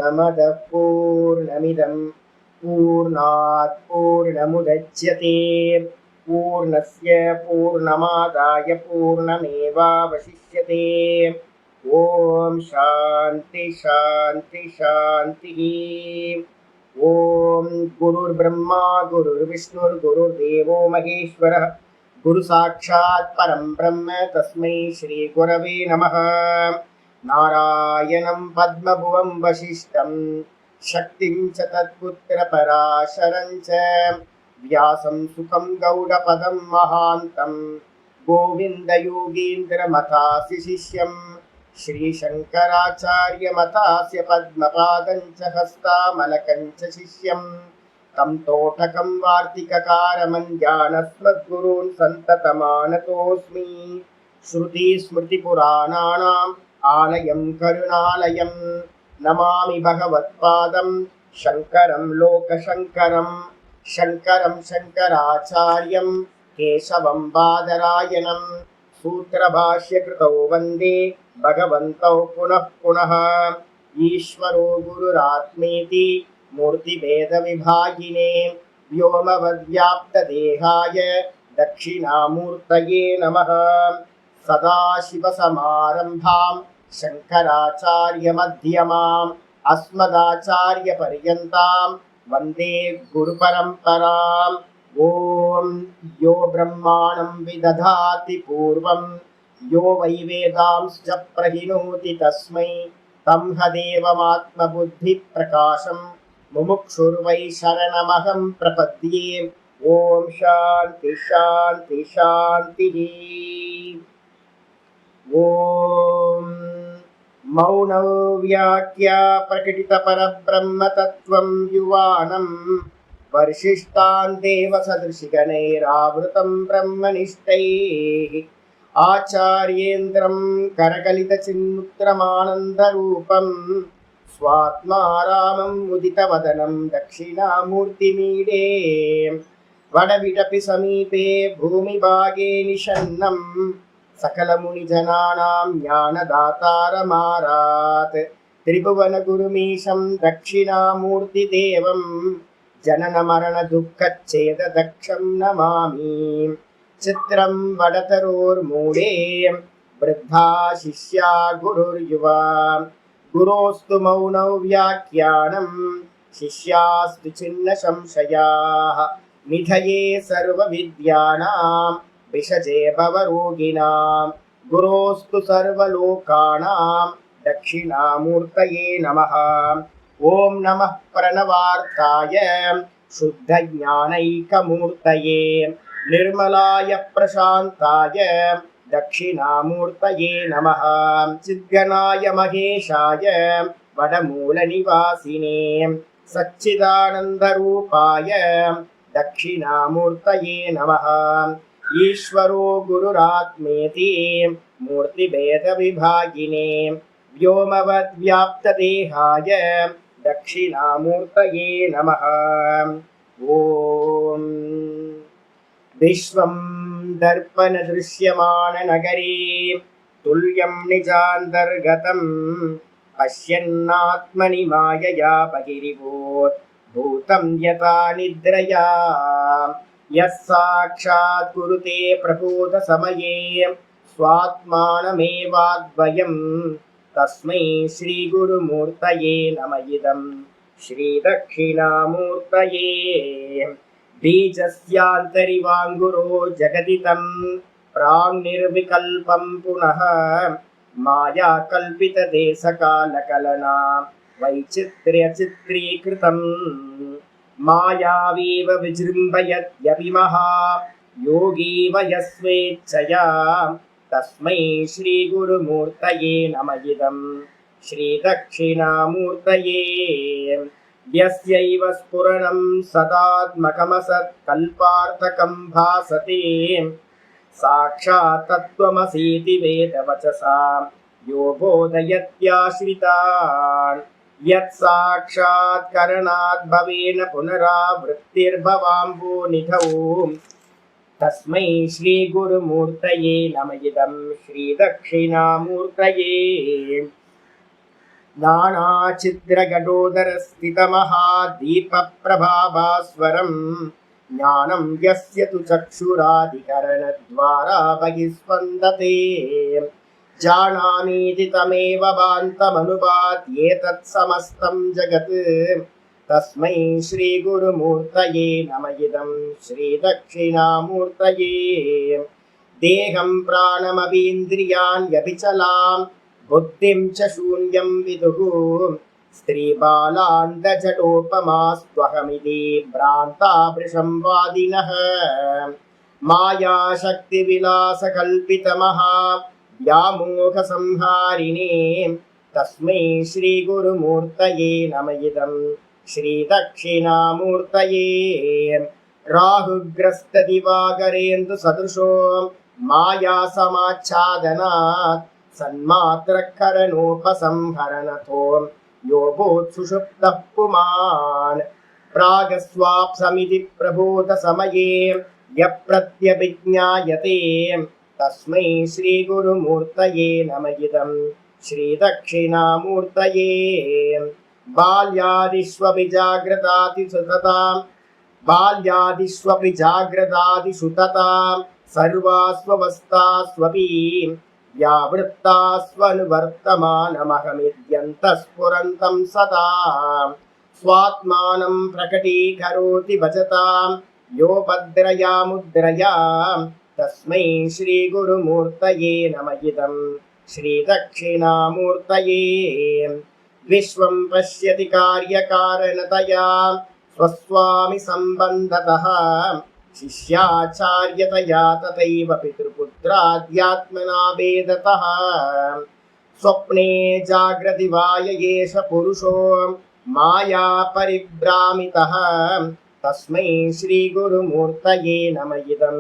पूर्णमदः पूर्णमिदं पूर्णात् पूर्णमुदच्यते पूर्णस्य पूर्णमादाय पूर्णमेवावशिष्यते। ओम शांति शांति शांति। ओम गुरुर्ब्रह्मा गुरुर्विष्णुर्गुरुर्देवो महेश्वरः गुरु साक्षात् परं ब्रह्म तस्मै श्री गुरवे नमः। नारायणं पद्मभुवं वसिष्ठं शक्तिं च तत्पुत्रपराशरं च व्यासं सुखं गौडपदं महान्तं गोविन्दयोगीन्द्रमथास्य शिष्यं श्रीशङ्कराचार्यमथास्य पद्मपादं च हस्तामलकं च शिष्यं तं तोटकं वार्तिककारमञ्जानस्मद्गुरून् सन्ततमानतोऽस्मि। श्रुतिस्मृतिपुराणानाम् आलयं करुणालयं नमामि भगवत्पादं शङ्करं लोकशङ्करं शङ्करं शङ्कराचार्यं केशवं बादरायणं सूत्रभाष्यकृतौ वन्दे भगवन्तौ पुनः पुनः। ईश्वरो गुरुरात्मेति मूर्तिभेदविभागिने व्योमवद्व्याप्तदेहाय दक्षिणामूर्तये नमः। सदाशिवसमारम्भां शङ्कराचार्यमध्यमाम् अस्मदाचार्यपर्यन्तां वन्दे गुरुपरम्पराम्। ॐ यो ब्रह्माणं विदधाति पूर्वं यो वै वेदांश्च प्रहिणोति तस्मै तं हदेवमात्मबुद्धिप्रकाशं मुमुक्षुर्वै शरणमहं प्रपद्ये। ॐ शान्ति शान्ति शान्तिः। ॐ मौनव्याख्या प्रकटितपरब्रह्मतत्त्वं युवानं वर्षिष्टान् देवसदृशिगणैरावृतं ब्रह्मनिष्ठैः आचार्येन्द्रं करकलितचिन्मुद्रमानन्दरूपं स्वात्मा रामं मुदितवदनं दक्षिणामूर्तिमीडे वडविडपि समीपे भूमिभागे निषन्नं सकलमुनिजनानां ज्ञानदातारमारात् त्रिभुवनगुरुमीशं दक्षिणामूर्तिदेवं जननमरणदुःखच्छेददक्षं नमामि। चित्रं वडतरोर्मूले वृद्धा शिष्या गुरुर्युवा गुरोस्तु मौनौ व्याख्यानं शिष्यास्तु छिन्न संशयाः निधये सर्वविद्यानां विषजे भवरोगिणां गुरोस्तु सर्वलोकानां दक्षिणामूर्तये नमः। ॐ नमः प्रणवार्ताय शुद्धज्ञानैकमूर्तये निर्मलाय प्रशान्ताय दक्षिणामूर्तये नमः। चिद्गणाय महेशाय वडमूलनिवासिने सच्चिदानन्दरूपाय दक्षिणामूर्तये नमः। ईश्वरो गुरुरात्मेति मूर्तिभेदविभागिने व्योमवद्व्याप्तदेहाय दक्षिणामूर्तये नमः। ॐ विश्वं दर्पणदृश्यमाननगरे तुल्यं निजान्तर्गतं पश्यन्नात्मनि मायया बहिरिभूत् भूतं यथा निद्रया यः साक्षात् कुरुते प्रबोधसमये स्वात्मानमेवाद्वयं तस्मै श्रीगुरुमूर्तये नमः। इदं श्रीदक्षिणामूर्तये बीजस्यान्तरिवाङ्गुरो जगदितं प्राङ्निर्विकल्पं पुनः मायाकल्पितदेशकालकलना वैचित्र्यचित्रीकृतं मायावीव विजृम्भयत्यपि योगी वयस्वेच्छया तस्मै श्रीगुरुमूर्तये नमः। इदं श्रीदक्षिणामूर्तये यस्यैव स्फुरणं सदात्मकमसत्कल्पार्थकं भासते साक्षात् तत्त्वमसीति वेदवचसा यो बोधयत्याश्रितान् यत् साक्षात् करणात् भवेन पुनरावृत्तिर्भवाम्भोनिधौ तस्मै श्रीगुरुमूर्तये नमः। इदं श्रीदक्षिणामूर्तये नानाचिद्रघटोदरस्थितमहादीपप्रभाभास्वरम् ज्ञानं यस्य तु चक्षुरादिकरणद्वारा बहिस्पन्दते जानामीति तमेव भान्तमनुपात्येतत् समस्तं जगत् तस्मै श्रीगुरुमूर्तये नम इदं श्रीदक्षिणामूर्तये देहं प्राणमपीन्द्रियाण्यभिचलां बुद्धिं च शून्यं विदुः स्त्रीबालान्तजटोपमास्त्वहमिति भ्रान्ता वृषंवादिनः मायाशक्तिविलासकल्पितमहा व्यामोहसंहारिणे तस्मै श्रीगुरुमूर्तये नम इदं श्रीदक्षिणामूर्तये राहुग्रस्तदिवाकरेन्दुसदृशो मायासमाच्छादनात् सन्मात्रकरणोपसंहरणतो योगोत्सुषुप्तः पुमान् प्रागस्वाप्समिति प्रबोधसमये यप्रत्यभिज्ञायते तस्मै श्रीगुरुमूर्तये नम इदं श्रीदक्षिणामूर्तये बाल्यादिष्वपि जाग्रदादिषु तथा सर्वास्वस्थास्वपि व्यावृत्तास्वनुवर्तमानमहमिद्यन्तः सदा स्वात्मानं प्रकटीकरोति भजतां यो भद्रया मुद्रया तस्मै श्रीगुरुमूर्तये नम इदं श्रीदक्षिणामूर्तये विश्वं पश्यति कार्यकारणतया स्वस्वामि सम्बन्धतः शिष्याचार्यतया तथैव पितृपुत्राद्यात्मना भेदतः स्वप्ने जाग्रति वाय एष पुरुषो माया परिभ्रामितः तस्मै श्रीगुरुमूर्तये नम इदं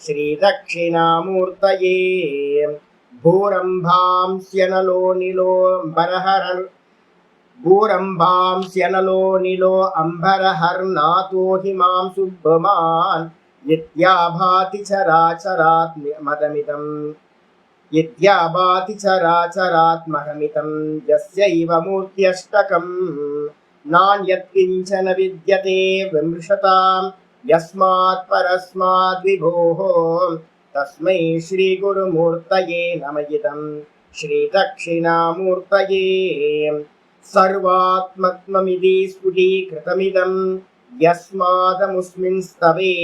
श्रीदक्षिणामूर्तये भूरम्भांस्यनलो निलो अम्बरहर्नाथो हिमां सुब्रह्मान् यद्याभाति चराचरात् महमितं यस्यैव मूर्त्यष्टकं नान्यत्किञ्चन विद्यते विमृशतां यस्मात् परस्माद् विभोः तस्मै श्रीगुरुमूर्तये नम इदं श्रीदक्षिणामूर्तये सर्वात्मत्वमिति स्फुटीकृतमिदं यस्मादमुस्मिन् स्तवे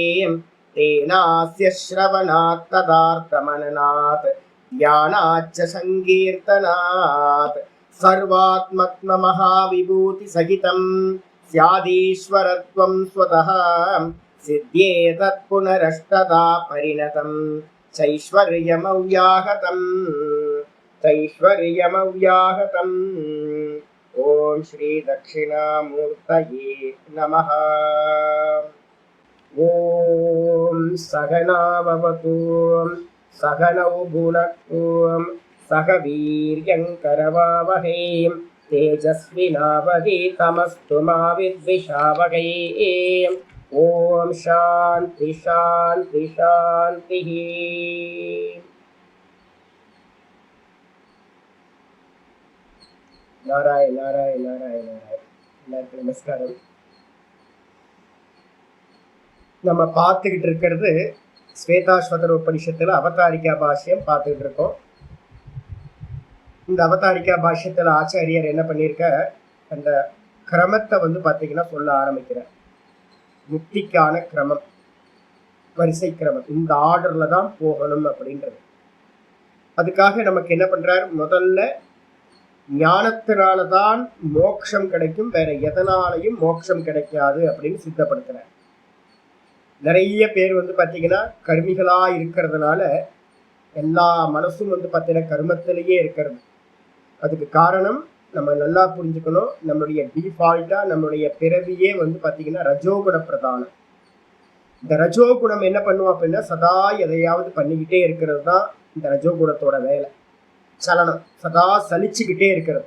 तेनास्य श्रवणात् तदार्थमननात् ध्यानाच्च संकीर्तनात् सर्वात्मत्वमहाविभूतिसहितं स्यादीश्वरत्वं स्वतः सिद्ध्येतत् पुनरष्टदा परिणतं चैश्वर्यमव्याहतम् ओम श्री दक्षिणामूर्तये नमः। ओम सहनाववतु सहनौ भुनक्तु सह वीर्यं करवावहै तेजस्विनावधीतमस्तु मा विद्विषावहै। ओम शांति शांति शांति। நாராயண நாராயண நாராயண நாராயண. எல்லாருக்கும் நமஸ்காரம். நம்ம பார்த்துக்கிட்டு இருக்கிறது ஸ்வேதாஸ்வதர உபனிஷத்துல அவதாரிகா பாஷ்யம் பார்த்துக்கிட்டு இருக்கோம். இந்த அவதாரிகா பாஷ்யத்துல ஆச்சாரியர் என்ன பண்ணியிருக்க, அந்த கிரமத்தை பார்த்தீங்கன்னா சொல்ல ஆரம்பிக்கிறார். முக்திக்கான கிரமம், வரிசை கிரமம், இந்த ஆர்டர்ல தான் போகணும் அப்படின்றது. அதுக்காக நமக்கு என்ன பண்றார், முதல்ல ஞானத்தினால்தான் மோட்சம் கிடைக்கும், வேற எதனாலையும் மோட்சம் கிடைக்காது அப்படின்னு சித்தப்படுத்துறார். நிறைய பேர் பார்த்தீங்கன்னா கர்மிகளா இருக்கிறதுனால எல்லா மனசும் பார்த்தீங்கன்னா கர்மத்திலேயே இருக்கிறது. அதுக்கு காரணம் நம்ம நல்லா புரிஞ்சுக்கணும். நம்மளுடைய டிஃபால்ட்டா நம்மளுடைய பிறவியே பார்த்தீங்கன்னா ரஜோகுண பிரதானம். இந்த ரஜோகுணம் என்ன பண்ணுவோம் அப்படின்னா சதா எதையாவது பண்ணிக்கிட்டே இருக்கிறது தான் இந்த ரஜோகுணத்தோட வேலை. சலனம், சதா சலிச்சுக்கிட்டே இருக்கிறது.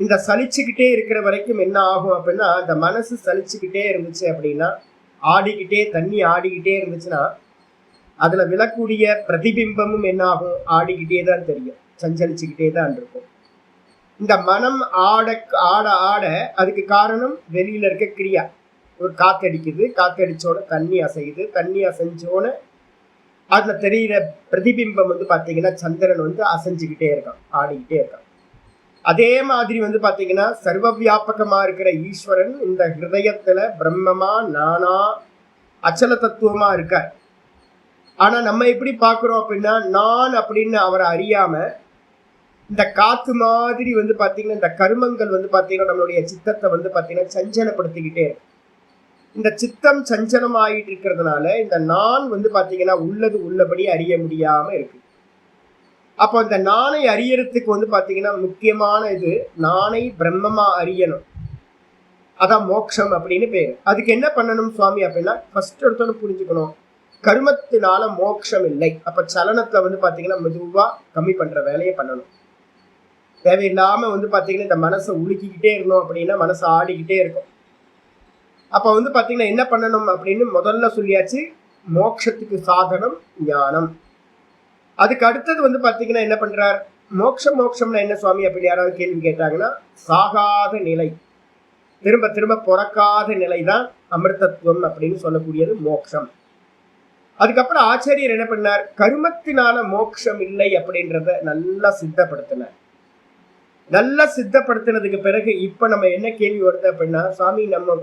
இந்த சலிச்சுக்கிட்டே இருக்கிற வரைக்கும் என்ன ஆகும் அப்படின்னா, இந்த மனசு சலிச்சுக்கிட்டே இருந்துச்சு அப்படின்னா, ஆடிக்கிட்டே தண்ணி ஆடிக்கிட்டே இருந்துச்சுன்னா அதுல விழக்கூடிய பிரதிபிம்பமும் என்ன ஆகும், ஆடிக்கிட்டே தான் தெரியும், சஞ்சலிச்சுக்கிட்டே தான் இருக்கும். இந்த மனம் ஆட ஆட ஆட அதுக்கு காரணம் வெளியில இருக்க கிரியா. ஒரு காத்தடிக்குது, காத்தடிச்சோட தண்ணி அசையுது, தண்ணி அசைஞ்சோட அதுல தெரிகிற பிரதிபிம்பம் வந்து பாத்தீங்கன்னா சந்திரன் வந்து அசைஞ்சுக்கிட்டே இருக்கான், ஆடிக்கிட்டே இருக்கான். அதே மாதிரி வந்து பாத்தீங்கன்னா சர்வ வியாபகமா இருக்கிற ஈஸ்வரன் இந்த ஹிருதயத்துல பிரம்மமா நானா அச்சல தத்துவமா இருக்கார். ஆனா நம்ம எப்படி பாக்குறோம் அப்படின்னா, நான் அப்படின்னு அவரை அறியாம இந்த காத்து மாதிரி வந்து பாத்தீங்கன்னா இந்த கருமங்கள் வந்து பாத்தீங்கன்னா நம்மளுடைய சித்தத்தை வந்து பாத்தீங்கன்னா சஞ்சலப்படுத்திக்கிட்டே இருக்கு. இந்த சித்தம் சஞ்சலம் ஆகிட்டு இருக்கிறதுனால இந்த நான் வந்து பாத்தீங்கன்னா உள்ளது உள்ளபடி அறிய முடியாம இருக்கு. அப்போ இந்த நானை அறியறதுக்கு வந்து பாத்தீங்கன்னா முக்கியமான இது நானை பிரம்மமா அறியணும். அதான் மோட்சம் அப்படின்னு பேரு. அதுக்கு என்ன பண்ணணும் சுவாமி அப்படின்னா, ஃபர்ஸ்ட் எடுத்தோன்னு புரிஞ்சுக்கணும், கருமத்தினால மோட்சம் இல்லை. அப்ப சலனத்தை வந்து பாத்தீங்கன்னா மெதுவா கம்மி பண்ற வேலையை பண்ணணும். தேவையில்லாம வந்து பாத்தீங்கன்னா இந்த மனசை உலுக்கிக்கிட்டே இருந்தோம் அப்படின்னா மனசை ஆடிக்கிட்டே இருக்கும். அப்ப வந்து பாத்தீங்கன்னா என்ன பண்ணணும் அப்படின்னு முதல்ல சொல்லியாச்சு, மோட்சத்துக்கு சாதனம் ஞானம். அதுக்கு அடுத்தது வந்து பாத்தீங்கன்னா என்ன பண்றார், மோட்சம்னா என்ன சுவாமி அப்படின்னு யாராவது கேள்வி கேட்டாங்கன்னா, சாகாத நிலை, திரும்ப திரும்ப பிறக்காத நிலைதான் அமிர்தத்துவம் அப்படின்னு சொல்லக்கூடியது மோட்சம். அதுக்கப்புறம் ஆச்சாரியர் என்ன பண்ணார், கருமத்தினால மோட்சம் இல்லை அப்படின்றத நல்லா சித்தப்படுத்தினார். நல்லா சித்தப்படுத்தினதுக்கு பிறகு இப்ப நம்ம என்ன கேள்வி வருது அப்படின்னா, சுவாமி நம்ம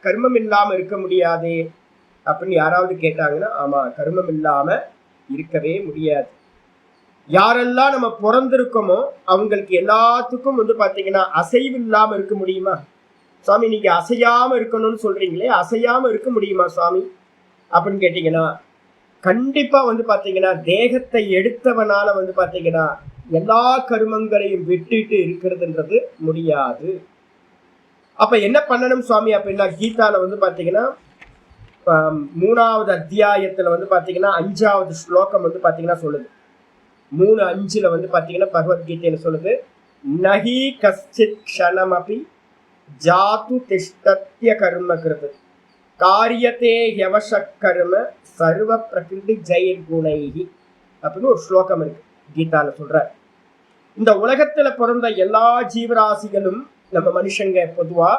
கர்மம் இல்லாம இருக்க முடியாதே அப்படின்னு யாராவது கேட்டாங்கன்னா, ஆமா கர்மம் இல்லாம இருக்கவே முடியாது. யாரெல்லாம் நம்ம பிறந்திருக்கோமோ அவங்களுக்கு எல்லாத்துக்கும் வந்து பாத்தீங்கன்னா அசைவு இல்லாம இருக்க முடியுமா சுவாமி? நீங்க அசையாம இருக்கணும்னு சொல்றீங்களே, அசையாம இருக்க முடியுமா சுவாமி அப்படின்னு கேட்டீங்கன்னா, கண்டிப்பா வந்து பாத்தீங்கன்னா தேகத்தை எடுத்தவனால வந்து பாத்தீங்கன்னா எல்லா கருமங்களையும் விட்டுட்டு இருக்கிறதுன்றது முடியாது. அப்ப என்ன பண்ணணும் சுவாமி அப்படின்னா, கீதால வந்து பாத்தீங்கன்னா 3வது அத்தியாயத்துல வந்து பாத்தீங்கன்னா 5வது ஸ்லோகம் வந்து பாத்தீங்கன்னா சொல்லுது. 3:5 வந்து பாத்தீங்கன்னா பகவத்கீதையில சொல்லுது, நஹி கஷ்டித் க்ஷணமபி ஜாது திஷ்டத்ய கர்ம கிருத் காரியத்தே ஹ்யவசக் கர்ம சர்வ பிரகிருதி ஜெயர் குணைஹி அப்படின்னு ஒரு ஸ்லோகம் இருக்கு கீதால சொல்ற. இந்த உலகத்துல பிறந்த எல்லா ஜீவராசிகளும் நம்ம மனுஷங்க பொதுவா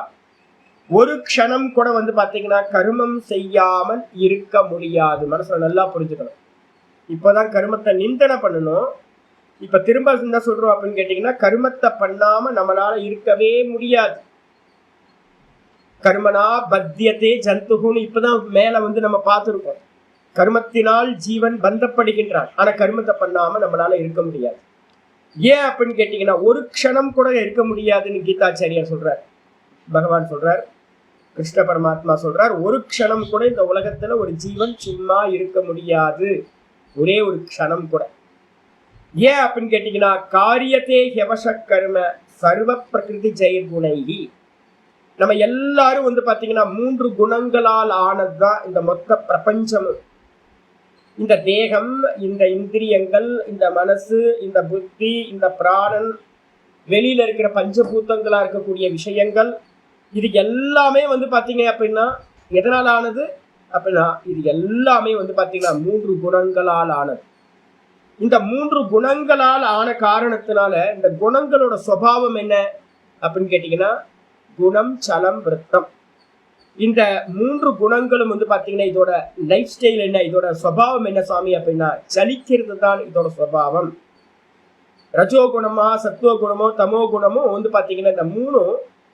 ஒரு க்ஷணம் கூட வந்து பாத்தீங்கன்னா கர்மம் செய்யாமல் இருக்க முடியாது. மனசுல நல்லா புரிஞ்சுக்கணும். இப்பதான் கர்மத்தை நிந்தனை பண்ணணும். இப்ப திரும்ப என்ன சொல்றோம் அப்படின்னு கேட்டீங்கன்னா, கர்மத்தை பண்ணாம நம்மளால இருக்கவே முடியாது. கர்மனா பத்தியத்தே ஜந்துகுன்னு இப்பதான் மேல வந்து நம்ம பார்த்துருக்கோம். கர்மத்தினால் ஜீவன் பந்தப்படுகின்றான். ஆனா கர்மத்தை பண்ணாம நம்மளால இருக்க முடியாது. ஏன் அப்படின்னு கேட்டீங்கன்னா, ஒரு க்ஷணம் கூட இருக்க முடியாதுன்னு கீதாச்சாரியார் சொல்றார், பகவான் சொல்றார், கிருஷ்ண பரமாத்மா சொல்றார், ஒரு க்ஷணம் கூட இந்த உலகத்துல ஒரு ஜீவன் சும்மா இருக்க முடியாது, ஒரே ஒரு க்ஷணம் கூட. ஏன் அப்படின்னு கேட்டீங்கன்னா, காரியத்தே ஹ்யவசக் கர்ம சர்வ பிரகிருதி ஜெயர் குணைஹி. நம்ம எல்லாரும் வந்து பாத்தீங்கன்னா 3 குணங்களால் ஆனதுதான் இந்த மொத்த பிரபஞ்சமும். இந்த தேகம், இந்த இந்திரியங்கள், இந்த மனசு, இந்த புத்தி, இந்த பிராணன், வெளியில இருக்கிற பஞ்சபூத்தங்களா இருக்கக்கூடிய விஷயங்கள், இது எல்லாமே வந்து பாத்தீங்க அப்படின்னா எதனால் ஆனது அப்படின்னா, இது எல்லாமே வந்து பாத்தீங்கன்னா 3 குணங்களால் ஆனது. இந்த 3 குணங்களால் ஆன காரணத்தினால இந்த குணங்களோட சுபாவம் என்ன அப்படின்னு கேட்டீங்கன்னா, குணம் சலம் விருத்தம். இந்த 3 குணங்களும் வந்து பாத்தீங்கன்னா இதோட லைஃப் ஸ்டைல் என்ன, இதோட சுபாவம் என்ன சுவாமி அப்படின்னா, சலிக்கிறது தான் இதோட சுபாவம். ரஜோ குணமா சத்துவ குணமோ தமோ குணமோ வந்து பாத்தீங்கன்னா இந்த 3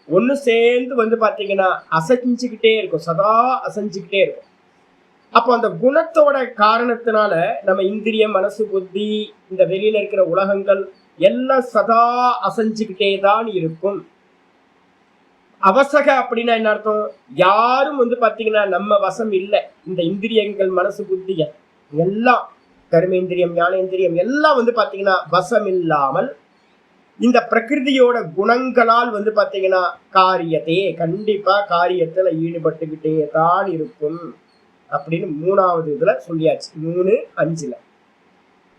ஒண்ணு சேர்ந்து வந்து பாத்தீங்கன்னா அசைஞ்சுக்கிட்டே இருக்கும், சதா அசைஞ்சுக்கிட்டே இருக்கும். அப்போ அந்த குணத்தோட காரணத்தினால நம்ம இந்திரியம், மனசு, புத்தி, இந்த வெளியில இருக்கிற உலகங்கள் எல்லாம் சதா அசைஞ்சுக்கிட்டே தான் இருக்கும். அவசக அப்படின்னா என்ன அர்த்தம், யாரும் வந்து பாத்தீங்கன்னா நம்ம வசம் இல்லை. இந்த இந்திரியங்கள், மனசு, புத்திகள் எல்லாம், கர்மேந்திரியம், ஞானேந்திரியம் எல்லாம் வந்து பாத்தீங்கன்னா வசம் இல்லாமல் இந்த பிரகிருதியோட குணங்களால் வந்து பாத்தீங்கன்னா காரியத்தையே கண்டிப்பா காரியத்துல ஈடுபட்டுக்கிட்டே தான் இருக்கும் அப்படின்னு 3வது இதுல சொல்லியாச்சு, 3:5.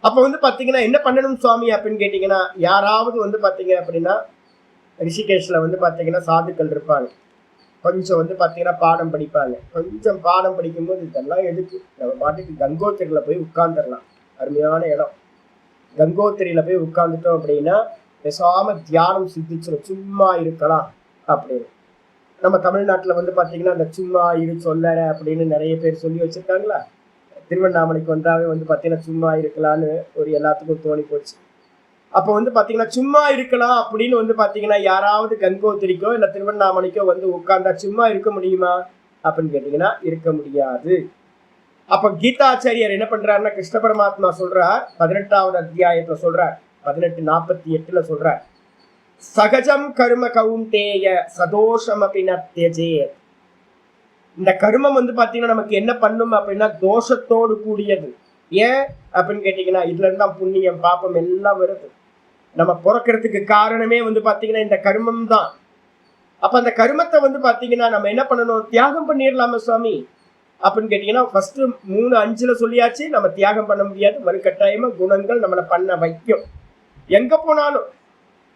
அப்ப வந்து பாத்தீங்கன்னா என்ன பண்ணணும் சுவாமி அப்படின்னு கேட்டீங்கன்னா, யாராவது வந்து பாத்தீங்க அப்படின்னா ரிஷிகேஷ்ல வந்து பாத்தீங்கன்னா சாதுக்கள் இருப்பாங்க, கொஞ்சம் வந்து பாத்தீங்கன்னா பாடம் படிப்பாங்க. கொஞ்சம் பாடம் படிக்கும்போது இதெல்லாம் எதுக்கு, நம்ம பாட்டுக்கு கங்கோத்திரியில போய் உட்கார்ந்துடலாம், அருமையான இடம். கங்கோத்திரியில போய் உட்கார்ந்துட்டோம் அப்படின்னா பேசாம தியானம் சித்திச்சிடும், சும்மா இருக்கலாம் அப்படின்னு. நம்ம தமிழ்நாட்டுல வந்து பாத்தீங்கன்னா அந்த சும்மா இரு சொல்லற அப்படின்னு நிறைய பேர் சொல்லி வச்சிருக்காங்களா. திருவண்ணாமலைக்கு வந்தாவே வந்து பாத்தீங்கன்னா சும்மா இருக்கலாம்னு ஒரு எல்லாத்துக்கும் தோணி போச்சு. அப்ப வந்து பாத்தீங்கன்னா சும்மா இருக்கலாம் அப்படின்னு வந்து பாத்தீங்கன்னா யாராவது கங்கோத்திரிக்கோ இல்ல திருவண்ணாமலைக்கோ வந்து உட்கார்ந்தா சும்மா இருக்க முடியுமா அப்படின்னு கேட்டீங்கன்னா இருக்க முடியாது. அப்ப கீதாச்சாரியர் என்ன பண்றாருன்னா, கிருஷ்ண பரமாத்மா சொல்றார் 18வது அத்தியாயத்துல சொல்றார், 18:48 சொல்றார், சகஜம் கர்ம கௌந்தேய சதோஷமபி ந த்யஜேத். இந்த கர்மம் வந்து பாத்தீங்கன்னா நமக்கு என்ன பண்ணும் அப்படின்னா தோஷத்தோடு கூடியது. ஏன் அப்படின்னு கேட்டீங்கன்னா இதுல இருந்தா புண்ணியம் பாப்பம் எல்லாம் வருது. நம்ம பிறக்கிறதுக்கு காரணமே வந்து பாத்தீங்கன்னா இந்த கர்மம் தான். அப்ப அந்த கர்மத்தை வந்து பாத்தீங்கன்னா நம்ம என்ன பண்ணணும், தியாகம் பண்ணிடலாமா சுவாமி அப்படின்னு கேட்டீங்கன்னா ஃபர்ஸ்ட் 3:5 சொல்லியாச்சு, நம்ம தியாகம் பண்ண முடியாது. மறுகட்டாயமா குணங்கள் நம்மளை பண்ண வைக்கும். எங்க போனாலும்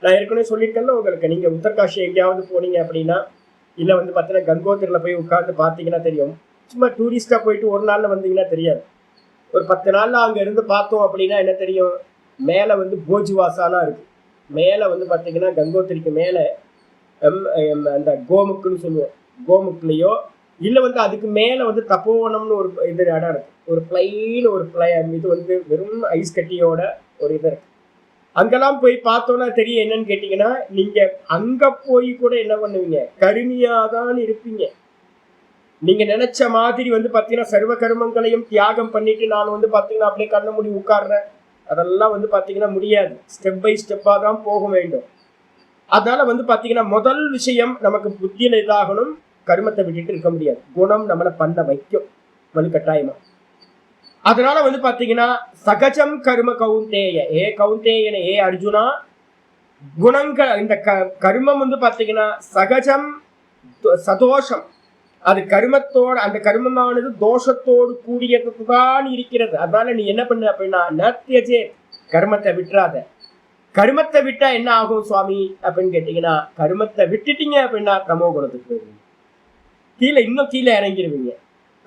நான் ஏற்கனவே சொல்லியிருக்கேன்ல உங்களுக்கு, நீங்க உத்தரகாஷி எங்கேயாவது போனீங்க அப்படின்னா இல்ல வந்து பாத்தீங்கன்னா கங்கோத்திரில போய் உட்கார்ந்து பாத்தீங்கன்னா தெரியும். சும்மா டூரிஸ்டா போயிட்டு ஒரு நாள்ல வந்தீங்கன்னா தெரியாது. ஒரு 10 நாள்ல அங்க இருந்து பார்த்தோம் அப்படின்னா என்ன தெரியும், மேல வந்து போஜ்வாசாலாம் இருக்கு. மேல வந்து பாத்தீங்கன்னா கங்கோத்திரிக்கு மேல அந்த கோமுக்குன்னு சொல்லுவோம், கோமுக்குலயோ இல்ல வந்து அதுக்கு மேல வந்து தப்போவனம்னு ஒரு இது இடம் இருக்கு. ஒரு பிளைன் ஒரு இது வந்து வெறும் ஐஸ் கட்டியோட ஒரு இது இருக்கு. அங்கெல்லாம் போய் பார்த்தோம்னா தெரியும் என்னன்னு கேட்டீங்கன்னா, நீங்க அங்க போய் கூட என்ன பண்ணுவீங்க, கருமையாதான் இருப்பீங்க. நீங்க நினைச்ச மாதிரி வந்து பாத்தீங்கன்னா சர்வ கர்மங்களையும் தியாகம் பண்ணிட்டு நான் வந்து பாத்தீங்கன்னா அப்படியே கண்ண மூடி உட்கார்றேன், அதெல்லாம் வந்து பாத்தீங்கன்னா முடியாது. ஸ்டெப் பை ஸ்டெப்பா தான் போக வேண்டும். அதனால வந்து பாத்தீங்கன்னா முதல் விஷயம் நமக்கு புத்தியில இதாகணும், கர்மத்தை விட்டுட்டு இருக்க முடியாது. குணம் நம்மளை பண்ண வைக்கும் வலுக்கட்டாயமா. அதனால வந்து பாத்தீங்கன்னா சகஜம் கர்ம கௌந்தேய, ஏ கௌந்தேயன ஏ அர்ஜுனா, குணங்கள் இந்த கர்மம் வந்து பாத்தீங்கன்னா சகஜம் சதோஷம், அது கர்மத்தோட அந்த கர்மமானது தோஷத்தோடு கூடியதுதான் இருக்கிறது. அதனால நீ என்ன பண்ண அப்படின்னா நத்தியஜே, கர்மத்தை விட்டுறாத. கர்மத்தை விட்டா என்ன ஆகும் சுவாமி அப்படின்னு கேட்டீங்கன்னா, கர்மத்தை விட்டுட்டீங்க அப்படின்னா தமோ குணத்துக்கு போயிருவீங்க, கீழே இன்னும் கீழே இறங்கிடுவீங்க.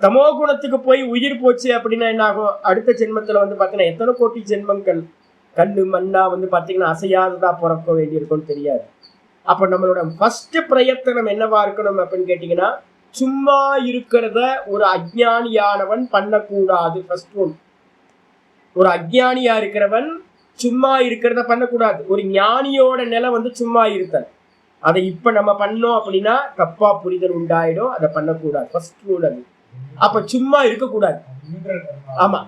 தமோ குணத்துக்கு போய் உயிர் போச்சு அப்படின்னா என்ன ஆகும், அடுத்த ஜென்மத்துல வந்து பாத்தீங்கன்னா எத்தனை கோடி ஜென்மங்கள் கல்லு மண்ணா வந்து பாத்தீங்கன்னா அசையாததா பிறக்க வேண்டியிருக்கும்னு தெரியாது. அப்ப நம்மளோட ஃபர்ஸ்ட் பிரயத்தனம் என்னவா இருக்கணும் அப்படின்னு கேட்டீங்கன்னா, சும்மா இருக்கிறத ஒரு அஜ்ஞானியானவன் பண்ணக்கூடாது. ஃபர்ஸ்ட் ஒன், ஒரு அஜ்ஞானியா இருக்கிறவன் சும்மா இருக்கிறத பண்ணக்கூடாது. ஒரு ஞானியோட நிலை வந்து சும்மா இருத்தல். அதை இப்ப நம்ம பண்ணோம் அப்படின்னா தப்பா புரிதல் உண்டாயிடும், அதை பண்ணக்கூடாது. ஃபர்ஸ்ட் ரூல் அது. அப்ப சும்மா இருக்கக்கூடாது. ஆமா,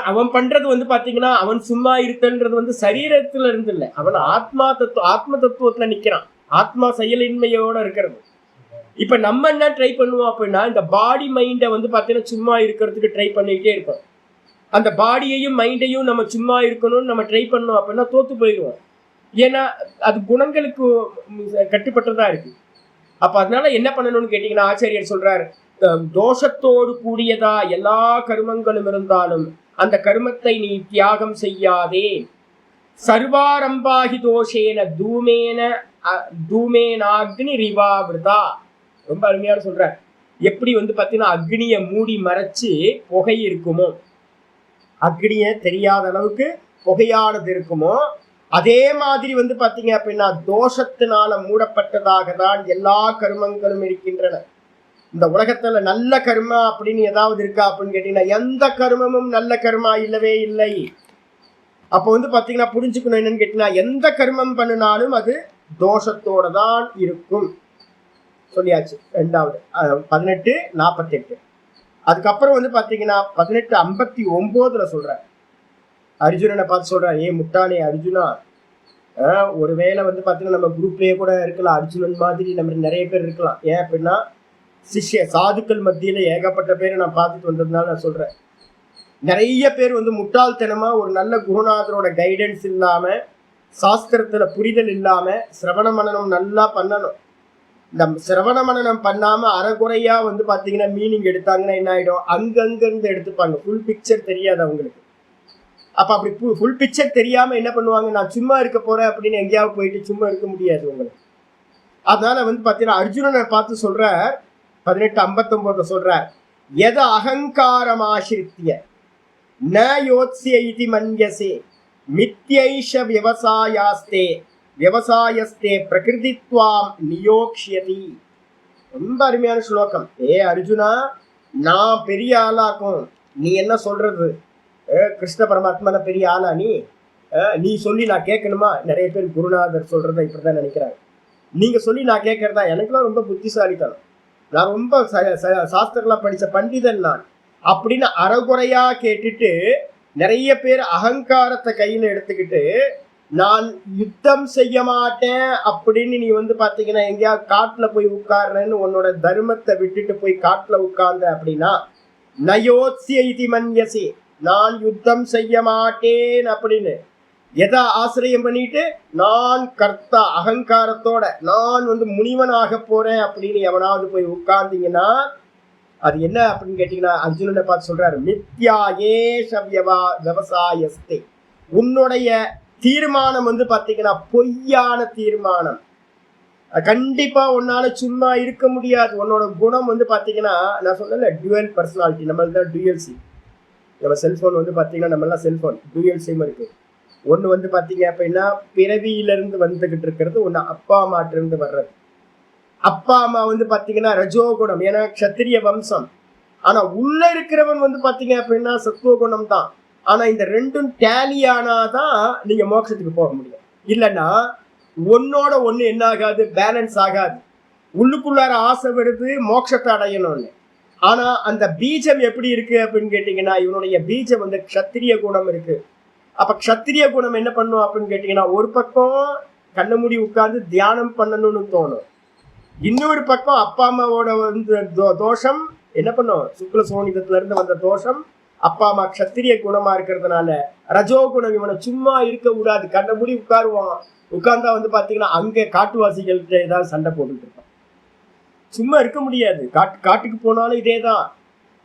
அவன் பண்றது வந்து பாத்தீங்கன்னா அவன் சும்மா இருத்தல்ன்றது வந்து சரீரத்துல இருந்து இல்ல, அவன் ஆத்ம தத்துவத்துல நிக்கிறான், ஆத்மா செயலின்மையோட இருக்கிறது. இப்ப நம்ம என்ன ட்ரை பண்ணுவோம் அப்படின்னா, இந்த பாடி மைண்டை வந்து பாத்தீங்கன்னா சும்மா இருக்கிறதுக்கு ட்ரை பண்ணிக்கிட்டே இருப்போம். அந்த பாடியையும் மைண்டையும் நம்ம சும்மா இருக்கணும்னு நம்ம ட்ரை பண்ணோம் அப்படின்னா தோத்து போயிடுவோம். ஏன்னா அது குணங்களுக்கு கட்டுப்பட்டதா இருக்கு. அப்ப அதனால என்ன பண்ணணும்னு கேட்டீங்கன்னா, ஆச்சாரியர் சொல்றாரு, தோஷத்தோடு கூடியதா எல்லா கர்மங்களும் இருந்தாலும் அந்த கர்மத்தை நீ தியாகம் செய்யாதே. சர்வாரம்பாகி தோஷேன தூமேனாக்னி ரிவாவிருதா. ரொம்ப அருமையான சொல்றார். எப்படி வந்து பாத்தீங்கன்னா அக்னிய மூடி மறைச்சு புகை இருக்குமோ, அக்னிய தெரியாத அளவுக்கு புகையானது இருக்குமோ, அதே மாதிரி வந்து பாத்தீங்க அப்படின்னா தோஷத்தினால மூடப்பட்டதாக தான் எல்லா கர்மங்களும் இருக்கின்றன. இந்த உலகத்துல நல்ல கர்மா அப்படின்னு ஏதாவது இருக்கா அப்படின்னு கேட்டீங்கன்னா எந்த கர்மமும் நல்ல கர்மா இல்லவே இல்லை. அப்ப வந்து பாத்தீங்கன்னா புரிஞ்சுக்கணும் என்னன்னு கேட்டீங்கன்னா, எந்த கர்மம் பண்ணினாலும் அது தோஷத்தோட தான் இருக்கும். சொல்லியாச்சு. ரெண்டாவது 18:48. அதுக்கப்புறம் வந்து பாத்தீங்கன்னா 18:59 சொல்ற, அர்ஜுனனை பார்த்து சொல்ற, ஏ முட்டாளே அர்ஜுனா, ஒருவேளை வந்து பாத்தீங்கன்னா நம்ம குரூப்லயே கூட இருக்கலாம், அர்ஜுனன் மாதிரி நம்ம நிறைய பேர் இருக்கலாம். ஏன் அப்படின்னா சிஷ்ய சாதுக்கள் மத்தியில ஏகப்பட்ட பேரை நான் பார்த்துட்டு வந்ததுனால நான் சொல்றேன். நிறைய பேர் வந்து முட்டாள்தனமா ஒரு நல்ல குருநாதரோட கைடன்ஸ் இல்லாம, சாஸ்திரத்துல புரிதல் இல்லாம சிரவண மனனம் நல்லா பண்ணணும். இந்த சிரவண மனனம் பண்ணாம அறகுறையா வந்து பாத்தீங்கன்னா மீனிங் எடுத்தாங்கன்னா என்ன ஆயிடும், அங்கங்க இருந்து எடுத்துப்பாங்க, ஃபுல் பிக்சர் தெரியாது அவங்களுக்கு. அப்ப அப்படி ஃபுல் பிக்சர் தெரியாம என்ன பண்ணுவாங்க, நான் சும்மா இருக்க போறேன் அப்படின்னு எங்கேயாவது போயிட்டு சும்மா இருக்க முடியாது உங்களுக்கு. அதனால வந்து பாத்தீங்கன்னா அர்ஜுனனை பார்த்து சொல்ற 18:59 சொல்ற, எத அகங்காரம் ஆசிரித்திய ந யோத்ஸ்ய இதி மன்யசே. மித்யைஷ விவசாயஸ்தே பிரகிருதித்வாம் நியோக்ஷயதி. ரொம்ப அருமையான ஸ்லோகம். அர்ஜுனா, நான் பெரிய ஆளாக்கும், நீ என்ன சொல்றது? கிருஷ்ண பரமாத்மா பெரிய ஆளா? நீ சொல்லி நான் கேட்கணுமா? நிறைய பேர் குருநாதர் சொல்றத இப்படிதான் நினைக்கிறாங்க. நீங்க சொல்லி நான் கேட்கறதா? எனக்குலாம் ரொம்ப புத்திசாலித்தனம், நான் ரொம்ப சாஸ்திரம்லாம் படிச்ச பண்டிதன் நான் அப்படின்னு அறகுறையா கேட்டுட்டு நிறைய பேர் அகங்காரத்தை கையில எடுத்துக்கிட்டு நான் யுத்தம் செய்ய மாட்டேன் அப்படின்னு நீ பாத்தீங்கன்னா எங்கேயாவது காட்டுல போய் உட்கார்றேன்னு உன்னோட தர்மத்தை விட்டுட்டு போய் காட்டுல உட்கார்ந்த அப்படின்னா நயோத்சிய இதி மன்யசி, நான் யுத்தம் செய்ய மாட்டேன் அப்படின்னு எதை ஆசிரியம் பண்ணிட்டு நான் கர்த்தா அகங்காரத்தோட நான் முனிவனாக போறேன் அப்படின்னு எவனாவது போய் உட்கார்ந்தீங்கன்னா அது என்ன அப்படின்னு கேட்டீங்கன்னா அர்ஜுனனை பார்த்து சொல்றாரு, மித்யா ஏஷ விவசாயஸ்தே, உன்னுடைய தீர்மானம் பாத்தீங்கன்னா பொய்யான தீர்மானம். கண்டிப்பா உன்னால சும்மா இருக்க முடியாது. உன்னோட குணம் பாத்தீங்கன்னா நான் சொல்லல டுவல் பர்சனாலிட்டி, நம்மள்தான் டுவல் சிம். நம்ம செல்போன் பாத்தீங்கன்னா நம்ம எல்லாம் செல்போன் டுவல் சிம் இருக்கு. ஒண்ணு பாத்தீங்க அப்படின்னா பிறவியிலிருந்து வந்துகிட்டு இருக்கிறது, ஒண்ணு அப்பா அம்மாட்ட இருந்து வர்றது. அப்பா அம்மா பாத்தீங்கன்னா ரஜோகுணம், ஏன்னா க்ஷத்திரிய வம்சம். ஆனா உள்ள இருக்கிறவன் பாத்தீங்க அப்படின்னா சத்துவகுணம் தான். ஆனா இந்த ரெண்டும் டேலி ஆனாதான் நீங்க மோட்சத்துக்கு போக முடியும். இல்லைன்னா ஒன்னோட ஒண்ணு என்ன ஆகாது, பேலன்ஸ் ஆகாது. உள்ளுக்குள்ளார ஆசை வருது மோட்சத்தை அடையணும்னு. ஆனா அந்த பீஜம் எப்படி இருக்கு அப்படின்னு கேட்டீங்கன்னா இவனுடைய பீஜம் க்ஷத்திரிய குணம் இருக்கு. அப்ப க்ஷத்திரிய குணம் என்ன பண்ணும் அப்படின்னு கேட்டீங்கன்னா ஒரு பக்கம் கண்ண மூடி உட்கார்ந்து தியானம் பண்ணணும்னு தோணும், இன்னொரு பக்கம் அப்பா அம்மாவோட தோஷம் என்ன பண்ணும், சுக்ல சோனிதத்துல இருந்து வந்த தோஷம் அப்பா அம்மா க்ஷத்திரிய குணமா இருக்கிறதுனால ரஜோகுணம் இவனை சும்மா இருக்க கூடாது, கண்ண மூடி உட்காருவான். உட்கார்ந்தா பாத்தீங்கன்னா அங்க காட்டுவாசிகள்கிட்ட ஏதாவது சண்டை போட்டுட்டு இருப்பான், சும்மா இருக்க முடியாது. காட்டுக்கு போனாலும் இதேதான்.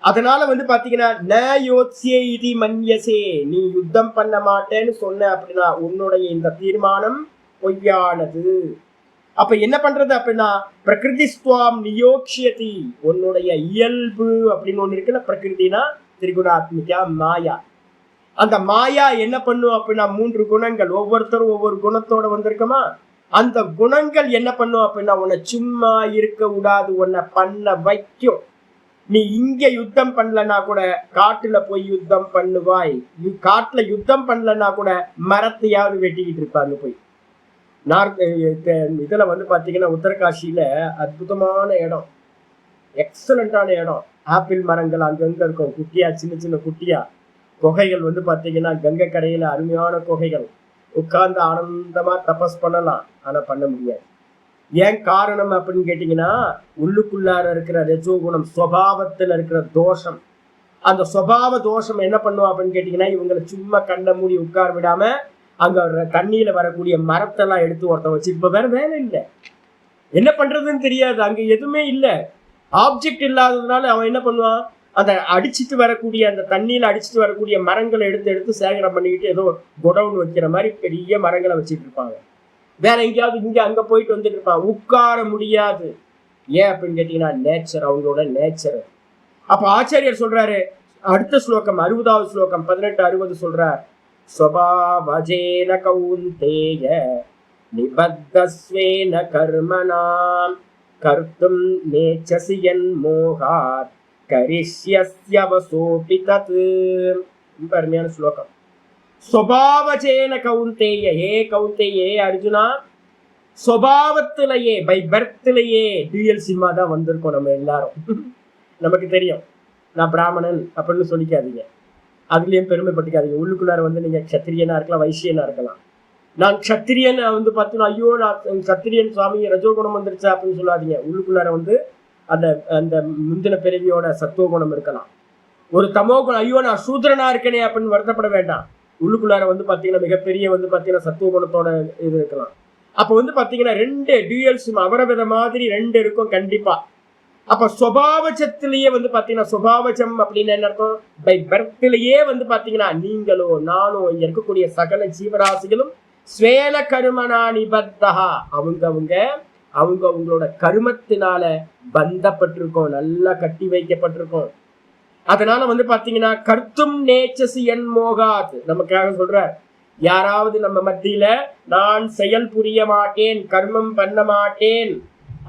அதனால பாத்தீங்கன்னா ந யோத்ஸ்யே இதி மன்யசே, நீ யுத்தம் பண்ண மாட்டேன்னு சொன்ன அப்படின்னா உன்னுடைய இந்த தீர்மானம் பொய்யானது. அப்ப என்ன பண்றது அப்படின்னா பிரகிருதிஸ்துவாம் நியோக்ஷயதி, உன்னுடைய இயல்பு அப்படின்னு ஒண்ணு இருக்குல்ல, பிரகிருதினா திரிகுணாத்மிகா மாயா. அந்த மாயா என்ன பண்ணும் அப்படின்னா 3 குணங்கள், ஒவ்வொருத்தரும் ஒவ்வொரு குணத்தோட வந்திருக்கமா, அந்த குணங்கள் என்ன பண்ணும் அப்படின்னா உன்னை சும்மா இருக்க விடாது, உன்னை பண்ண வைக்கும். நீ இங்க யுத்தம் பண்ணலன்னா கூட காட்டுல போய் யுத்தம் பண்ணுவாய். காட்டுல யுத்தம் பண்ணலன்னா கூட மரத்தையாவது வெட்டிக்கிட்டு இருப்பாங்க போய். இதுல பாத்தீங்கன்னா உத்தரகாஷியில அற்புதமான இடம், எக்ஸலண்டான இடம். ஆப்பிள் மரங்கள் அங்கங்க இருக்கும், குட்டியா சின்ன சின்ன குட்டியா. குகைகள் பாத்தீங்கன்னா கங்கை கரையில அருமையான குகைகள். உட்கார்ந்து ஆனந்தமா தபஸ் பண்ணலாம், ஆனா பண்ண முடியாது. ஏன் காரணம் அப்படின்னு கேட்டீங்கன்னா உள்ளுக்குள்ளார இருக்கிற ரஜோகுணம், சுவாவத்துல இருக்கிற தோஷம். அந்த சுவாவ தோஷம் என்ன பண்ணும் அப்படின்னு கேட்டீங்கன்னா இவங்களை சும்மா கண்ண மூடி உட்கார விடாம அங்க தண்ணியில வரக்கூடிய மரத்தெல்லாம் எடுத்து ஒருத்தன் வச்சு, இப்ப வேற வேலை இல்லை, என்ன பண்றதுன்னு தெரியாது, அங்க எதுவுமே இல்லை, ஆப்ஜெக்ட் இல்லாததுனால அவன் என்ன பண்ணுவான், அந்த அடிச்சுட்டு வரக்கூடிய அந்த தண்ணியில அடிச்சுட்டு வரக்கூடிய மரங்களை எடுத்து சேகரம் பண்ணிக்கிட்டு ஏதோ குடவுன் வைக்கிற மாதிரி பெரிய மரங்களை வச்சுட்டு இருப்பாங்க. வேற எங்கேயாவது இங்க அங்க போயிட்டு வந்துட்டு இருப்பான், உட்கார முடியாது. ஏன் அப்படின்னு கேட்டீங்கன்னா நேச்சர், அவங்களோட நேச்சர். அப்ப ஆச்சாரியர் சொல்றாரு அடுத்த ஸ்லோகம் 60வது ஸ்லோகம் 18-60 சொல்றார், ஸ்வபாவஜேன கௌந்தேய நிபத்தஸ்வேன கர்மணாம் கர்த்தும் நேச்சசி யன்மோகாத் கரிஷ்யஸ்யவசோபி தத். ரொம்ப அருமையான ஸ்லோகம். ஸ்வபாவஜேன கௌந்தேய, ஹே கௌந்தேயே அர்ஜுனா, ஸ்வபாவத்திலேயே பை பர்த்லேயே டியூயல் சினிமா தான் வந்திருக்கோம் நம்ம எல்லாரும். நமக்கு தெரியும், நான் பிராமணன் அப்படின்னு சொல்லிக்காதீங்க, அதுலயும் பெருமைப்பட்டுக்காதீங்க. உள்ளுக்குள்ளார நீங்க க்ஷத்திரியனா இருக்கலாம், வைசியனா இருக்கலாம். நான் க்ஷத்திரியன் பார்த்தீங்கன்னா ஐயோ நான் க்ஷத்திரியன் சுவாமி ரஜோகுணம் வந்துருச்சு அப்படின்னு சொல்லாதீங்க. உள்ளுக்குள்ளார அந்த அந்த முந்தின பிறவியோட சத்துவகுணம் இருக்கலாம். ஒரு தமோகுணம், ஐயோ நான் சூத்திரனா இருக்கனே அப்படின்னு வருத்தப்பட வேண்டாம். உள்ளுக்குள்ளார பாத்தீங்கன்னா மிகப்பெரிய பாத்தீங்கன்னா சத்துவகுணத்தோட இது இருக்கலாம். அப்ப பாத்தீங்கன்னா 2 டியூயல்ஸ் அவரவித மாதிரி 2 இருக்கும் கண்டிப்பா. அப்ப சுபாவச்சத்திலேயே பாத்தீங்கன்னா சுபாவச்சம் அப்படின்னு என்ன இருக்கும், பை பர்த்லயே பாத்தீங்கன்னா நீங்களோ நானோ இங்க இருக்கக்கூடிய சகல ஜீவராசிகளும் ஸ்வேன கருமனா நிபத்தஹா, அவங்களோட கருமத்தினால பந்தப்பட்டிருக்கோம், நல்லா கட்டி வைக்கப்பட்டிருக்கோம். அதனால பாத்தீங்கன்னா கர்த்தும் நேச்சசி யன்மோகாத், நமக்காக சொல்றார் யாராவது நம்ம மத்தியில நான் செயல் புரிய மாட்டேன், கர்மம் பண்ண மாட்டேன்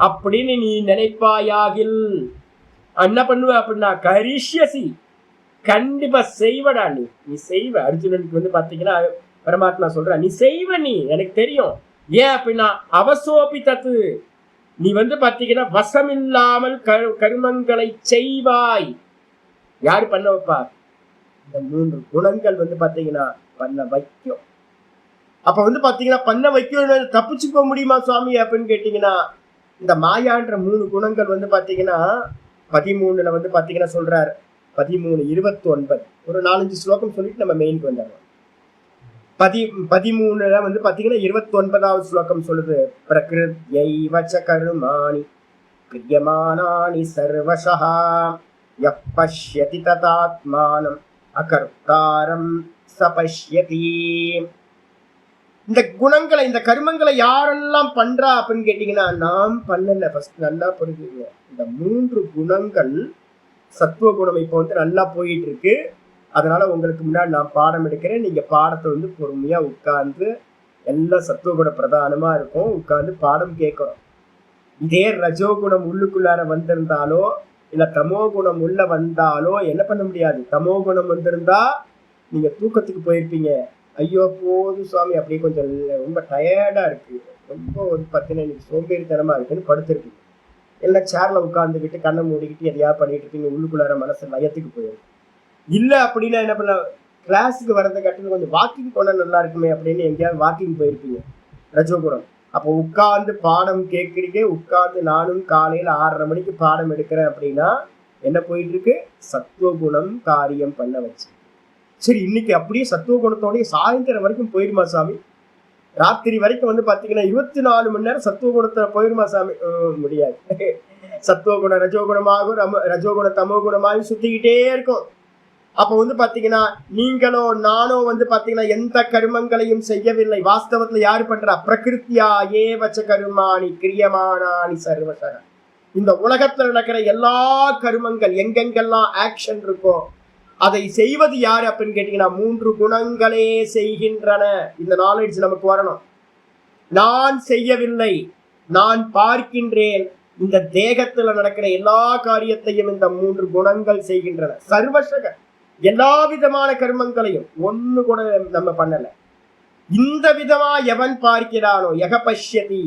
அப்படின்னு நீ நினைப்பாயாகில் என்ன பண்ணுவ அப்படின்னா கரிஷ்யசி, கண்டிப்பா செய்வடா. நீ செய்வ. அர்ஜுனனுக்கு வந்து பாத்தீங்கன்னா பரமாத்மா சொல்ற நீ செய்வ, நீ எனக்கு தெரியும். ஏன் அப்படின்னா அவசோபி தத்து, நீ வந்து பாத்தீங்கன்னா வசமில்லாமல் கர்மங்களை செய்வாய். யாரு பண்ண வைப்பா? இந்த 3 குணங்கள் வந்து பாத்தீங்கன்னா பண்ண வைக்கும். அப்ப வந்து பாத்தீங்கன்னா பண்ண வைக்கும். தப்பிச்சு போக முடியுமா சுவாமி அப்படின்னு கேட்டீங்கன்னா இந்த மாயான்ற 3 குணங்கள் வந்து பாத்தீங்கன்னா 13ல வந்து பாத்தீங்கன்னா சொல்றாரு. 13, 29 ஒரு 4-5 ஸ்லோகம் சொல்லிட்டு நம்ம மெயினுக்கு வந்துடலாம். 13ல வந்து பாத்தீங்கன்னா 29வது ஸ்லோகம் சொல்லுது, பிரகிருத்யைவ ச கர்மாணி கிரியமானானி சர்வசஹ யப் பஷ்யதி ததாத்மானம் அகர்த்தாரம் சபஷ்யதி. இந்த குணங்களை, இந்த கர்மங்களை யாரெல்லாம் பண்றா அப்படின்னு கேட்டீங்கன்னா நாம் பண்ணல. ஃபர்ஸ்ட் நல்லா புரிஞ்சுங்க. இந்த 3 குணங்கள் சத்துவ குணம் இப்போ வந்து நல்லா போயிட்டு இருக்கு. அதனால உங்களுக்கு முன்னாடி நான் பாடம் எடுக்கிறேன். நீங்க பாடத்தை வந்து பொறுமையா உட்கார்ந்து எல்லாம் சத்துவகுண பிரதானமா இருக்கும், உட்கார்ந்து பாடம் கேட்கணும். இதே ரஜோகுணம் உள்ளுக்குள்ளார வந்திருந்தாலோ இல்ல தமோ குணம் உள்ள வந்தாலோ என்ன பண்ண முடியாது. தமோ குணம் வந்திருந்தா நீங்க தூக்கத்துக்கு போயிருப்பீங்க. ஐயோ போதும் சுவாமி அப்படியே கொஞ்சம் ரொம்ப டயர்டா இருக்கு, ரொம்ப ஒரு 10 இன்னைக்கு சோம்பேறித்தனமா இருக்குன்னு படுத்திருப்பீங்க. எல்லாம் சேர்ல உட்கார்ந்துக்கிட்டு கண்ணை மூடிக்கிட்டு எதையாவது பண்ணிட்டு இருப்பீங்க. உள்ளுக்குள்ளார மனசு லயத்துக்கு போயிடும். இல்ல அப்படின்னா என்ன பண்ண, கிளாஸுக்கு வரதை கட்டுறது கொஞ்சம் வாக்கிங் போனா நல்லா இருக்குமே அப்படின்னு எங்கேயாவது வாக்கிங் போயிருப்பீங்க. ரஜோகுணம் அப்போ உட்கார்ந்து பாடம் கேட்குறீங்க. உட்கார்ந்து நானும் காலையில 6:30 மணிக்கு பாடம் எடுக்கிறேன் அப்படின்னா என்ன போயிட்டு இருக்கு, சத்துவகுணம் காரியம் பண்ண வச்சு. சரி இன்னைக்கு அப்படியே சத்துவகுணத்தோடய சாயந்தரம் வரைக்கும் போயிருமா சாமி? ராத்திரி வரைக்கும் வந்து பாத்தீங்கன்னா 24 மணி நேரம் சத்துவகுணத்துல போயிருமா சாமி? முடியாது. சத்துவகுண ரஜோகுணமாகவும் ரஜோகுண தமோ குணமாகவும் சுத்திக்கிட்டே இருக்கும். அப்ப வந்து பாத்தீங்கன்னா நீங்களோ நானோ வந்து பாத்தீங்கன்னா எந்த கர்மங்களையும் செய்யவில்லை. வாஸ்தவத்துல யாரு பண்றா? பிரகிருத்தியா ஏவச்ச கர்மாணி கிரியமானானி சர்வசக. இந்த உலகத்துல நடக்கிற எல்லா கர்மங்கள் எங்கெங்கெல்லாம் ஆக்ஷன் இருக்கோ அதை செய்வது யாரு அப்படின்னு கேட்டீங்கன்னா 3 குணங்களே செய்கின்றன. இந்த நாலேஜ் நமக்கு வரணும். நான் செய்யவில்லை, நான் பார்க்கின்றேன். இந்த தேகத்துல நடக்கிற எல்லா காரியத்தையும் இந்த 3 குணங்கள் செய்கின்றன. சர்வசக எல்லா விதமான கர்மங்களையும் ஒண்ணு கூட நம்ம பண்ணல. இந்த விதமா எவன் பார்க்கிறானோ யக பஷ்யதி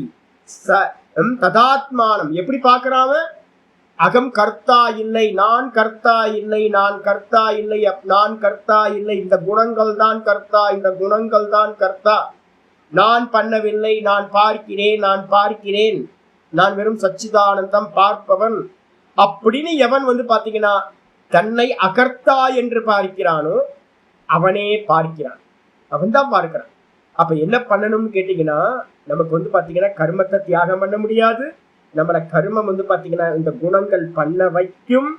ததாத்மானம், எப்படி பார்க்கிறான்? அகம் கர்த்தா இல்லை, நான் கர்த்தா இல்லை, நான் கர்த்தா இல்லை, நான் கர்த்தா இல்லை. இந்த குணங்கள் தான் கர்த்தா, இந்த குணங்கள் தான் கர்த்தா. நான் பண்ணவில்லை, நான் பார்க்கிறேன், நான் பார்க்கிறேன், நான் வெறும் சச்சிதானந்தம் பார்ப்பவன் அப்படின்னு எவன் வந்து பாத்தீங்கன்னா தன்னை அகர்த்தா என்று பார்க்கிறானோ அவனே பார்க்கிறான். அவன் தான் பார்க்கிறான். அப்ப என்ன பண்ணணும்னு கேட்டீங்கன்னா நமக்கு வந்து பாத்தீங்கன்னா கர்மத்தை தியாகம் பண்ண முடியாது. நம்மள கர்மம் வந்து பாத்தீங்கன்னா இந்த குணங்கள் பண்ண வைக்கும்.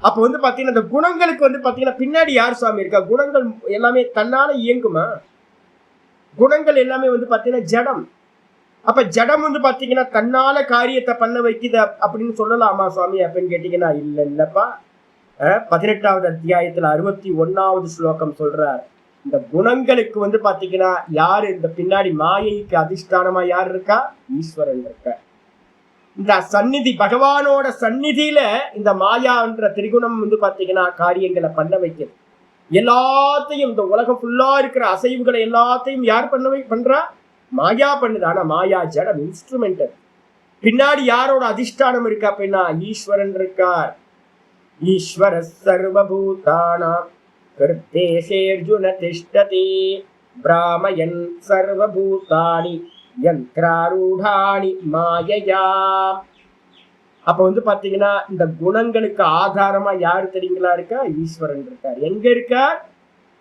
அப்ப வந்து பாத்தீங்கன்னா இந்த குணங்களுக்கு வந்து பாத்தீங்கன்னா பின்னாடி யார் சுவாமி இருக்கா? குணங்கள் எல்லாமே தன்னால இயங்குமா? குணங்கள் எல்லாமே வந்து பாத்தீங்கன்னா ஜடம். அப்ப ஜடம் வந்து பாத்தீங்கன்னா தன்னால காரியத்தை பண்ண வைக்குது அப்படின்னு சொல்லலாமா சுவாமி அப்படின்னு கேட்டீங்கன்னா இல்லப்பா. 18வது அத்தியாயத்துல 61வது ஸ்லோகம் சொல்றார். இந்த குணங்களுக்கு வந்து பாத்தீங்கன்னா யாரு இந்த பின்னாடி மாயைக்கு அதிஷ்டானமா யார் இருக்கா? ஈஸ்வரன் இருக்க. இந்த சந்நிதி பகவானோட சந்நிதியில இந்த மாயான்ற திரிகுணம் வந்து பாத்தீங்கன்னா காரியங்களை பண்ண வைக்கிறது. எல்லாத்தையும் இந்த உலகம் ஃபுல்லா இருக்கிற அசைவுகளை எல்லாத்தையும் யார் பண்றா? மாயா பண்ணுது. ஆனா மாயா ஜடம், இன்ஸ்ட்ருமெண்ட். பின்னாடி யாரோட அதிஷ்டானம் இருக்கா அப்படின்னா ஈஸ்வரன் இருக்கார். ஈஸ்வர சர்வபூதானாம் கிருத்தேஷேர்ஜுன திஷ்டதி பிராமயன் சர்வபூதானி யந்த்ராரூடானி மாயையா. அப்ப வந்து பாத்தீங்கன்னா இந்த குணங்களுக்கு ஆதாரமா யாரு தெரியுங்களா இருக்கா? ஈஸ்வரன் இருக்கார். எங்க இருக்கார்?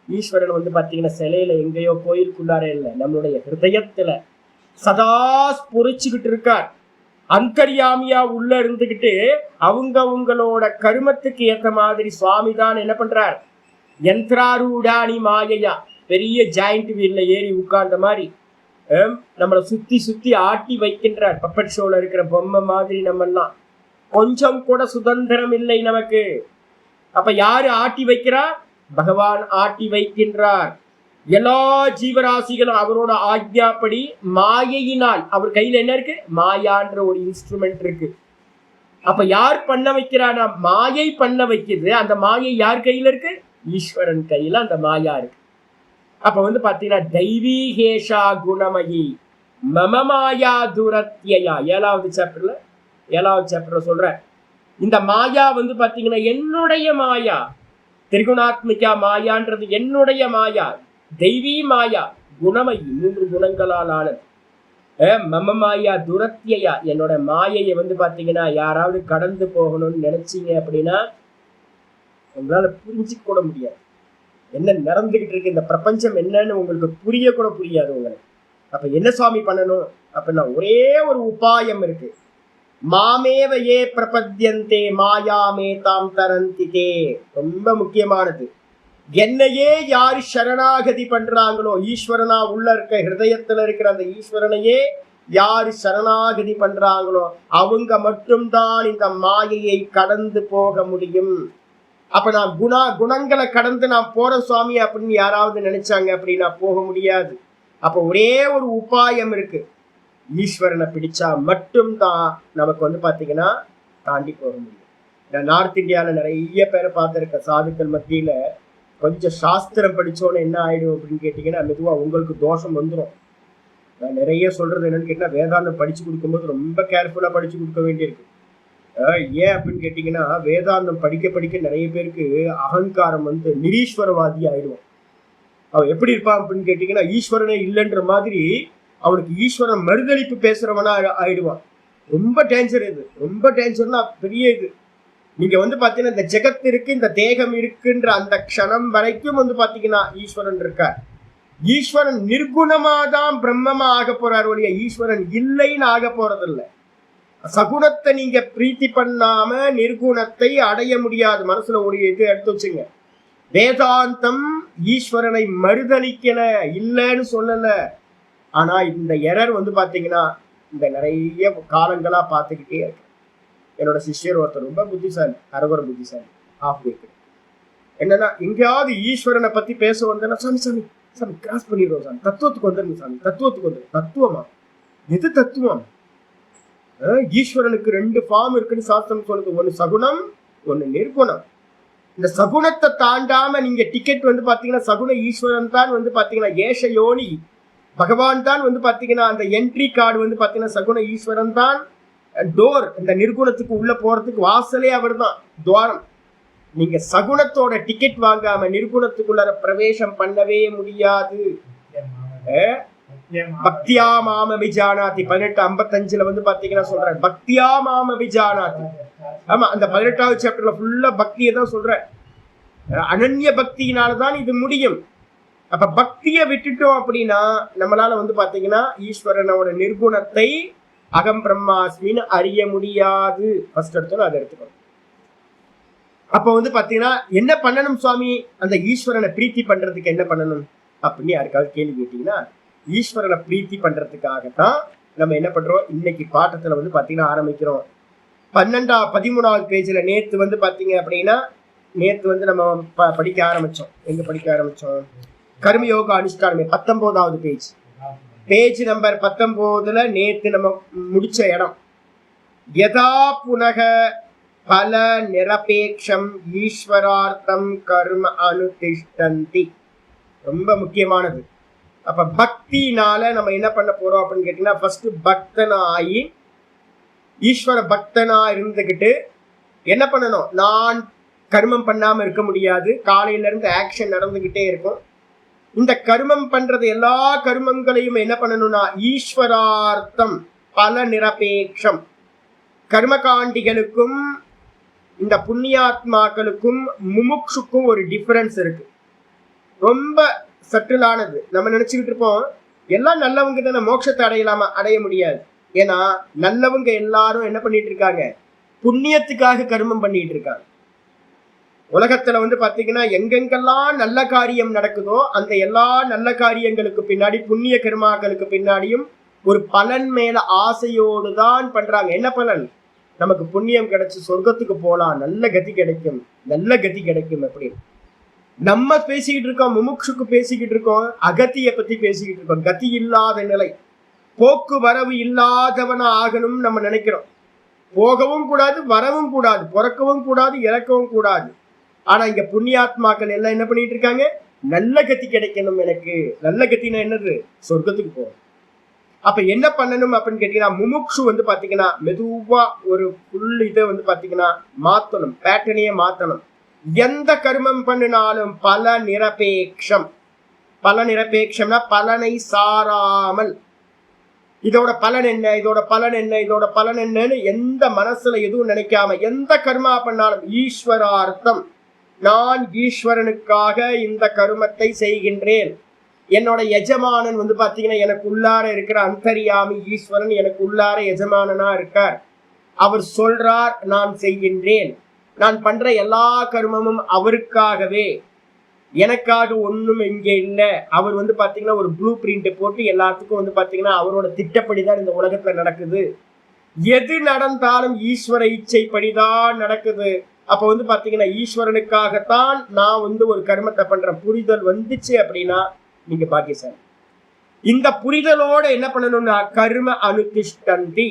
ஈஸ்வரன் வந்து பாத்தீங்கன்னா சிலையில எங்கேயோ கோயிலுக்குள்ளார இல்லை, நம்மளுடைய ஹிருதயத்துல சதா ஸ்புரிச்சுக்கிட்டு இருக்கார். அந்தர்யாமியா உள்ள இருந்துகிட்டு அவங்களோட கருமத்துக்கு ஏற்ற மாதிரி சுவாமி தான் என்ன பண்றார்? யந்த்ராரூடானி மாயையா, பெரிய ஜாயிண்ட் வீல்ல ஏறி உட்கார்ந்த மாதிரி நம்மளை சுத்தி சுத்தி ஆட்டி வைக்கின்றார். பப்பட் ஷோல இருக்கிற பொம்மை மாதிரி நம்ம எல்லாம் கொஞ்சம் கூட சுதந்திரம் இல்லை நமக்கு. அப்ப யாரு ஆட்டி வைக்கிறார்? பகவான் ஆட்டி வைக்கின்றார். எல்லா ஜீவராசிகளும் அவரோட ஆக்ஞாப்படி மாயையினால், அவர் கையில என்ன இருக்கு? மாயான்ற ஒரு இன்ஸ்ட்ருமெண்ட் இருக்கு. அப்ப யார் பண்ண வைக்கிறானா? மாயை பண்ண வைக்குது. அந்த மாயை யார் கையில இருக்கு? ஈஸ்வரன் கையில அந்த மாயா இருக்கு. அப்ப வந்து பாத்தீங்கன்னா தெய்வீகேஷா குணமயி மம மாயா துரத்யா, ஏழாவது சாப்டர்ல சொல்றேன். இந்த மாயா வந்து பாத்தீங்கன்னா என்னுடைய மாயா, திரிகுணாத்மிகா மாயான்றது என்னுடைய மாயா, தெய்வீ மாயா, குணமயி 3 குணங்களால் ஆனது. மம மாயா துரத்யா, என்னோட மாயையை வந்து பாத்தீங்கன்னா யாராவது கடந்து போகணும்னு நினைச்சீங்க அப்படின்னா உங்களால புரிஞ்சுக்க கூட முடியாது. என்ன நடந்துகிட்டு இருக்கு இந்த பிரபஞ்சம் என்னன்னு உங்களுக்கு புரிய கூட புரியாது உங்களுக்கு. அப்ப என்ன சுவாமி பண்ணணும் அப்படின்னா ஒரே ஒரு உபாயம் இருக்கு. மாமேவ ஏ பிரபத்யந்தே மாயாமே தாம் தரந்திதே. ரொம்ப முக்கியமானது. என்னையே யாரு சரணாகதி பண்றாங்களோ, ஈஸ்வரனா உள்ள இருக்க ஹிருதயத்துல இருக்கிற அந்த ஈஸ்வரனையே யாரு சரணாகதி பண்றாங்களோ அவங்க மட்டும்தான் இந்த மாயையை கடந்து போக முடியும். அப்ப நான் குணங்களை கடந்து நான் போற சுவாமி அப்படின்னு யாராவது நினைச்சாங்க அப்படின்னா போக முடியாது. அப்ப ஒரே ஒரு உபாயம் இருக்கு. ஈஸ்வரனை பிடிச்சா மட்டும்தான் நமக்கு வந்து பாத்தீங்கன்னா தாண்டி போக முடியும். நான் நார்த் இந்தியாவில நிறைய பேரை பார்த்திருக்க சாதுக்கள் மத்தியில கொஞ்சம் சாஸ்திரம் படிச்சோன்னு என்ன ஆயிடும் அப்படின்னு கேட்டீங்கன்னா மெதுவா உங்களுக்கு தோஷம் வந்துடும். நான் நிறைய சொல்றது என்னன்னு கேட்டா வேதாந்தம் படிச்சு கொடுக்கும்போது ரொம்ப கேர்ஃபுல்லா படிச்சு கொடுக்க வேண்டியிருக்கு. ஏன் அப்படின்னு கேட்டீங்கன்னா வேதாந்தம் படிக்க படிக்க நிறைய பேருக்கு அகங்காரம் வந்து நிரீஸ்வரவாதி ஆயிடுவான். அவன் எப்படி இருப்பான் அப்படின்னு கேட்டீங்கன்னா ஈஸ்வரனே இல்லைன்ற மாதிரி அவனுக்கு ஈஸ்வரன் மறுதளிப்பு பேசுறவனா ஆயிடுவான். ரொம்ப டேஞ்சர் இது. ரொம்ப டேஞ்சர்னா பெரிய இது. நீங்க வந்து பாத்தீங்கன்னா இந்த ஜெகத் இருக்கு, இந்த தேகம் இருக்குன்ற அந்த க்ஷணம் வரைக்கும் வந்து பாத்தீங்கன்னா ஈஸ்வரன் இருக்கார். ஈஸ்வரன் நிர்குணமாதான் பிரம்மமா ஆக போறார் ஒழிய ஈஸ்வரன் இல்லைன்னு ஆக போறதில்ல. சகுணத்தை நீங்க பிரீத்தி பண்ணாம நிர்குணத்தை அடைய முடியாது. மனசுல ஒரு இது எடுத்து வச்சுங்க. வேதாந்தம் ஈஸ்வரனை மறுதளிக்கல, இல்லைன்னு சொல்லல. ஆனா இந்த எரர் வந்து பாத்தீங்கன்னா இந்த நிறைய காலங்களா பார்த்துக்கிட்டே இருக்கு. என்னோட சிஷ்யர் ஒருத்தர் ரொம்ப புத்திசாலி, அரகுர புத்திசாலி, என்னன்னா எங்கேயாவது ஈஸ்வரனை பத்தி பேச வந்தேன்னா சாமி சாமி சாமி கிராஸ் பண்ணிடுவோம் சாமி, தத்துவத்துக்கு வந்துருங்க சாமி, தத்துவத்துக்கு வந்துடும். தத்துவமா? எது தத்துவம்? ஈஸ்வரனுக்கு 2 ஃபார்ம் இருக்குன்னு சாஸ்திரம் சொல்லுது. ஒன்னு சகுணம், ஒன்னு நிர்குணம். இந்த சகுணத்தை தாண்டாம நீங்க டிக்கெட் வந்து பாத்தீங்கன்னா சகுண ஈஸ்வரன் தான் வந்து பாத்தீங்கன்னா ஏஷ யோனி பகவான் தான் வந்து பாத்தீங்கன்னா அந்த என்ட்ரி கார்டு வந்து பாத்தீங்கன்னா சகுண ஈஸ்வரன் தான் டோர். இந்த நிர்குணத்துக்கு உள்ள போறதுக்கு வாசலே அவர் தான் துவாரம். நீங்க சகுணத்தோட டிக்கெட் வாங்காம நிர்குணத்துக்குள்ள பிரவேசம் பண்ணவே முடியாது. பக்தியா மாம விஜானாதி 18:55 வந்து பாத்தீங்கன்னா சொல்றேன். பக்தியா மாம விஜானாதி. ஆமா, அந்த 18வது சாப்டர்ல ஃபுல்லா பக்தியை தான் சொல்றேன். அனன்ய பக்தியினாலதான் இது முடியும். அப்ப பக்தியை விட்டுட்டோம் அப்படின்னா நம்மளால வந்து பாத்தீங்கன்னா ஈஸ்வரனோட நிர்குணத்தை அகம் பிரம்மாஸ்மின்னு அறிய முடியாது. ஃபர்ஸ்ட் எடுத்தோம் அதை எடுத்துக்கணும். அப்ப வந்து பாத்தீங்கன்னா என்ன பண்ணணும் சுவாமி? அந்த ஈஸ்வரனை பிரீத்தி பண்றதுக்கு என்ன பண்ணணும் அப்படின்னு யாருக்காவது கேள்வி கேட்டீங்கன்னா ஈஸ்வரனை பிரீத்தி பண்றதுக்காகத்தான் நம்ம என்ன பண்றோம், இன்னைக்கு பாட்டத்துல வந்து பாத்தீங்கன்னா ஆரம்பிக்கிறோம். 13வது பேஜ்ல நேத்து வந்து பாத்தீங்க அப்படின்னா நேத்து வந்து நம்ம படிக்க ஆரம்பிச்சோம். எங்க படிக்க ஆரம்பிச்சோம்? கர்மயோக அனுஷ்டானமே 19வது பேஜ் நம்பர் 19ல நேத்து நம்ம முடிச்ச இடம். யதா புனக பல நிரபேக்ஷம் ஈஸ்வரார்த்தம் கர்ம அனுதிஷ்டந்தி. ரொம்ப முக்கியமானது. அப்ப பக்தினால நம்ம என்ன பண்ண போறோம் அப்படின்னு கேட்டீங்கன்னா ஃபர்ஸ்ட் பக்தனா ஆகி ஈஸ்வர பக்தனா இருந்துகிட்டு என்ன பண்ணணும்? நான் கர்மம் பண்ணாம இருக்க முடியாது. காலையில இருந்து ஆக்ஷன் நடந்துகிட்டே இருக்கும். இந்த கர்மம் பண்றது எல்லா கர்மங்களையும் என்ன பண்ணணும்னா ஈஸ்வரார்த்தம் பல நிரபேக்ஷம். கர்மகாண்டிகளுக்கும் இந்த புண்ணியாத்மாக்களுக்கும் முமுட்சுக்கும் ஒரு டிஃபரன்ஸ் இருக்கு. ரொம்ப சட்டிலானது. நம்ம நினைச்சுக்கிட்டு இருப்போம் எல்லாம் நல்லவங்க தானே மோட்சத்தை அடையலாமா? அடைய முடியாது. ஏன்னா நல்லவங்க எல்லாரும் என்ன பண்ணிட்டு இருக்காங்க? புண்ணியத்துக்காக கர்மம் பண்ணிட்டு இருக்காங்க. உலகத்துல வந்து பாத்தீங்கன்னா எங்கெங்கெல்லாம் நல்ல காரியம் நடக்குதோ அந்த எல்லா நல்ல காரியங்களுக்கு பின்னாடி புண்ணிய கர்மாக்களுக்கு பின்னாடியும் ஒரு பலன் மேல ஆசையோடு தான் பண்றாங்க. என்ன பலன்? நமக்கு புண்ணியம் கிடைச்சு சொர்க்கத்துக்கு போலாம், நல்ல கதி கிடைக்கும், நல்ல கதி கிடைக்கும். எப்படி நம்ம பேசிக்கிட்டு இருக்கோம், முமுட்சுக்கு பேசிக்கிட்டு இருக்கோம், அகத்திய பத்தி பேசிக்கிட்டு இருக்கோம். கதி இல்லாத நிலை, போக்குவரவு இல்லாதவனா ஆகணும் நம்ம நினைக்கிறோம். போகவும் கூடாது, வரவும் கூடாது, பிறக்கவும் கூடாது, இறக்கவும் கூடாது. ஆனா இங்க புண்ணியாத்மாக்கள் எல்லாம் என்ன பண்ணிட்டு இருக்காங்க? நல்ல கத்தி கிடைக்கணும் எனக்கு. நல்ல கத்தினா என்னது? சொர்க்கத்துக்கு போகணும். அப்ப என்ன பண்ணணும் அப்படின்னு கேட்டீங்கன்னா, முமுட்சு வந்து பாத்தீங்கன்னா மெதுவா ஒரு புல் இதை வந்து பாத்தீங்கன்னா மாத்தணும், பேட்டர்னையே மாத்தணும். எந்த கர்மம் பண்ணினாலும் பல நிரபேட்சம். பல நிரபேட்சம்னா பலனை சாராமல், இதோட பலன் என்ன, இதோட பலன் என்ன, இதோட பலன் என்னன்னு எந்த மனசுல எதுவும் நினைக்காம எந்த கர்மா பண்ணாலும் ஈஸ்வரார்த்தம், நான் ஈஸ்வரனுக்காக இந்த கர்மத்தை செய்கின்றேன். என்னோட எஜமானன் வந்து பாத்தீங்கன்னா எனக்கு உள்ளார இருக்கிற அந்தரியாமி ஈஸ்வரன் எனக்கு உள்ளார எஜமானனா இருக்கார். அவர் சொல்றார், நான் செய்கின்றேன். நான் பண்ற எல்லா கர்மமும் அவருக்காகவே, எனக்காக ஒண்ணும் இங்கே இல்லை. அவர் வந்து பாத்தீங்கன்னா ஒரு ப்ளூ பிரிண்ட் போட்டு எல்லாத்துக்கும் வந்து பாத்தீங்கன்னா அவரோட திட்டப்படிதான் இந்த உலகத்துல நடக்குது. எது நடந்தாலும் ஈஸ்வர இச்சைப்படிதான் நடக்குது. அப்ப வந்து பாத்தீங்கன்னா ஈஸ்வரனுக்காகத்தான் நான் வந்து ஒரு கர்மத்தை பண்ற புரிதல் வந்துச்சு அப்படின்னா நீங்க பாக்கியசாலி. இந்த புரிதலோட என்ன பண்ணணும்னா கர்ம அனுதிஷ்டந்தி.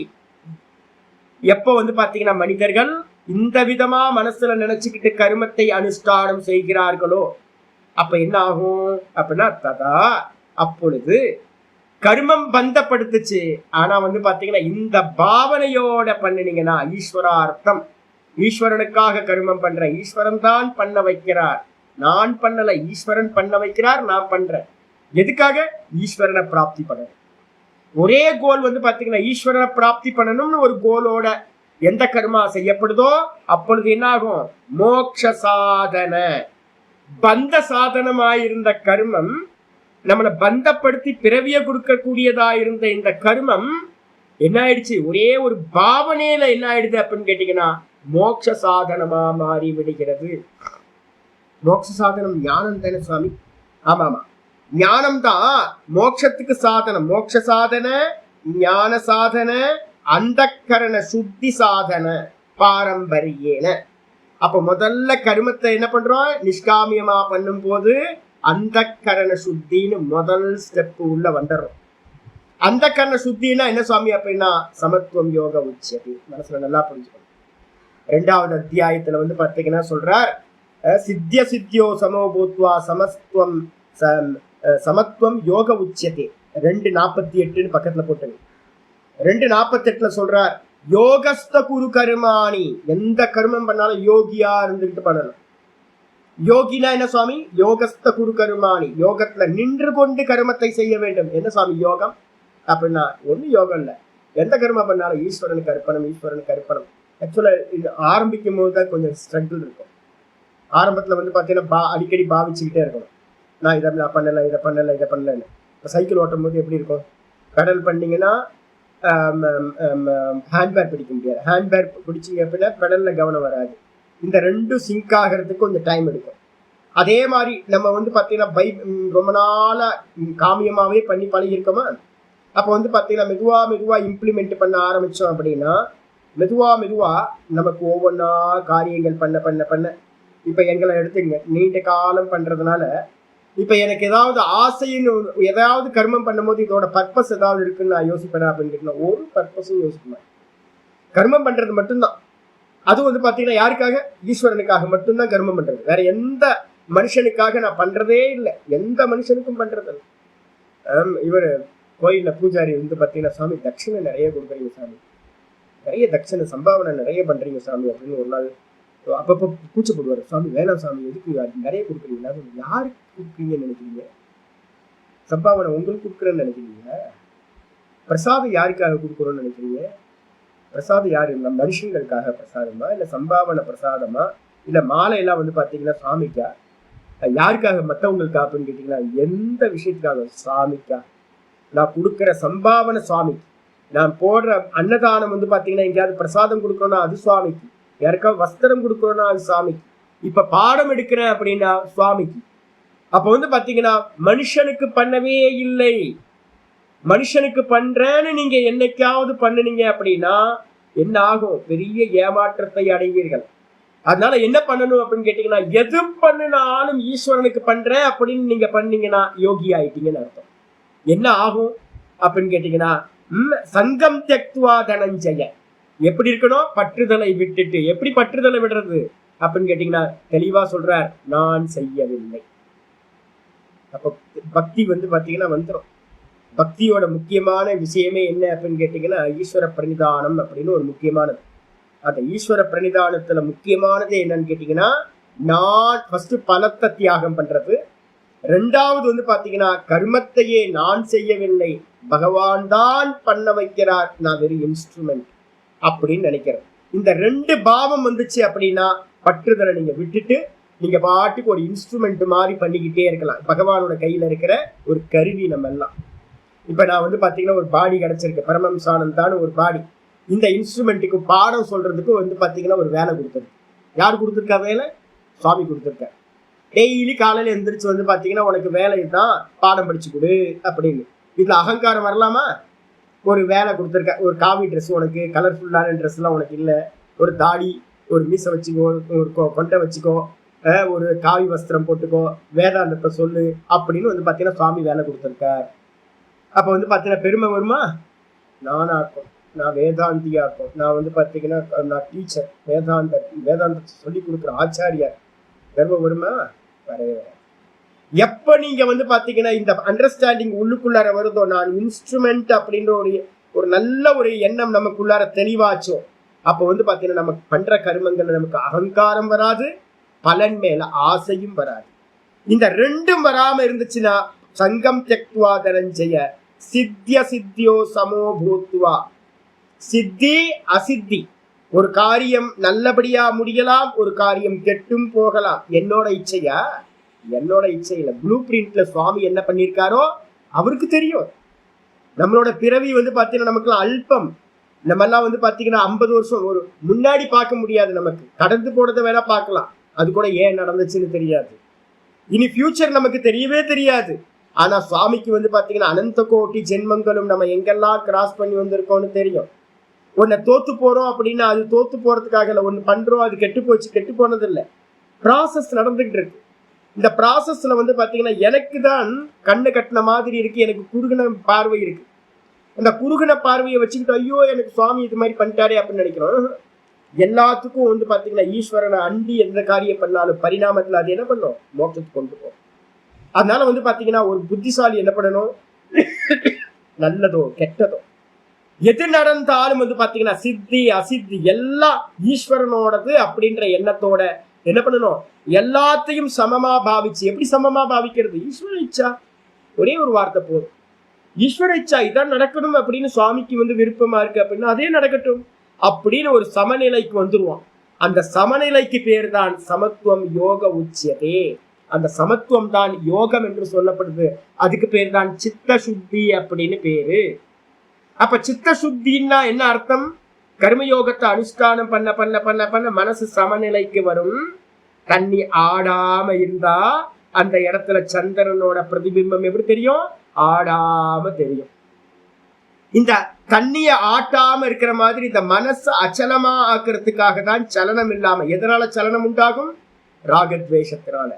எப்ப வந்து பாத்தீங்கன்னா மனிதர்கள் இந்த விதமா மனசுல நினைச்சுக்கிட்டு கர்மத்தை அனுஷ்டானம் செய்கிறார்களோ அப்ப என்ன ஆகும் அப்படின்னா ததா, அப்பொழுது கர்மம் பந்தப்படுத்துச்சு. ஆனா வந்து பாத்தீங்கன்னா இந்த பாவனையோட பண்ணினீங்கன்னா ஈஸ்வரார்த்தம், ஈஸ்வரனுக்காக கர்மம் பண்ற, ஈஸ்வரன் தான் பண்ண வைக்கிறார், நான் பண்ணல, ஈஸ்வரன் பண்ண வைக்கிறார், நான் பண்றேன். எதுக்காக? ஈஸ்வரனை பிராப்தி பண்ணணும். ஒரே கோல் வந்து பாத்தீங்கன்னா ஈஸ்வரனை பிராப்தி பண்ணணும்னு ஒரு கோலோட எந்த கர்மா செய்யப்படுதோ அப்பொழுது என்ன ஆகும்? மோட்ச சாதன. பந்த சாதனமாயிருந்த கர்மம், நம்மளை பந்தப்படுத்தி பிறவிய கொடுக்கக்கூடியதா இருந்த இந்த கர்மம் என்ன ஆயிடுச்சு? ஒரே ஒரு பாவனையில என்ன ஆயிடுது அப்படின்னு கேட்டீங்கன்னா மோட்ச சாதனமா மாறி விடுகிறது. மோட்ச சாதனம் ஞானம் தானே சுவாமி? ஆமா ஆமா, ஞானம் தான் மோட்சத்துக்கு சாதனம். மோட்ச சாதன, ஞான சாதன, அந்தக்கரண சுத்தி சாதன பாரம்பரியேன. அப்ப முதல்ல கர்மத்தை என்ன பண்றோம்? நிஷ்காமியமா பண்ணும் போது அந்தக்கரண சுத்தின்னு முதல் ஸ்டெப் உள்ள வந்துடுறோம். அந்தக்கரண சுத்தின்னா என்ன சுவாமி அப்படின்னா சமத்துவம் யோக உச்சதி. மனசுல நல்லா புரிஞ்சுக்கணும். 2வது அத்தியாயத்துல வந்து பாத்தீங்கன்னா சொல்றார், சித்திய சித்தியோ சமோபூத்வா சமஸ்துவம் சமத்துவம் யோக உச்சதி. 2:48 பக்கத்துல போட்டுங்க. 2:48 சொல்றார், யோகஸ்த குரு கர்மாணி. எந்த கர்மம் பண்ணாலும் யோகியா இருந்துகிட்டு பண்ணணும். யோகினா என்ன சுவாமி? யோகஸ்த குரு கர்மாணி, யோகத்துல நின்று கொண்டு கர்மத்தை செய்ய வேண்டும். என்ன சுவாமி யோகம் அப்படின்னா? ஒன்னும் யோகம் இல்லை. எந்த கர்மம் பண்ணாலும் ஈஸ்வரனுக்கு அர்ப்பணம், ஈஸ்வரனுக்கு அர்ப்பணம். ஆக்சுவலா இது ஆரம்பிக்கும் போது தான் கொஞ்சம் ஸ்ட்ரகிள் இருக்கும். ஆரம்பத்துல வந்து பாத்தீங்கன்னா அடிக்கடி பாவிச்சுக்கிட்டே இருக்கணும், நான் இதை நான் பண்ணலை, இதை பண்ணலை, இதை பண்ணலன்னு. இப்போ சைக்கிள் ஓட்டும் போது எப்படி இருக்கும்? பெடல் பண்ணீங்கன்னா ஹேண்ட்பேக் பிடிக்க முடியாது. ஹேண்ட்பேக் பிடிச்சிங்க அப்படின்னா பெடலில் கவனம் வராது. இந்த ரெண்டும் சிங்க் ஆகிறதுக்கு கொஞ்சம் டைம் எடுக்கும். அதே மாதிரி நம்ம வந்து பார்த்தீங்கன்னா ரொம்ப நாளாக காமியமாகவே பண்ணி பழகிருக்கோமா? அப்போ வந்து பார்த்தீங்கன்னா மெதுவாக இம்ப்ளிமெண்ட் பண்ண ஆரம்பித்தோம் அப்படின்னா மெதுவாக நமக்கு ஒவ்வொன்றா காரியங்கள் பண்ண பண்ண பண்ண இப்போ எங்களை எடுத்துங்க, நீண்ட காலம் பண்ணுறதுனால இப்போ எனக்கு ஏதாவது ஆசைன்னு ஏதாவது கர்மம் பண்ணும்போது இதோட பர்பஸ் ஏதாவது இருக்குன்னு நான் யோசிப்பேன் அப்படின்னு கேட்டேன். ஒரு பர்பஸும் யோசிப்பேன். கர்மம் பண்ணுறது மட்டும்தான். அதுவும் வந்து பார்த்தீங்கன்னா யாருக்காக? ஈஸ்வரனுக்காக மட்டும்தான் கர்மம் பண்ணுறது. வேற எந்த மனுஷனுக்காக நான் பண்ணுறதே இல்லை. எந்த மனுஷனுக்கும் பண்ணுறது இல்லை. இவர் கோயிலில் பூஜாரி வந்து பார்த்தீங்கன்னா, சாமி தட்சிணை நிறைய கொடுக்குறீங்க சாமி, நிறைய தட்சிணை சம்பாவனை நிறைய பண்ணுறீங்க சாமி அப்படின்னு ஒரு நாள் அப்பப்போ கூச்சப்படுவார். சாமி வேணாம் சாமி, எதுக்கு நிறைய கொடுக்குறீங்களா? யாருக்கு கொடுக்குறீங்கன்னு நினைக்கிறீங்க? சம்பாவனை உங்களுக்கு கொடுக்குறேன்னு நினைக்கிறீங்க? பிரசாதம் யாருக்காக கொடுக்குறோன்னு நினைக்கிறீங்க? பிரசாதம் யாரு? நம்ம மனுஷங்களுக்காக பிரசாதமா, இல்லை சம்பாவனை பிரசாதமா, இல்லை மாலையெல்லாம் வந்து பார்த்தீங்கன்னா சாமிக்கா? யாருக்காக? மற்றவங்களுக்கா அப்படின்னு கேட்டீங்கன்னா எந்த விஷயத்துக்காக? சாமிக்கா. நான் கொடுக்குற சம்பாவனை சுவாமிக்கு. நான் போடுற அன்னதானம் வந்து பார்த்தீங்கன்னா எங்கேயாவது பிரசாதம் கொடுக்குறோன்னா அது சுவாமிக்கு. யாருக்காவது வஸ்திரம் கொடுக்குறோன்னா அது சுவாமிக்கு. இப்ப பாடம் எடுக்கிறேன் அப்படின்னா சுவாமிக்கு. அப்ப வந்து பாத்தீங்கன்னா மனுஷனுக்கு பண்ணவே இல்லை. மனுஷனுக்கு பண்றேன்னு நீங்க என்னைக்காவது பண்ணுனீங்க அப்படின்னா என்ன ஆகும்? பெரிய ஏமாற்றத்தை அடைவீர்கள். அதனால என்ன பண்ணணும் அப்படின்னு கேட்டீங்கன்னா, எது பண்ணினாலும் ஈஸ்வரனுக்கு பண்றேன் அப்படின்னு நீங்க பண்ணீங்கன்னா யோகி ஆயிட்டீங்கன்னு அர்த்தம். என்ன ஆகும் அப்படின்னு கேட்டீங்கன்னா, சங்கம் தெக்துவா தனஞ்சய. எப்படி இருக்கணும்? பற்றுதலை விட்டுட்டு. எப்படி பற்றுதலை விடுறது அப்படின்னு கேட்டீங்கன்னா தெளிவா சொல்றார், நான் செய்யவில்லை. அப்ப பக்தி பாத்தீங்கன்னா வந்துடும். பக்தியோட முக்கியமான விஷயமே என்ன அப்படின்னு கேட்டீங்கன்னா ஈஸ்வர பிரணிதானம் அப்படின்னு ஒரு முக்கியமானது. அந்த ஈஸ்வர பிரணிதானத்துல முக்கியமானது என்னன்னு கேட்டீங்கன்னா, நான் ஃபர்ஸ்ட் பலத்தை தியாகம் பண்றது. ரெண்டாவது பாத்தீங்கன்னா கர்மத்தையே நான் செய்யவில்லை, பகவான் தான் பண்ண வைக்கிறார், நான் வெறும் இன்ஸ்ட்ருமெண்ட் அப்படின்னு நினைக்கிறேன். இந்த ரெண்டு பாவம் வந்துச்சு அப்படின்னா பற்றுதலை நீங்க விட்டுட்டு நீங்க பாட்டுக்கு ஒரு இன்ஸ்ட்ருமெண்ட் மாதிரி பண்ணிக்கிட்டே இருக்கலாம். பகவானோட கையில இருக்கிற ஒரு கருவி நம்ம எல்லாம். இப்ப நான் பாத்தீங்கன்னா ஒரு பாடி கிடைச்சிருக்கு, பரமஹம்சானந்தான்னு ஒரு பாடி. இந்த இன்ஸ்ட்ருமெண்ட்டுக்கு பாடம் சொல்றதுக்கு பாத்தீங்கன்னா ஒரு வேலை கொடுத்துருக்கு. யார் கொடுத்துருக்கா வேலை? சுவாமி கொடுத்துருக்க. டெய்லி காலையில எந்திரிச்சு பாத்தீங்கன்னா உனக்கு வேலை தான், பாடம் படிச்சு கொடு அப்படின்னு. இதுல அகங்காரம் வரலாமா? ஒரு வேலை கொடுத்துருக்க, ஒரு காவி ட்ரெஸ் உனக்கு, கலர்ஃபுல்லான ட்ரெஸ் எல்லாம் உனக்கு இல்லை, ஒரு தாடி, ஒரு மீசை வச்சுக்கோ, ஒரு கொண்டை வச்சுக்கோ, ஒரு காவி வஸ்திரம் போட்டுக்கோ, வேதாந்தத்தை சொல்லு அப்படின்னு பாத்தீங்கன்னா சுவாமி வேலை கொடுத்துருக்கார். அப்ப பாத்தீங்கன்னா பெருமை வருமா? நானாக்கும், நான் வேதாந்தியா இருக்கும், நான் பாத்தீங்கன்னா நான் டீச்சர், வேதாந்தத்தை சொல்லி கொடுக்குற ஆச்சாரியார், கர்வம் வருமா? வரவே வராது. எப்ப நீங்க பாத்தீங்கன்னா இந்த அண்டர்ஸ்டாண்டிங் உள்ளுக்குள்ளார வருதோ, நான் இன்ஸ்ட்ருமெண்ட் அப்படின்ற ஒரு நல்ல ஒரு எண்ணம் நமக்குள்ளார தெளிவாச்சோ, அப்ப பாத்தீங்கன்னா நம்ம பண்ற கர்மங்கள் நமக்கு அகங்காரம் வராது, பலன் மேல ஆசையும் வராது. இந்த ரெண்டும் வராம இருந்துச்சுன்னா சங்கம் தெக்துவா தனஞ்சய சித்திய சித்தியோ சமோ பூத்வா. சித்தி அசித்தி, ஒரு காரியம் நல்லபடியா முடியலாம், ஒரு காரியம் கெட்டும் போகலாம். என்னோட இச்சையா? என்னோட இச்சையில ப்ளூ பிரிண்ட்ல சுவாமி என்ன பண்ணிருக்காரோ அவருக்கு தெரியும். நம்மளோட பிறவி பாத்தீங்கன்னா நமக்கு அல்பம். நம்ம எல்லாம் பாத்தீங்கன்னா 50 வருஷம் ஒரு முன்னாடி பார்க்க முடியாது, நமக்கு கடந்து போனதை வேணா பார்க்கலாம், அது கூட ஏன் நடந்துச்சுன்னு தெரியாது. இனி ஃபியூச்சர் நமக்கு தெரியவே தெரியாது. ஆனா சுவாமிக்கு பாத்தீங்கன்னா அனந்த கோட்டி ஜென்மங்களும் நம்ம எங்கெல்லாம் கிராஸ் பண்ணி வந்திருக்கோம்னு தெரியும். ஒன்ன தோத்து போறோம் அப்படின்னா அது தோத்து போறதுக்காக இல்லை, ஒன்னு பண்றோம் அது கெட்டு போச்சு, கெட்டு போனது இல்லை, ப்ராசஸ் நடந்துகிட்டு இருக்கு. இந்த ப்ராசஸ்ல பாத்தீங்கன்னா எனக்கு தான் கண்ணு கட்டின மாதிரி இருக்கு, எனக்கு குறுகின பார்வை இருக்கு. அந்த குறுகின பார்வையை வச்சுக்கிட்டு ஐயோ எனக்கு சுவாமி இது மாதிரி பண்ணிட்டாரே அப்படின்னு நினைக்கிறோம். எல்லாத்துக்கும் பாத்தீங்கன்னா ஈஸ்வரனை அண்டி எந்த காரியம் பண்ணாலும் பரிணாமத்துல அது என்ன பண்ணும்? மோட்சத்துக்கு கொண்டு போகும். அதனால பாத்தீங்கன்னா ஒரு புத்திசாலி என்ன பண்ணணும்? நல்லதோ கெட்டதோ எது நடந்தாலும் பாத்தீங்கன்னா சித்தி அசித்தி எல்லாம் ஈஸ்வரனோடது அப்படின்ற எண்ணத்தோட என்ன பண்ணணும்? எல்லாத்தையும் சமமா பாவிச்சு. எப்படி சமமா பாவிக்கிறது? ஈஸ்வர இச்சா. ஒரே ஒரு வார்த்தை போதும், ஈஸ்வர இச்சா இதான் நடக்கணும் அப்படின்னு சுவாமிக்கு விருப்பமா இருக்கு அப்படின்னா அதே நடக்கட்டும் அப்படின்னு ஒரு சமநிலைக்கு வந்துருவான். அந்த சமநிலைக்கு பேர் தான் சமத்துவம் யோக உச்சியதே. அந்த சமத்துவம் தான் யோகம் என்று சொல்லப்படுது. அதுக்கு பேர் தான் சித்த சுத்தி அப்படின்னு பேரு. அப்ப சித்த சுத்தின்னா என்ன அர்த்தம்? கர்மயோகத்தை அனுஷ்டானம் பண்ண பண்ண பண்ண பண்ண மனசு சமநிலைக்கு வரும். தண்ணி ஆடாம இருந்தா அந்த இடத்துல சந்திரனோட பிரதிபிம்பம் எப்படி தெரியும்? ஆடாம தெரியும். இந்த தண்ணிய ஆட்டாம இருக்கிற மாதிரி இந்த மனசு அச்சலமா ஆக்குறதுக்காக தான் சலனம் இல்லாம. எதனால சலனம் உண்டாகும்? ராகத்வேஷத்தினால,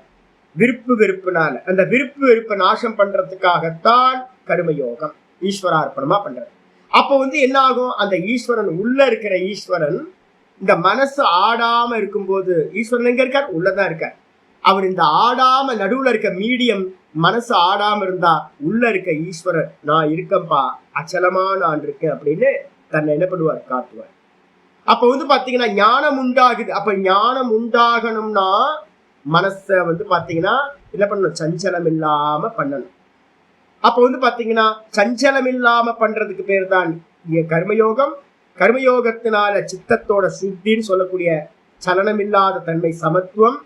விருப்பு வெறுப்புனால. அந்த விருப்பு வெறுப்பை நாசம் பண்றதுக்காகத்தான் கர்மயோகம் ஈஸ்வரார்ப்பணமா பண்றது. அப்போ என்ன ஆகும்? அந்த ஈஸ்வரன் உள்ள இருக்கிற ஈஸ்வரன் இந்த மனசு ஆடாம இருக்கும்போது, ஈஸ்வரன் எங்க இருக்கார்? உள்ளதான் இருக்கார். அவர் இந்த ஆடாம நடுவுல இருக்க மீடியம் மனசு ஆடாம இருந்தா உள்ள இருக்க ஈஸ்வரன் நான் இருக்கேன்பா, அச்சலமா நான் இருக்கேன் அப்படின்னு தன்னை என்ன பண்ணுவார்? காட்டுவார். அப்ப பாத்தீங்கன்னா ஞானம் உண்டாகுது. அப்ப ஞானம் உண்டாகணும்னா மனச பாத்தீங்கன்னா என்ன பண்ணணும்? சஞ்சலம் இல்லாம பண்ணணும். அப்ப பாத்தீங்கன்னா சஞ்சலம் இல்லாம பண்றதுக்கு பேர் தான் கர்மயோகம். கர்மயோகத்தினால சித்தத்தோட சுத்தின்னு சொல்லக்கூடிய சலனம் இல்லாத தன்மை சமத்துவம்.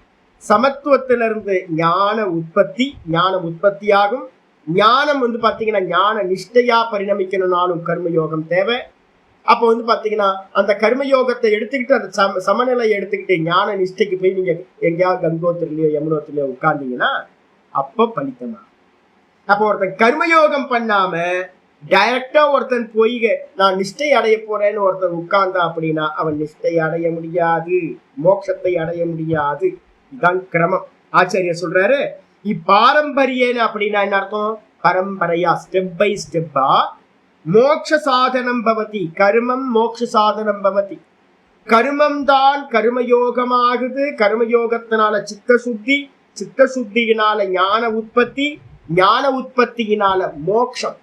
சமத்துவத்திலிருந்து ஞான உற்பத்தி, ஞானம் உற்பத்தியாகும். ஞானம் பாத்தீங்கன்னா ஞான நிஷ்டையா பரிணமிக்கணும்னாலும் கர்மயோகம் தேவை. அப்ப பாத்தீங்கன்னா அந்த கர்மயோகத்தை எடுத்துக்கிட்டு அந்த சமநிலையை எடுத்துக்கிட்டு ஞான நிஷ்டைக்கு போய் நீங்க எங்கேயாவது கங்கோத்திரிலயோ யமுனோத்திலயோ உட்கார்ந்தீங்கன்னா அப்ப பலித்தமா. அப்போ ஒருத்தன் கர்மயோகம் பண்ணாம டைரக்டா ஒருத்தன் போய் நான் நிஷ்டை அடைய போறேன்னு ஒருத்தன் உட்கார்ந்தான் அப்படின்னா அவன் நிஷ்டை அடைய முடியாது, மோட்சத்தை அடைய முடியாது. இதுதான் கிரமம். ஆச்சாரியர் சொல்றாரு இப்பாரம்பரியேன்னு அப்படின்னா என்ன அர்த்தம்? பரம்பரையா ஸ்டெப் பை ஸ்டெப்பா மோட்ச சாதனம் பவதி, கர்மம் மோட்ச சாதனம் பவதி. கர்மம் தான் கர்மயோகமாகுது, கர்மயோகத்தினால சித்த சுத்தி, சித்த சுத்தியினால ஞான உற்பத்தி, ஞான உற்பத்தியினால மோட்சம்.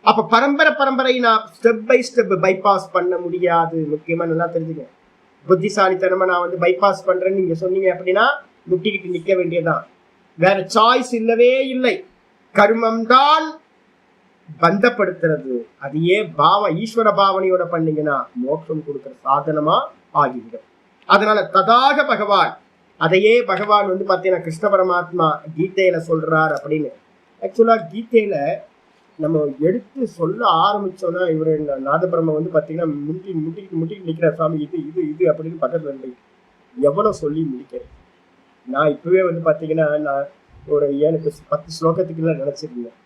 அப்ப பரம்பரை நான் ஸ்டெப் பை ஸ்டெப் பைபாஸ் பண்ண முடியாது. முக்கியமா நல்லா தெரிஞ்சுங்க. புத்திசாலித்தனமா நான் பைபாஸ் பண்றேன்னு நீங்க சொன்னீங்க அப்படின்னா முட்டிக்கிட்டு நிக்க வேண்டியதான். வேற சாய்ஸ் இல்லவே இல்லை. கர்மம் தான் பந்தப்படுத்துறது. அதையே ஈஸ்வர பாவனையோட பண்ணீங்கன்னா மோட்சம் கொடுக்கிற சாதனமா ஆகிவிடும். அதனால ததாக பகவான், அதையே பகவான் பாத்தீங்கன்னா கிருஷ்ண பரமாத்மா கீதையில சொல்றார் அப்படின்னு. ஆக்சுவலா கீதையில நம்ம எடுத்து சொல்ல ஆரம்பிச்சோம்னா இவரு நாதபிரம்ம பாத்தீங்கன்னா முட்டிட்டு நிக்கிற சாமி இது இது இது அப்படின்னு பக்கத்துல இருந்து எவ்வளவு சொல்லி முடிக்கிறேன். நான் இப்பவே பாத்தீங்கன்னா நான் ஒரு 10 ஸ்லோகத்துக்குள்ள நினைச்சிருந்தேன்.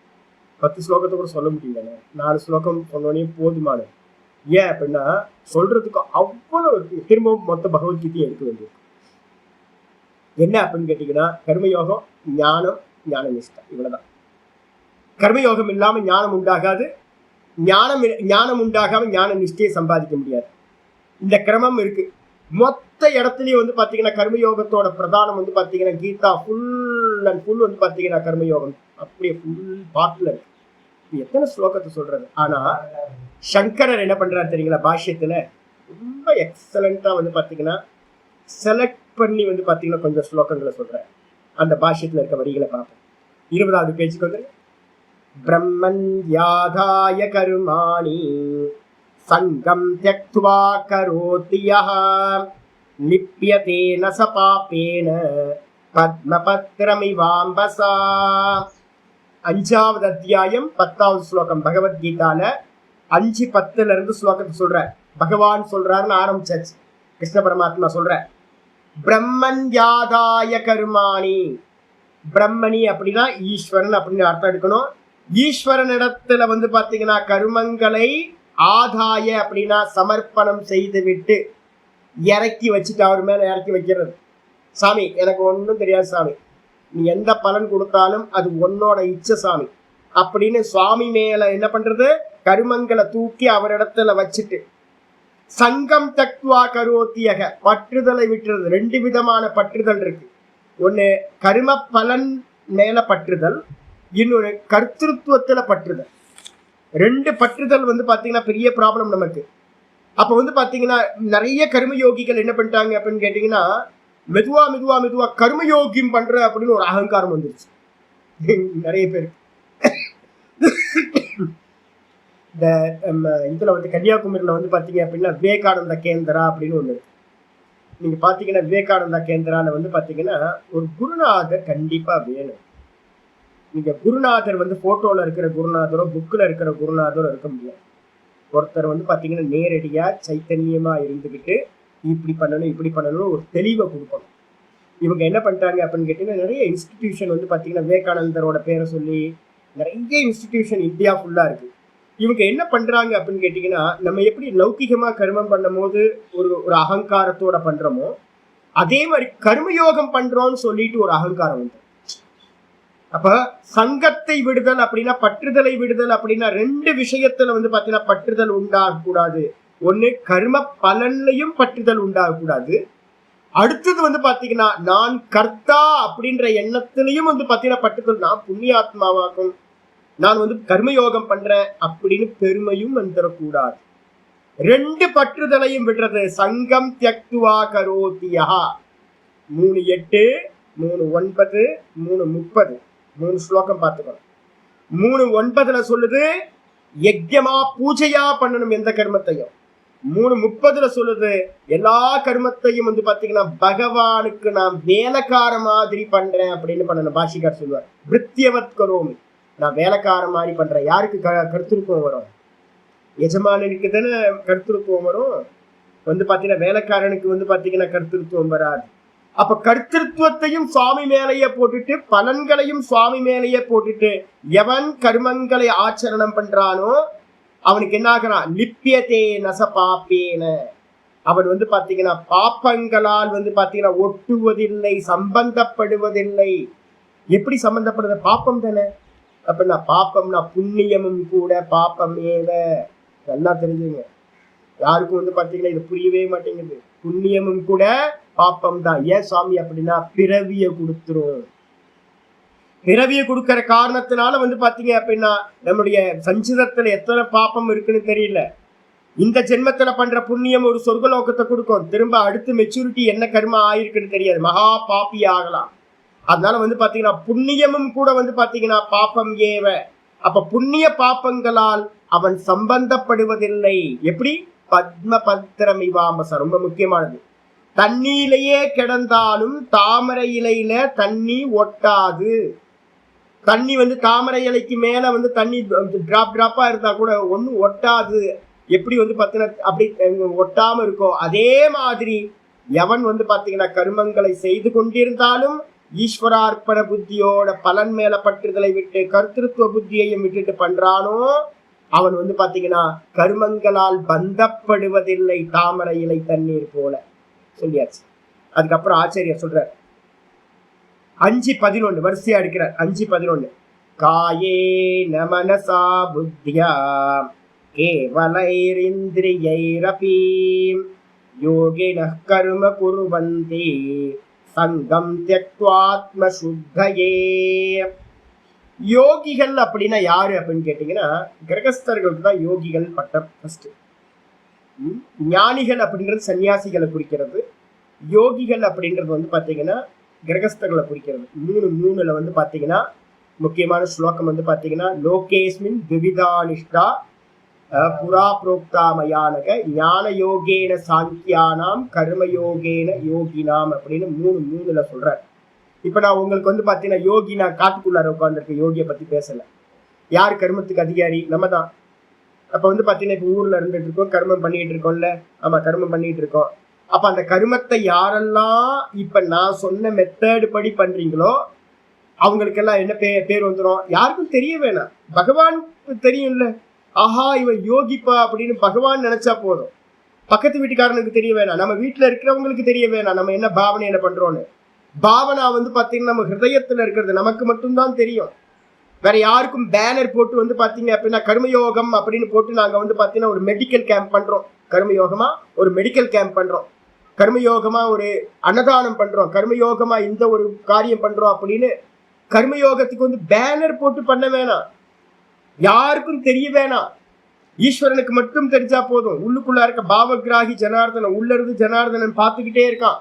10 ஸ்லோகத்தை கூட சொல்ல முடியல. 4 ஸ்லோகம் சொன்னோடனே போதுமான. ஏன் அப்படின்னா சொல்றதுக்கு அவ்வளவு திரும்பவும் மொத்த பகவத்கீதையை எடுக்க வேண்டியது. என்ன அப்படின்னு கேட்டீங்கன்னா கர்மயோகம், ஞானம், ஞான நிஷ்டை, இவ்வளவுதான். கர்மயோகம் இல்லாம ஞானம் உண்டாகாது, ஞானம் உண்டாகாம ஞான நிஷ்டையை சம்பாதிக்க முடியாது. இந்த கிரமம் இருக்கு. மொத்த இடத்துலயும் பாத்தீங்கன்னா கர்மயோகத்தோட பிரதானம் பாத்தீங்கன்னா கீதா ஃபுல் அண்ட் ஃபுல் பாத்தீங்கன்னா கர்மயோகம் அப்படியே ஃபுல் பார்ட்ல இருக்கு. எத்தனை ஸ்லோகத்தை சொல்றது. ஆனா சங்கரர் என்ன பண்றாரு தெரியுங்களா? பாஷ்யத்துல ரொம்ப எக்ஸலண்டா பாத்தீங்கன்னா செலக்ட் பண்ணி பாத்தீங்கன்னா கொஞ்சம் ஸ்லோகங்களை சொல்றாரு. அந்த பாஷ்யத்துல இருக்க வரிகளை பார்ப்போம். 20வது பேஜுக்கு பிரம்மன் யாதாய கர்மாணி சங்கம் த்யக்த்வா கரோதி யஹ லிப்யதே ந ச பாபேன பத்மபத்ரமிவாம்பசா. 5வது அத்தியாயம் 10வது ஸ்லோகம் பகவத்கீதால 5:10 இருந்து ஸ்லோகத்தை சொல்ற. பகவான் சொல்றாருன்னு ஆரம்பிச்சாச்சு. கிருஷ்ண பரமாத்மா சொல்ற பிரம்மன் யாதாய கர்மாணி. பிரம்மணி அப்படின்னா ஈஸ்வரன் அப்படின்னு அர்த்தம் எடுக்கணும். ஈஸ்வரன் இடத்துல பாத்தீங்கன்னா கர்மங்களை ஆதாய அப்படின்னா சமர்ப்பணம் செய்து விட்டு இறக்கி வச்சுட்டு அவர் மேல இறக்கி வைக்கிறது. சாமி எனக்கு ஒன்றும் தெரியாது சாமி, நீ எந்த பலன் கொடுத்தாலும் அது உன்னோட இச்சை சாமி அப்படின்னு சுவாமி மேல என்ன பண்றது? கர்மங்களை தூக்கி அவரிடத்துல வச்சுட்டு சங்கம் தக்வா கரோத்தியக பற்றுதலை விட்டுறது. 2 விதமான பற்றுதல் இருக்கு. ஒண்ணு கர்ம பலன் மேல பற்றுதல், இன்னொரு கர்த்திருவத்துல பற்றுதல். 2 பற்றுதல் பாத்தீங்கன்னா பெரிய ப்ராப்ளம் நமக்கு. அப்ப பாத்தீங்கன்னா நிறைய கர்மயோகிகள் என்ன பண்ணிட்டாங்க அப்படின்னு கேட்டீங்கன்னா மெதுவா மெதுவா மெதுவா கர்மயோகியம் பண்ற அப்படின்னு ஒரு அகங்காரம் வந்துருச்சு நிறைய பேருக்கு. இந்த இதுல கன்னியாகுமரியில பாத்தீங்க அப்படின்னா விவேகானந்தா கேந்திரா அப்படின்னு ஒண்ணு இருக்கு. நீங்க பாத்தீங்கன்னா விவேகானந்தா கேந்திரால பாத்தீங்கன்னா ஒரு குருநாதர் கண்டிப்பா வேணும். நீங்க குருநாதர் போட்டோல இருக்கிற குருநாதரோ புக்ல இருக்கிற குருநாதரோ இருக்க முடியாது. ஒருத்தர் பாத்தீங்கன்னா நேரடியா சைத்தன்யமா இருந்துகிட்டு இப்படி பண்ணணும் இப்படி பண்ணணும் ஒரு தெளிவை கொடுக்கணும். இவங்க என்ன பண்ணிட்டாங்க அப்படின்னு கேட்டீங்கன்னா நிறைய இன்ஸ்டிடியூஷன் பாத்தீங்கன்னா விவேகானந்தரோட பேரை சொல்லி நிறைய இன்ஸ்டிடியூஷன் இந்தியா ஃபுல்லா இருக்கு. இவங்க என்ன பண்றாங்க அப்படின்னு கேட்டீங்கன்னா நம்ம எப்படி லௌகிகமா கர்மம் பண்ணும் போது ஒரு அகங்காரத்தோட பண்றோமோ அதே மாதிரி கர்மயோகம் பண்றோம்னு சொல்லிட்டு ஒரு அகங்காரம் வந்து. அப்ப சங்கத்தை விடுதல் அப்படின்னா பற்றுதலை விடுதல் அப்படின்னா 2 விஷயத்துல பாத்தீங்கன்னா பற்றுதல் உண்டாகக்கூடாது. ஒண்ணு கர்ம பலன்லையும் பற்றுதல் உண்டாகக்கூடாது. அடுத்தது பாத்தீங்கன்னா நான் கர்த்தா அப்படின்ற எண்ணத்திலையும் பாத்தீங்கன்னா பற்றுதல், நான் புண்ணியாத்மாவாகும், நான் கர்மயோகம் பண்றேன் அப்படின்னு பெருமையும் வந்துடக்கூடாது. 2 பற்றுதலையும் விடுறது. சங்கம் தியக்துவா கரோதியா. 3:8, 3:9, 3:30 3 ஸ்லோகம் பார்த்துக்கணும். 3:9 சொல்லுது யஜ்யமா பூஜையா பண்ணணும் எந்த கர்மத்தையும். 3:30 சொல்லுது எல்லா கர்மத்தையும் பாத்தீங்கன்னா பகவானுக்கு நான் வேலைக்கார மாதிரி பண்றேன் அப்படின்னு பண்ணணும். பாஷிகார் சொல்லுவார் பிருத்தியவத் கரோமி, நான் வேலைக்கார மாதிரி பண்றேன். யாருக்கு கருத்துருக்கம் வரும்? எஜமானனுக்கு தானே கருத்துருத்துவம் வரும். பாத்தீங்கன்னா வேலைக்காரனுக்கு பாத்தீங்கன்னா கருத்துருத்துவம் வராது. அப்ப கர்த்திருவத்தையும் சுவாமி மேலேயே போட்டுட்டு பலன்களையும் சுவாமி மேலேயே போட்டுட்டு எவன் கர்மங்களை ஆச்சரணம் பண்றானோ அவனுக்கு என்ன ஆகிறான்? லிப்பியதே நச பாப்பேன. அவன் பாத்தீங்கன்னா பாப்பங்களால் பாத்தீங்கன்னா ஒட்டுவதில்லை, சம்பந்தப்படுவதில்லை. எப்படி சம்பந்தப்படுது? பாப்பம் தானே. அப்படின்னா பாப்பம்னா புண்ணியமும் கூட பாப்பமேவ. நல்லா தெரிஞ்சுங்க. யாருக்கும் பாத்தீங்கன்னா இது புரியவே மாட்டேங்குது. புண்ணியமும் கூட பாப்பம் தான். ஏன் சுவாமி அப்படின்னா பிறவிய கொடுத்துரும். பிறவிய கொடுக்கற காரணத்தினால பாத்தீங்க அப்படின்னா நம்முடைய சஞ்சிதத்துல எத்தனை பாப்பம் இருக்குன்னு தெரியல. இந்த ஜென்மத்துல பண்ற புண்ணியம் ஒரு சொர்க்கலோகத்தை கொடுக்கும். திரும்ப அடுத்து மெச்சூரிட்டி என்ன கர்மா ஆயிருக்குன்னு தெரியாது, மகா பாப்பி ஆகலாம். அதனால பாத்தீங்கன்னா புண்ணியமும் கூட பாத்தீங்கன்னா பாப்பம் ஏவ. அப்ப புண்ணிய பாப்பங்களால் அவன் சம்பந்தப்படுவதில்லை. எப்படி? பத்ம பத்திரம் இவாமச. ரொம்ப முக்கியமானது. தண்ணியிலேயே கிடந்தாலும் தாமரை இலையில தண்ணி ஒட்டாது. தண்ணி தாமரை இலைக்கு மேல தண்ணி டிராப் டிராப்பா இருந்தா கூட ஒன்னும் ஒட்டாது. எப்படி பாத்தீங்கன்னா அப்படி ஒட்டாம இருக்கும். அதே மாதிரி எவன் பாத்தீங்கன்னா கர்மங்களை செய்து கொண்டிருந்தாலும் ஈஸ்வரார்ப்பண புத்தியோட பலன் மேல பற்றுதலை விட்டு கர்த்திருவ புத்தியையும் விட்டுட்டு பண்றானோ அவன் பாத்தீங்கன்னா கர்மங்களால் பந்தப்படுவதில்லை, தாமரை இலை தண்ணீர் போல. சொல்லியாச்சு. அதுக்கப்புறம் ஆச்சாரியர் சொல்றார் 5:11 வரிசையா எடுக்கிறார். 5:11 காயே நமனசா புத்தியா கேவலைரிந்திரியைரபி யோகினः கர்ம குர்வந்தி சங்கம் த்யக்த்வாத்ம சுத்தயே. யோகிகள் அப்படின்னா யாரு அப்படின்னு கேட்டீங்கன்னா கிரகஸ்தர்களுக்கு தான் யோகிகள் பட்டம் ஃபர்ஸ்ட். ஞானிகள் அப்படின்றது சன்னியாசிகளை குறிக்கிறது. யோகிகள் அப்படின்றது பாத்தீங்கன்னா கிரகஸ்தர்களை குறிக்கிறது. 3:3 பாத்தீங்கன்னா முக்கியமான ஸ்லோகம் பாத்தீங்கன்னா லோகேஸ்மின் திவிதானிஷ்டா புரா புரோக்தாமயானக ஞான யோகேன சாங்கியானாம் கர்மயோகேன யோகினாம் அப்படின்னு 3:3 சொல்றாரு. இப்ப நான் உங்களுக்கு பாத்தீங்கன்னா யோகி, நான் காட்டுக்குள்ளார உட்காந்துருக்க யோகியை பத்தி பேசல. யார் கர்மத்துக்கு அதிகாரி? நம்ம தான். அப்ப பாத்தீங்கன்னா இப்ப ஊர்ல இருந்துட்டு இருக்கோம், கர்மம் பண்ணிட்டு இருக்கோம்ல. ஆமா, கர்மம் பண்ணிட்டு இருக்கோம். அப்ப அந்த கர்மத்தை யாரெல்லாம் இப்ப நான் சொன்ன மெத்தட் படி பண்றீங்களோ அவங்களுக்கெல்லாம் என்ன பேர் வந்துடும்? யாருக்கும் தெரிய வேணாம், பகவான் தெரியும்ல. ஆஹா இவன் யோகிப்பா அப்படின்னு பகவான் நினைச்சா போதும். பக்கத்து வீட்டுக்காரனுக்கு தெரிய வேணாம், நம்ம வீட்டுல இருக்கிறவங்களுக்கு தெரிய வேணாம் நம்ம என்ன பாவனையில பண்றோம்னு. பாவனா பாத்தீங்கன்னா நம்ம ஹிருதயத்துல இருக்கிறது நமக்கு மட்டும்தான் தெரியும். வேற யாருக்கும் பேனர் போட்டு பாத்தீங்க அப்படின்னா கர்மயோகம் அப்படின்னு போட்டு நாங்க பாத்தீங்கன்னா ஒரு மெடிக்கல் கேம்ப் பண்றோம். கர்மயோகமா ஒரு மெடிக்கல் கேம்ப் பண்றோம், கர்மயோகமா ஒரு அன்னதானம் பண்றோம், கர்மயோகமா இந்த ஒரு காரியம் பண்றோம் அப்படின்னு கர்மயோகத்துக்கு பேனர் போட்டு பண்ண வேணாம். யாருக்கும் தெரிய வேணாம், ஈஸ்வரனுக்கு மட்டும் தெரிஞ்சா போதும். உள்ளுக்குள்ள இருக்க பாவகிராகி ஜனார்தனன் உள்ள இருந்து ஜனார்தனன் பார்த்துக்கிட்டே இருக்கான்.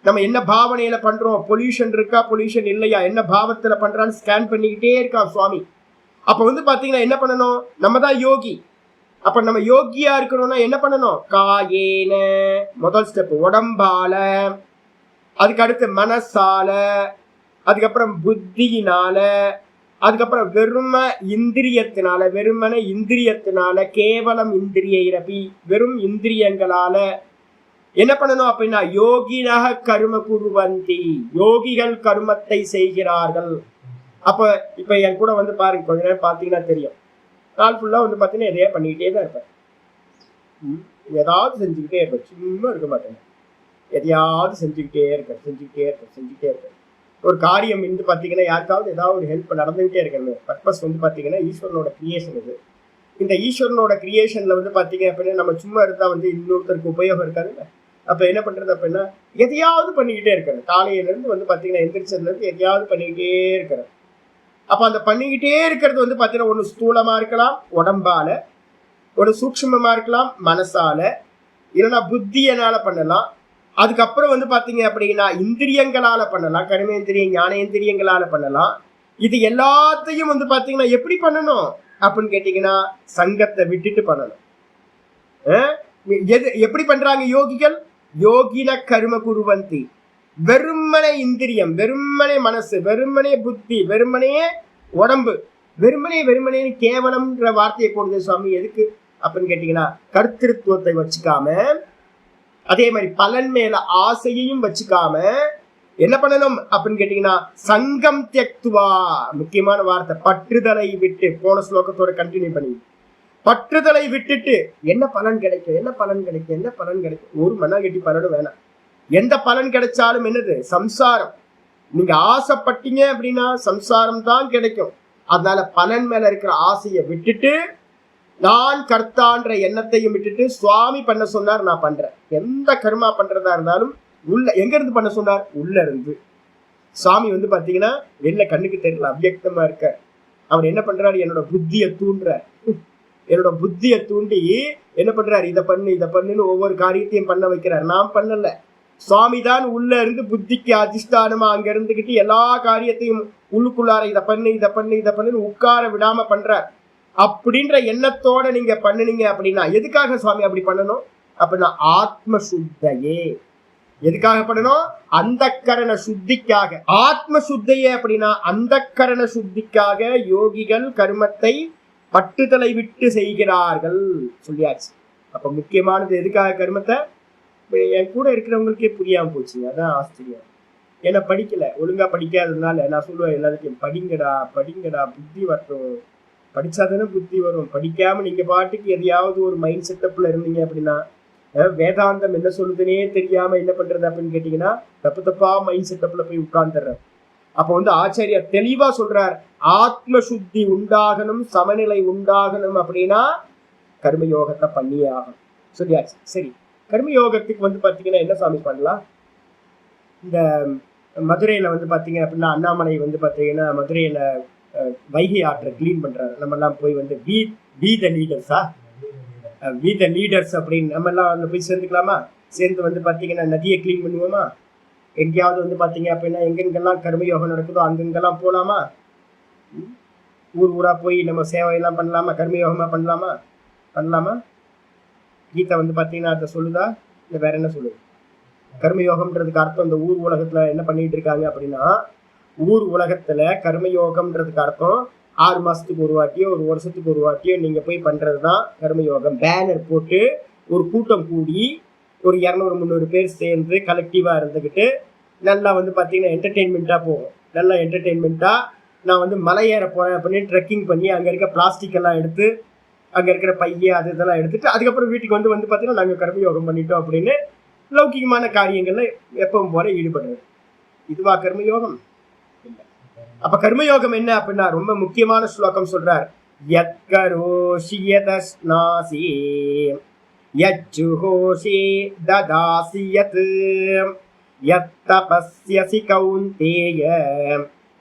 நம்ம என்ன பாவனையில பண்றோம், பொல்யூஷன் இருக்கா பொல்யூஷன் இல்லையா, என்ன பாவத்துல பண்றான்னு ஸ்கேன் பண்ணிக்கிட்டே இருக்கான் சுவாமி. அப்ப பாத்தீங்கன்னா என்ன பண்ணணும்? நம்ம தான் யோகி. அப்ப நம்ம யோகியா இருக்கணும்னா என்ன பண்ணணும்? காயேன முதல் ஸ்டெப் உடம்பால, அதுக்கு அடுத்து மனசால, அதுக்கப்புறம் புத்தியினால, அதுக்கப்புறம் வெறும இந்திரியத்தினால, வெறுமன இந்திரியத்தினால, கேவலம் இந்திரியரபி வெறும் இந்திரியங்களால என்ன பண்ணணும் அப்படின்னா யோகினக கர்ம குர்வந்தி யோகிகள் கர்மத்தை செய்கிறார்கள். அப்ப இப்ப என் கூட பாருங்க, கொஞ்ச நேரம் பாத்தீங்கன்னா தெரியும். நாள் ஃபுல்லா பாத்தீங்கன்னா எதையா பண்ணிக்கிட்டே தான் இருப்பேன். ஏதாவது செஞ்சுக்கிட்டே இருப்பேன், சும்மா இருக்க மாட்டேன். எதையாவது செஞ்சுக்கிட்டே இருக்கேன். ஒரு காரியம் பாத்தீங்கன்னா யாருக்காவது ஏதாவது ஒரு ஹெல்ப் நடந்துகிட்டே இருக்கணும். பர்பஸ் பாத்தீங்கன்னா ஈஸ்வரனோட கிரியேஷன் இது. இந்த ஈஸ்வரனோட கிரியேஷன்ல பாத்தீங்க அப்படின்னா நம்ம சும்மா இருந்தா இன்னொருத்தருக்கு உபயோகம் இருக்காதுல்ல. அப்ப என்ன பண்றது அப்படின்னா எதையாவது பண்ணிக்கிட்டே இருக்கிறேன். காலையில இருந்து பாத்தீங்கன்னா எந்திரிச்சதுல இருந்து எதையாவது பண்ணிக்கிட்டே இருக்கிறேன். அப்ப அந்த பண்ணிக்கிட்டே இருக்கிறது பாத்தீங்கன்னா ஒண்ணு ஸ்தூலமா இருக்கலாம் உடம்பால, ஒரு சூக்ஷ்மமா இருக்கலாம் மனசால, இல்லைன்னா புத்தியனால பண்ணலாம். அதுக்கப்புறம் பாத்தீங்க அப்படின்னா இந்திரியங்களால பண்ணலாம், கர்மேந்திரியம் ஞானேந்திரியங்களால பண்ணலாம். இது எல்லாத்தையும் பாத்தீங்கன்னா எப்படி பண்ணணும் அப்படின்னு கேட்டீங்கன்னா சங்கத்தை விட்டுட்டு பண்ணணும். எப்படி பண்றாங்க யோகிகள்? யோகின கர்ம குர்வந்தி வெறுமனே இந்திரியம், வெறுமனே மனசு, வெறுமனே புத்தி, வெறுமனே உடம்பு, வெறுமனே கேவலம்ன்ற வார்த்தையை போடுது சுவாமி. எதுக்கு அப்படின்னு கேட்டீங்கன்னா கர்த்திருவத்தை வச்சுக்காம, அதே மாதிரி பலன் மேல ஆசையையும் வச்சுக்காம என்ன பண்ணணும் அப்படின்னு கேட்டீங்கன்னா சங்கம் தியக்துவா, முக்கியமான வார்த்தை, பற்றுதலை விட்டு. போன ஸ்லோகத்தோட கண்டினியூ பண்ணி, பற்றுதலை விட்டுட்டு என்ன பலன் கிடைக்கும், என்ன பலன் கிடைக்கும், என்ன பலன் கிடைக்கும், ஒரு மண்ணாங்கட்டி பலனும் வேணாம். எந்த பலன் கிடைச்சாலும் என்னது, சம்சாரம். நீங்க ஆசைப்பட்டீங்க அப்படின்னா சம்சாரம் தான் கிடைக்கும். அதனால பலன் மேல இருக்கிற ஆசையை விட்டுட்டு, நான் கர்த்தான்ற எண்ணத்தையும் விட்டுட்டு, சுவாமி பண்ண சொன்னார் நான் பண்றேன். எந்த கர்மா பண்றதா இருந்தாலும் உள்ள எங்க இருந்து பண்ண சொன்னார், உள்ள இருந்து. சுவாமி வந்து பாத்தீங்கன்னா வெளில கண்ணுக்கு தெரியல, அவ்வியக்தமா இருக்க. அவர் என்ன பண்றாரு, என்னோட புத்தியை தூண்டுறார். என்னோட புத்தியை தூண்டி என்ன பண்றாரு, இதை பண்ணு இதை பண்ணுன்னு ஒவ்வொரு காரியத்தையும் பண்ண வைக்கிறார். நான் பண்ணல, சுவாமி தான் உள்ள இருந்து புத்திக்கு அதிஷ்டானமா அங்க இருந்துகிட்டு எல்லா காரியத்தையும் உள்ளுக்குள்ளார இதை பண்ணு இதை பண்ணு இதை பண்ணுன்னு உட்கார விடாம பண்றார். அப்படின்ற எண்ணத்தோட நீங்க பண்ணுனீங்க அப்படின்னா, எதுக்காக சுவாமி அப்படி பண்ணணும் அப்படின்னா, ஆத்ம சுத்தையே. எதுக்காக பண்ணணும், அந்த கரண சுத்திக்காக. ஆத்ம சுத்தையே அப்படின்னா அந்த கரண சுத்திக்காக யோகிகள் கர்மத்தை பட்டுதலை விட்டு செய்கிறார்கள் சொல்லியாச்சு. அப்ப முக்கியமானது எதுக்காக கர்மத்தை, என் கூட இருக்கிறவங்களுக்கே புரியாம போச்சுங்க. அதான் ஆச்சரியம். ஏன்னா படிக்கல, ஒழுங்கா படிக்காததுனால நான் சொல்லுவேன் எல்லாருக்கும், படிங்கடா படிங்கடா, புத்தி வரட்டும். படிச்சாதானே புத்தி வரும். படிக்காம நீங்க பாட்டுக்கு எதையாவது ஒரு மைண்ட் செட்டப்ல இருந்தீங்க அப்படின்னா, வேதாந்தம் என்ன சொல்லுதுன்னே தெரியாம என்ன பண்றது அப்படின்னு கேட்டீங்கன்னா, தப்பு தப்பா மைண்ட் செட்டப்ல போய் உட்கார்ந்துடுறேன். அப்ப வந்து ஆச்சாரியா தெளிவா சொல்றார், ஆத்ம சுத்தி உண்டாகணும், சமநிலை உண்டாகணும் அப்படின்னா கர்மயோகத்தை பண்ணியே ஆகணும் சொல்லியாச்சு. சரி, கர்மயோகத்துக்கு வந்து பாத்தீங்கன்னா என்ன சாமி பண்ணலாம். இந்த மதுரையில வந்து பாத்தீங்க அப்படின்னா, அண்ணாமலை வந்து பாத்தீங்கன்னா மதுரையில வைகை ஆற்றை கிளீன் பண்றாரு. நம்ம எல்லாம் போய் வந்து வி த லீடர்ஸ் அப்படின்னு நம்ம எல்லாம் வந்து போய் சேர்ந்துக்கலாமா? சேர்ந்து வந்து பாத்தீங்கன்னா நதியை கிளீன் பண்ணுவோமா? எங்கேயாவது வந்து பாத்தீங்க அப்படின்னா எங்கெங்கெல்லாம் கர்மயோகம் நடக்குதோ அங்கெங்கெல்லாம் போலாமா? ஊர் ஊரா போய் நம்ம சேவையெல்லாம் பண்ணலாமா? கர்மயோகமா பண்ணலாமா? கீதா வந்து பாத்தீங்கன்னா அதை சொல்லுதா, இல்லை வேற என்ன சொல்லுது? கர்மயோகம்ன்றதுக்கு அர்த்தம் இந்த ஊர் உலகத்துல என்ன பண்ணிட்டு இருக்காங்க அப்படின்னா, ஊர் உலகத்துல கர்மயோகம்ன்றதுக்கு அர்த்தம் 6 மாசத்துக்கு ஒரு வாட்டியோ ஒரு வருஷத்துக்கு ஒரு வாட்டியோ நீங்க போய் பண்றதுதான் கர்மயோகம். பேனர் போட்டு ஒரு கூட்டம் கூடி ஒரு 200-300 பேர் சேர்ந்து கலெக்டிவா இருந்துக்கிட்டு நல்லா வந்து பாத்தீங்கன்னா என்டர்டெயின்மெண்டா போகும். நல்லா என்டர்டெயின்மெண்டா நான் வந்து மலை ஏற போறேன் அப்படின்னு ட்ரெக்கிங் பண்ணி அங்க இருக்க பிளாஸ்டிக் எல்லாம் எடுத்து, அங்க இருக்கிற பைய அது இதெல்லாம் எடுத்துட்டு அதுக்கப்புறம் வீட்டுக்கு வந்து பாத்தீங்கன்னா நாங்க கர்மயோகம் பண்ணிட்டோம் அப்படின்னு லௌகிகமான காரியங்கள்ல எப்பவும் போல ஈடுபடுறது. இதுவா கர்மயோகம்? இல்லை. அப்ப கர்மயோகம் என்ன அப்படின்னா ரொம்ப முக்கியமான ஸ்லோகம் சொல்றார். யத்கரோஷி யதஸ்நாசி யஜ்ஜுஹோஷி ததாசி யத் யத்தபஸ்யசி கௌந்தேய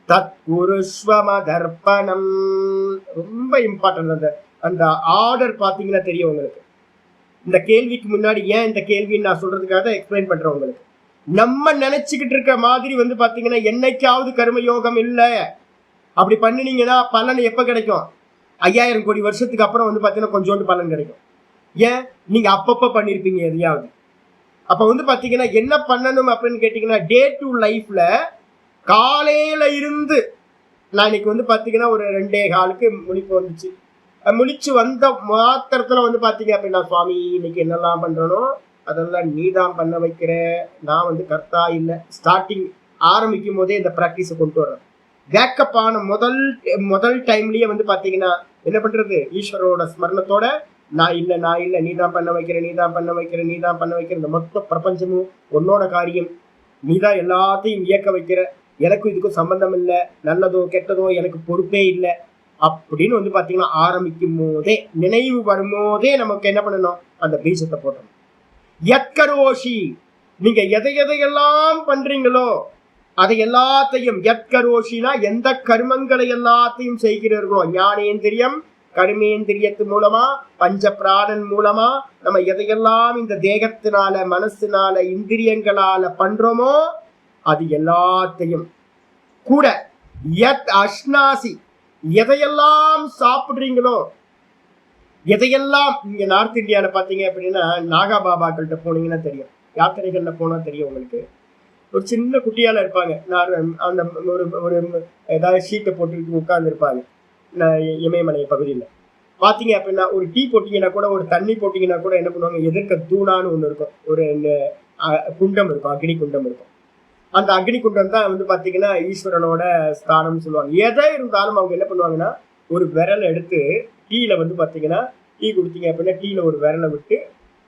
தத்குருஷ்வ மதர்ப்பணம். ரொம்ப இம்பார்ட்டன்ட். அந்த ஆர்டர் பாத்தீங்கன்னா தெரியும் உங்களுக்கு. இந்த கேள்விக்கு முன்னாடி ஏன் இந்த கேள்வின்னு நான் சொல்றதுக்காக தான் எக்ஸ்பிளைன் பண்றேன் உங்களுக்கு. நம்ம நினைச்சுக்கிட்டு இருக்க மாதிரி வந்து பாத்தீங்கன்னா என்னைக்காவது கர்மயோகம் இல்லை அப்படி பண்ணினீங்கன்னா பலன் எப்ப கிடைக்கும்? 5000 கோடி வருஷத்துக்கு அப்புறம் வந்து பாத்தீங்கன்னா கொஞ்சோண்டு பலன் கிடைக்கும். ஏன்? நீங்க அப்பப்ப பண்ணிருப்பீங்க எதையாவது. அப்ப வந்து பாத்தீங்கன்னா என்ன பண்ணணும் அப்படின்னு கேட்டீங்கன்னா, டே டு லைஃப்ல காலையில இருந்து நான் இன்னைக்கு வந்து பாத்தீங்கன்னா ஒரு 2:15 முழிப்பு வந்துச்சு. முழிச்சு வந்த மாத்திரத்துல வந்து பாத்தீங்க அப்படின்னா, சுவாமி இன்னைக்கு என்னெல்லாம் பண்றனோ அதெல்லாம் நீ தான் பண்ண வைக்கிற, நான் வந்து கர்த்தா இல்லை. ஸ்டார்டிங் ஆரம்பிக்கும் போதே இந்த ப்ராக்டிஸை கொண்டு வர்றேன். பேக்கப் ஆன முதல் டைம்லயே வந்து பாத்தீங்கன்னா என்ன பண்றது, ஈஸ்வரோட ஸ்மரணத்தோட நான் இல்லை நீ தான் பண்ண வைக்கிற இந்த மொத்த பிரபஞ்சமும் உன்னோட காரியம், நீ தான் எல்லாத்தையும் இயக்க வைக்கிற, எனக்கும் இதுக்கும் சம்பந்தம் இல்லை, நல்லதோ கெட்டதோ எனக்கு பொறுப்பே இல்லை அப்படின்னு வந்து பாத்தீங்கன்னா ஆரம்பிக்கும் போதே, நினைவு வரும்போதே நமக்கு என்ன பண்ணணும், அந்த பீஜத்தை போட்டணும். யத்கரோஷி, நீங்க எதையெல்லாம் பண்றீங்களோ அதை எல்லாத்தையும், யத்கரோஷினா எந்த கர்மங்களை எல்லாத்தையும் செய்கிறீர்களோ, ஞானேந்திரியம் கர்மேந்திரியத்து மூலமா பஞ்ச பிராணன் மூலமா நம்ம எதையெல்லாம் இந்த தேகத்தினால மனசுனால இந்திரியங்களால பண்றோமோ அது எல்லாத்தையும் கூட, யத் அஷ்னாசி, எதையெல்லாம் சாப்பிடுறீங்களோ, எதையெல்லாம் இங்க நார்த் இந்தியாவில் பார்த்தீங்க அப்படின்னா நாகா பாபாக்கள்கிட்ட போனீங்கன்னா தெரியும், யாத்திரைகள்ல போனா தெரியும் உங்களுக்கு. ஒரு சின்ன குட்டியால இருப்பாங்க, அந்த ஒரு ஏதாவது ஷீட்டை போட்டுக்கிட்டு உட்கார்ந்து இருப்பாங்க இமயமலை பகுதியில். பார்த்தீங்க அப்படின்னா ஒரு டீ போட்டிங்கன்னா கூட, ஒரு தண்ணி போட்டிங்கன்னா கூட என்ன பண்ணுவாங்க, எதிர்க்க தூணான்னு ஒன்று இருக்கும், ஒரு குண்டம் இருக்கும், அக்னி குண்டம் இருக்கும். அந்த அக்னி குண்டம் தான் வந்து பாத்தீங்கன்னா ஈஸ்வரனோட ஸ்தானம்னு சொல்லுவாங்க. எதை இருந்தாலும் அவங்க என்ன பண்ணுவாங்கன்னா ஒரு விரலை எடுத்து டீல வந்து பாத்தீங்கன்னா டீ குடுத்தீங்க அப்படின்னா டீல ஒரு விரலை விட்டு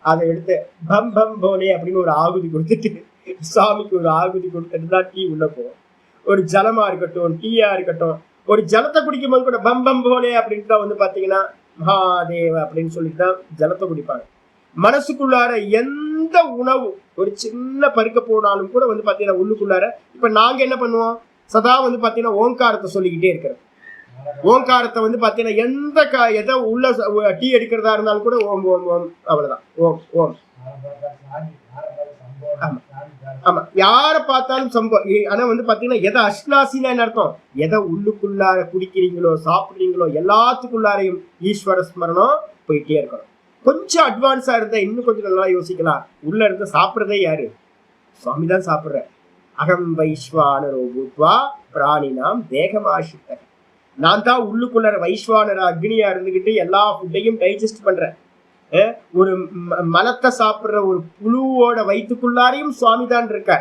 அதை எடுத்து பம் பம் போலே அப்படின்னு ஒரு ஆகுதி கொடுத்துட்டு சாமிக்கு ஒரு ஆகுதி கொடுத்துட்டு தான் டீ உள்ள போகும். ஒரு ஜலமா இருக்கட்டும், டீயா இருக்கட்டும், ஒரு ஜலத்தை குடிக்கும் போது கூட பம் பம் போலே அப்படின்ட்டு தான் வந்து பாத்தீங்கன்னா மகாதேவ அப்படின்னு சொல்லிட்டு தான் ஜலத்தை குடிப்பாங்க. மனசுக்குள்ளார எந்த உணவு ஒரு சின்ன பருக்க போனாலும் கூட வந்து பாத்தீங்கன்னா உள்ளுக்குள்ளார இப்ப நாங்க என்ன பண்ணுவோம், சதா வந்து பாத்தீங்கன்னா ஓங்காரத்தை சொல்லிக்கிட்டே இருக்கிறோம். ஓங்காரத்தை வந்து பாத்தீங்கன்னா எதை உள்ள டீ எடுக்கிறதா இருந்தாலும் கூட ஓம் ஓம் ஓம், அவ்வளவுதான், ஓம் ஓம். ஆமா ஆமா, யார பார்த்தாலும் சம்பவம். ஆனா வந்து பாத்தீங்கன்னா எதை அஷ்னாசின்னு என்ன அர்த்தம், எதை உள்ளுக்குள்ளார குடிக்கிறீங்களோ சாப்பிடுறீங்களோ எல்லாத்துக்குள்ளாரையும் ஈஸ்வர ஸ்மரணம் போயிட்டே இருக்கணும். கொஞ்சம் அட்வான்ஸா இருந்தா இன்னும் கொஞ்சம் நல்லா யோசிக்கலாம். உள்ள இருந்து சாப்பிடுறதே யாரு, சுவாமி தான் சாப்பிடுற. அகம் வைஸ்வானரோ பூத்வா பிராணினாம் தேகமாசித்த, நான் தான் உள்ளுக்குள்ளார வைஸ்வானர அக்னியா இருந்துகிட்டு எல்லா ஃபுட்டையும் டைஜஸ்ட் பண்றேன். ஒரு மலத்தை சாப்பிடுற ஒரு புழுவோட வயிற்றுக்குள்ளாரையும் சுவாமி தான் இருக்க.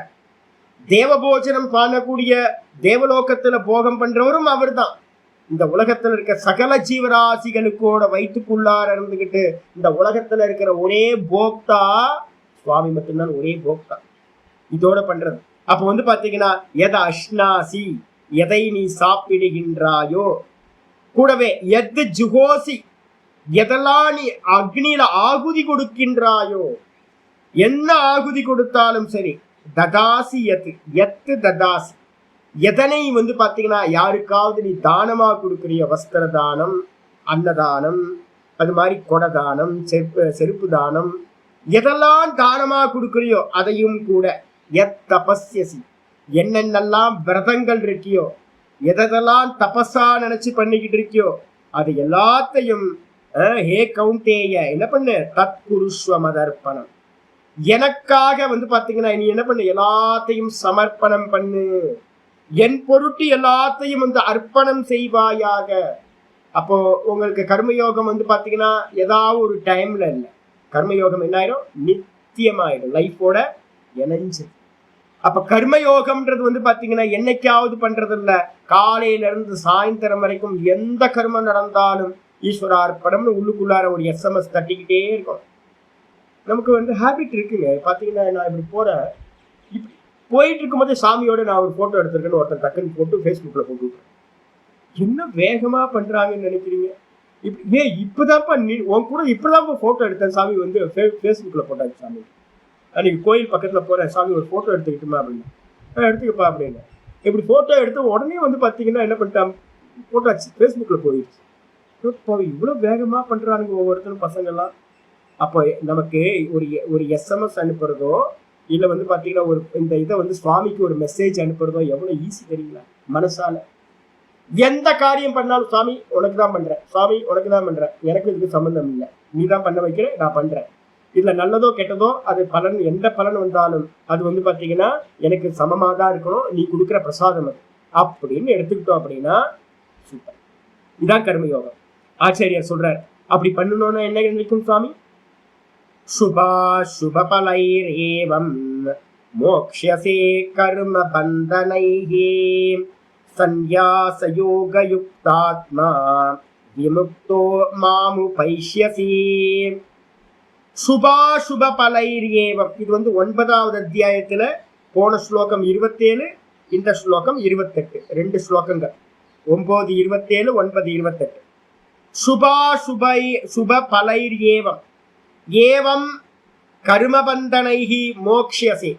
தேவபோஜனம் பண்ணக்கூடிய தேவலோகத்துல போகம் பண்றவரும் அவர் தான். இந்த உலகத்துல இருக்க சகல ஜீவராசிகளுக்கோட வயிற்றுக்குள்ளார இருந்துகிட்டு இந்த உலகத்துல இருக்கிற ஒரே போக்தா சுவாமி மட்டும்தான், ஒரே போக்தா இதோட பண்றது. அப்ப வந்து பாத்தீங்கன்னா எதை அஷ்னாசி, எதை நீ சாப்பிடுகின்றாயோ, கூடவே எது ஜுகோசி, எதெல்லாம் நீ அக்னியில ஆகுதி கொடுக்கின்றாயோ, என்ன ஆகுதி கொடுத்தாலும் சரி, ததாசி எத்து எத்து ததாசி, எதனை வந்து பாத்தீங்கன்னா யாருக்காவது நீ தானமா கொடுக்குறிய, வஸ்திர தானம், அன்னதானம், அது மாதிரி கொடதானம், செருப்பு தானம், எதெல்லாம் தானமா கொடுக்குறியோ அதையும் கூட, எத் தபஸ்யசி, என்னென்னலாம் விரதங்கள் இருக்கியோ, எதெல்லாம் தபஸா நினைச்சு பண்ணிக்கிட்டு இருக்கியோ அது எல்லாத்தையும் ஹே கௌந்தேய என்ன பண்ணு, தத் குருஷ்வ மதர்ப்பணம், எனக்காக வந்து பாத்தீங்கன்னா நீ என்ன பண்ணு, எல்லாத்தையும் சமர்ப்பணம் பண்ணு, என் பொருட்டு எல்லாத்தையும் வந்து அர்ப்பணம் செய்வாயாக. அப்போ உங்களுக்கு கர்மயோகம் வந்து பாத்தீங்கன்னா ஏதாவது ஒரு டைம்ல இல்லை, கர்மயோகம் என்ன ஆயிடும், நித்தியமாயிடும், லைஃபோட இணைஞ்சு. அப்ப கர்மயோகம்ன்றது வந்து பாத்தீங்கன்னா என்னைக்காவது பண்றது இல்ல, காலையில இருந்து சாயந்தரம் வரைக்கும் எந்த கர்மம் நடந்தாலும் ஈஸ்வரார்ப்பணம்னு உள்ளுக்குள்ளார ஒரு SMS தட்டிக்கிட்டே இருக்கும். நமக்கு வந்து ஹேபிட் இருக்குங்க. பாத்தீங்கன்னா நான் இப்படி போறேன், இப்படி போயிட்டு இருக்கும் போதே சாமியோட நான் ஒரு போட்டோ எடுத்திருக்கேன்னு ஒருத்தர் டக்குன்னு போட்டு ஃபேஸ்புக்ல போட்டு விட்டுறேன். என்ன வேகமா பண்றாங்கன்னு நினைக்கிறீங்க? இப்படி இப்பதான்ப்பா நீ உன் கூட இப்பதான்ப்பா போட்டோ எடுத்தேன், சாமி வந்து ஃபேஸ்புக்ல போட்டாச்சு. சாமி அன்னைக்கு கோயில் பக்கத்துல போறேன், சாமி ஒரு போட்டோ எடுத்துக்கிட்டுமா அப்படின்னு, எடுத்துக்கப்பா அப்படின்னு. இப்படி போட்டோ எடுத்து உடனே வந்து பாத்தீங்கன்னா என்ன பண்ணிட்டான், போட்டாச்சு, ஃபேஸ்புக்ல போயிடுச்சு. இவ்வளவு வேகமா பண்றாங்க ஒவ்வொருத்தரும் பசங்கள்லாம். அப்போ நமக்கு ஒரு SMS அனுப்புறதோ இல்ல வந்து பாத்தீங்கன்னா ஒரு இந்த இதை வந்து சுவாமிக்கு ஒரு மெசேஜ் அனுப்புறதோ எவ்வளவு ஈஸி தெரியுங்களா? மனசால எந்த காரியம் பண்ணாலும் சுவாமி உனக்கு தான் பண்றேன், சுவாமி உனக்கு தான் பண்றேன், எனக்கு இதுக்கு சம்பந்தம் இல்லை, நீ தான் பண்ண வைக்கிற, நான் பண்றேன். இதுல நல்லதோ கெட்டதோ அது பலன், எந்த பலன் வந்தாலும் அது வந்து பாத்தீங்கன்னா எனக்கு சமமா தான் இருக்கணும், நீ கொடுக்குற பிரசாதம் அது அப்படின்னு எடுத்துக்கிட்டோம் அப்படின்னா சூப்பர். இதான் கர்மயோகம். ஆச்சாரியார் சொல்றார், அப்படி பண்ணணும்னா என்ன நினைக்கும் சுவாமி, சுபா சுபபலைரேவம் மோக்ஷ்யசே கர்ம பந்தனைஹி சந்நியாச யோகயுக்தாத்மா விமுக்தோ மாமுபைஷ்யசி. சுபா சுப பலைரேவம், இது வந்து 9வது அத்தியாயத்துல போன ஸ்லோகம் 27, இந்த ஸ்லோகம் 28, 2 ஸ்லோகங்கள், 9:27, 9:28. சுபா சுபை சுப பலைரேவம் ஏவம் கர்மபந்தனைஹி மோக்ஷ்யசி,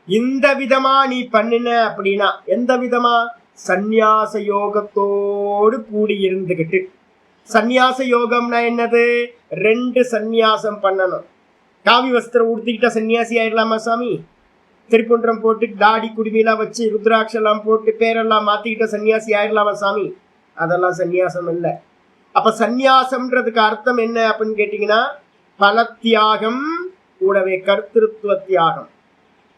இந்த விதமா நீ பண்ணின அப்படின்னா, எந்த விதமா, சந்நியாச யோகத்தோடு கூடி இருந்துகிட்டு. சந்நியாச யோகம்னா என்னது, 2 சந்நியாசம் பண்ணணும். காவி வஸ்திரம் உடுத்திக்கிட்டா சன்னியாசி ஆயிடலாமா சாமி? திருப்புன்றம் போட்டு தாடி குடுமையெல்லாம் வச்சு ருத்ராட்செல்லாம் போட்டு பேரெல்லாம் மாத்திக்கிட்ட சன்னியாசி ஆயிடலாமா சாமி? அதெல்லாம் சந்நியாசம் இல்லை. அப்ப சந்நியாசம்ன்றதுக்கு அர்த்தம் என்ன அப்படின்னு கேட்டீங்கன்னா, பலத்தியாகம் கூடவே கர்த்திருவ தியாகம்.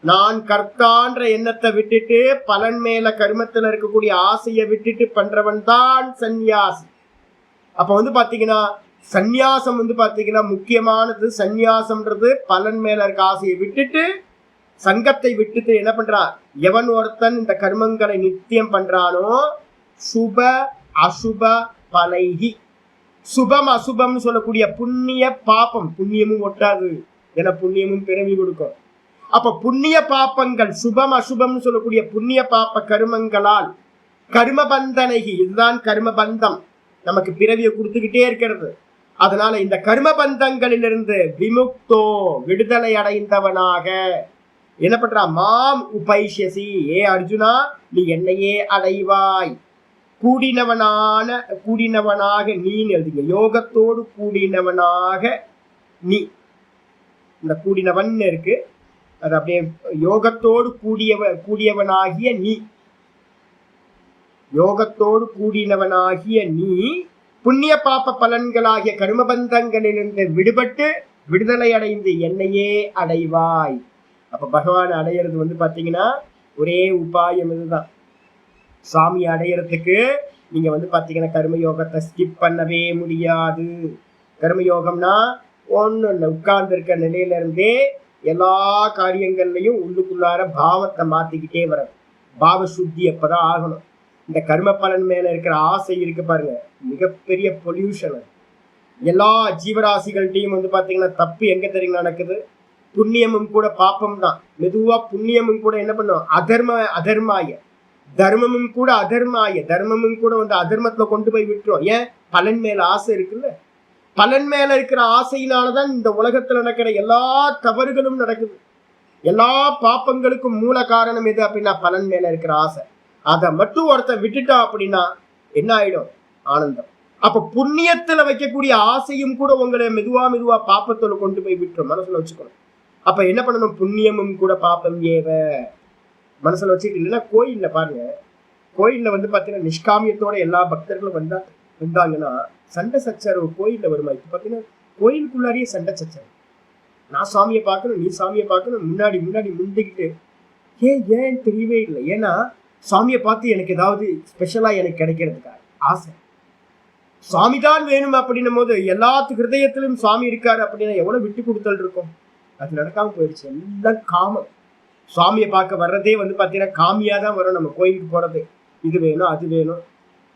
நான் கர்த்தான்ற எண்ணத்தை விட்டுட்டு பலன் மேல கர்மத்துல இருக்கக்கூடிய ஆசையை விட்டுட்டு பண்றவன் தான் சந்நியாசி. அப்ப வந்து பாத்தீங்கன்னா சந்நியாசம் வந்து பாத்தீங்கன்னா முக்கியமானது. சந்நியாசம்ன்றது பலன் மேல இருக்க ஆசையை விட்டுட்டு சங்கத்தை விட்டுட்டு என்ன பண்றான், எவன் ஒருத்தன் இந்த கர்மங்களை நித்தியம் பண்றானோ சுப அசுப பலைகி, சுபம் அசுபம் சொல்லக்கூடிய புண்ணிய பாப்பம், புண்ணியமும் ஒட்டாது என புண்ணியமும் பிறவி கொடுக்கும். அப்ப புண்ணிய பாப்பங்கள் சுபம் அசுபம் சொல்லக்கூடிய புண்ணிய பாப்ப கருமங்களால் கர்மபந்தனைகி, இதுதான் கர்மபந்தம், நமக்கு பிறவியை கொடுத்துக்கிட்டே இருக்கிறது. அதனால இந்த கர்மபந்தங்களிலிருந்து விமுக்தோ விடுதலை அடைந்தவனாக என்ன பண்றான், மாம் உபைஷ்யசி, ஏ அர்ஜுனா நீ என்னையே அடைவாய், கூடினவனாக நீ எழுதுங்க, யோகத்தோடு கூடினவனாக நீ, இந்த கூடினவன் இருக்கு அது அப்படியே யோகத்தோடு கூடியவனாகிய நீ, யோகத்தோடு கூடினவனாகிய நீ புண்ணிய பாப்ப பலன்களாகிய கர்மபந்தங்களிலிருந்து விடுபட்டு விடுதலை அடைந்து என்னையே அடைவாய். அப்ப பகவான் அடையிறது பாத்தீங்கன்னா ஒரே உபாயம் இதுதான். சாமி அடையறதுக்கு நீங்க பாத்தீங்கன்னா கர்மயோகத்தை ஸ்கிப் பண்ணவே முடியாது. கர்மயோகம்னா ஒண்ணு இல்லை, உட்கார்ந்து இருக்க நிலையில இருந்தே எல்லா காரியங்கள்லையும் உள்ளுக்குள்ளார பாவத்தை மாத்திக்கிட்டே வர, பாவ சுத்தி அப்பதான் ஆகணும். இந்த கர்ம பலன் மேல இருக்கிற ஆசை இருக்கு பாருங்க, மிகப்பெரிய பொல்யூஷன். எல்லா ஜீவராசிகள்கிட்டையும் பாத்தீங்கன்னா தப்பு எங்க தெரியுங்க நடக்குது, புண்ணியமும் கூட பாப்பம் தான். மெதுவா புண்ணியமும் கூட என்ன பண்ணும், அதர்மாய, தர்மமும் கூட அதர்மாய, தர்மமும் கூட அதர்மத்துல கொண்டு போய் விட்டுரும். ஏன், பலன் மேல ஆசை இருக்குல்ல, பலன் மேல இருக்கிற ஆசையினாலதான் இந்த உலகத்துல நடக்கிற எல்லா தவறுகளும் நடக்குது. எல்லா பாப்பங்களுக்கும் மூல காரணம் எது அப்படின்னா பலன் மேல இருக்கிற ஆசை. அதை மட்டும் ஒருத்தர் விட்டுட்டா அப்படின்னா என்ன ஆயிடும், ஆனந்தம். அப்ப புண்ணியத்துல வைக்கக்கூடிய ஆசையும் கூட உங்களை மெதுவா பாப்பத்தோட கொண்டு போய் விட்டுரும், மனசுல வச்சுக்கணும். அப்ப என்ன பண்ணணும், புண்ணியமும் கூட பாப்பம் ஏவ மனசுல வச்சுக்கிட்டு. இல்லைன்னா கோயில்ல பாருங்க, கோயில்ல பாத்தீங்கன்னா நிஷ்காமியத்தோட எல்லா பக்தர்களும் வந்தாங்கன்னா சண்டை சச்சரவு கோயில்ல வருமா? இப்ப பாத்தீங்கன்னா கோயிலுக்குள்ளாரியே சண்டை சச்சரவு. நான் சாமியை பார்க்கணும், நீ சாமியை பார்க்கணும், முன்னாடி முந்திக்கிட்டு. ஏன் தெரியவே இல்லை. ஏன்னா சாமியை பார்த்து எனக்கு ஏதாவது ஸ்பெஷலா எனக்கு கிடைக்கிறதுக்காக ஆசை. சாமி தான் வேணும் அப்படின்னும் போது எல்லாத்து ஹிருதயத்திலும் சாமி இருக்காரு அப்படின்னா எவ்வளவு விட்டு கொடுத்தல் இருக்கும். அது நடக்காம போயிடுச்சு. எல்லாம் காமம். சுவாமியை பார்க்க வர்றதே பாத்தீங்கன்னா காமியா தான் வரும். நம்ம கோயிலுக்கு போறதே இது வேணும் அது வேணும்.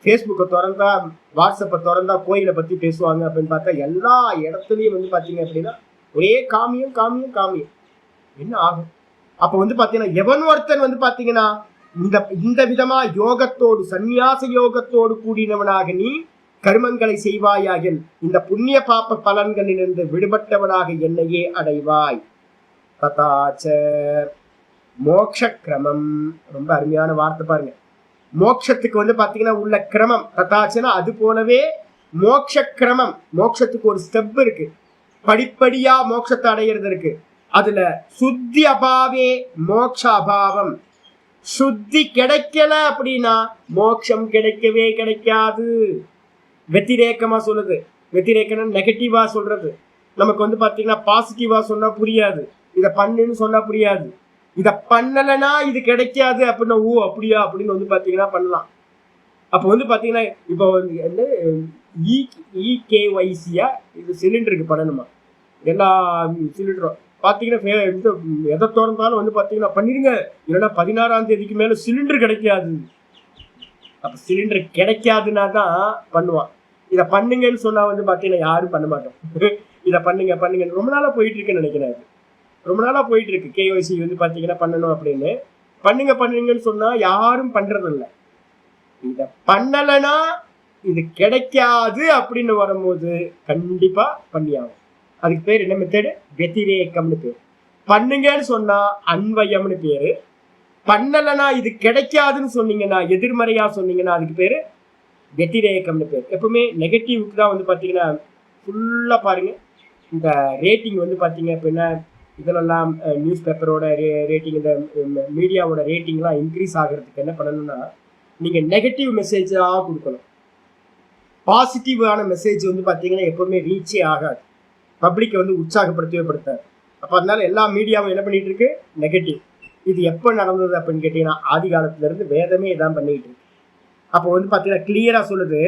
ஃபேஸ்புக்கை திறந்தா, வாட்ஸ்அப்பை திறந்தா கோயிலை பத்தி பேசுவாங்க அப்படின்னு பார்த்தா எல்லா இடத்துலயும் பாத்தீங்க அப்படின்னா ஒரே காமியம் காமியம் காமியம். என்ன ஆகும்? அப்ப பாத்தீங்கன்னா எவன் ஒருத்தன் பாத்தீங்கன்னா இந்த விதமா யோகத்தோடு, சந்நியாச யோகத்தோடு கூடினவனாக நீ கர்மங்களை செய்வாயாகில் இந்த புண்ணிய பாப்ப பலன்களிலிருந்து விடுபட்டவனாக என்னையே அடைவாய். ததாச்ச மோக்ஷ கிரமம், ரொம்ப அருமையான வார்த்தை பாருங்க. மோட்சத்துக்கு பாத்தீங்கன்னா உள்ள கிரமம், ததாச்சனா அது போலவே மோக்ஷ கிரமம், மோட்சத்துக்கு ஒரு ஸ்டெப் இருக்கு, படிப்படியா மோட்சத்தை அடையிறது இருக்கு. அதுல சுத்தி அபாவே மோட்ச அபாவம். சுத்தி கிடைக்கல அப்படின்னா மோட்சம் கிடைக்கவே கிடைக்காது. வெத்திரேக்கமா சொல்லுது. வெத்திரேக்கம் நெகட்டிவா சொல்றது. நமக்கு பாத்தீங்கன்னா பாசிட்டிவா சொன்னா புரியாது, இதை பண்ணுன்னு சொன்னா புரியாது. இதை பண்ணலன்னா இது கிடைக்காது அப்படின்னா ஓ அப்படியா அப்படின்னு பாத்தீங்கன்னா பண்ணலாம். அப்போ பாத்தீங்கன்னா இப்போ இகேஒய்சியா இது சிலிண்டருக்கு பண்ணணுமா? எல்லா சிலிண்டரும் பாத்தீங்கன்னா எதை திறந்தாலும் பாத்தீங்கன்னா பண்ணிருங்க, இல்லைன்னா 16ஆம் தேதிக்கு மேல சிலிண்டர் கிடைக்காது. அப்ப சிலிண்டர் கிடைக்காதுன்னா தான் பண்ணுவான். இதை பண்ணுங்கன்னு சொன்னா பாத்தீங்கன்னா யாரும் பண்ண மாட்டோம். இதை பண்ணுங்க பண்ணுங்க ரொம்ப நாளா போயிட்டு இருக்குன்னு நினைக்கிறேன். ரொம்ப நாளா போயிட்டு இருக்கு கேஒய்சி பாத்தீங்கன்னா பண்ணணும் அப்படின்னு. பண்ணுங்கன்னு சொன்னா யாரும் பண்றது இல்லை. இத பண்ணலைன்னா இது கிடைக்காது அப்படின்னு வரும்போது கண்டிப்பா பண்ணியாகும். அதுக்கு பேர் என்ன மெத்தடு? வெத்திரேக்கம்னு பேர். பண்ணுங்கன்னு சொன்னா அன்வயம்னு பேரு. பண்ணலைன்னா இது கிடைக்காதுன்னு சொன்னீங்கன்னா, எதிர்மறையா சொன்னீங்கன்னா அதுக்கு பேரு வெத்திரேக்கம்னு பேர். எப்பவுமே நெகட்டிவ்க்கு தான் பாத்தீங்கன்னா ஃபுல்லா பாருங்க. இந்த ரேட்டிங் பாத்தீங்க அப்படின்னா இதெல்லாம் நியூஸ் பேப்பரோட ரேட்டிங், இந்த மீடியாவோட ரேட்டிங்லாம் இன்க்ரீஸ் ஆகிறதுக்கு என்ன பண்ணணும்னா, நீங்க நெகட்டிவ் மெசேஜா கொடுக்கணும். பாசிட்டிவான மெசேஜ் பாத்தீங்கன்னா எப்பவுமே ரீச்சே ஆகாது, பப்ளிக்கை உற்சாகப்படுத்தவே படுத்தாது. அப்போ அதனால எல்லா மீடியாவும் என்ன பண்ணிட்டு இருக்கு? நெகட்டிவ். இது எப்போ நடந்தது அப்படின்னு கேட்டீங்கன்னா ஆதி காலத்துல இருந்து வேதமே இதான் பண்ணிட்டு இருக்கு. அப்போ பாத்தீங்கன்னா கிளியரா சொல்லுது,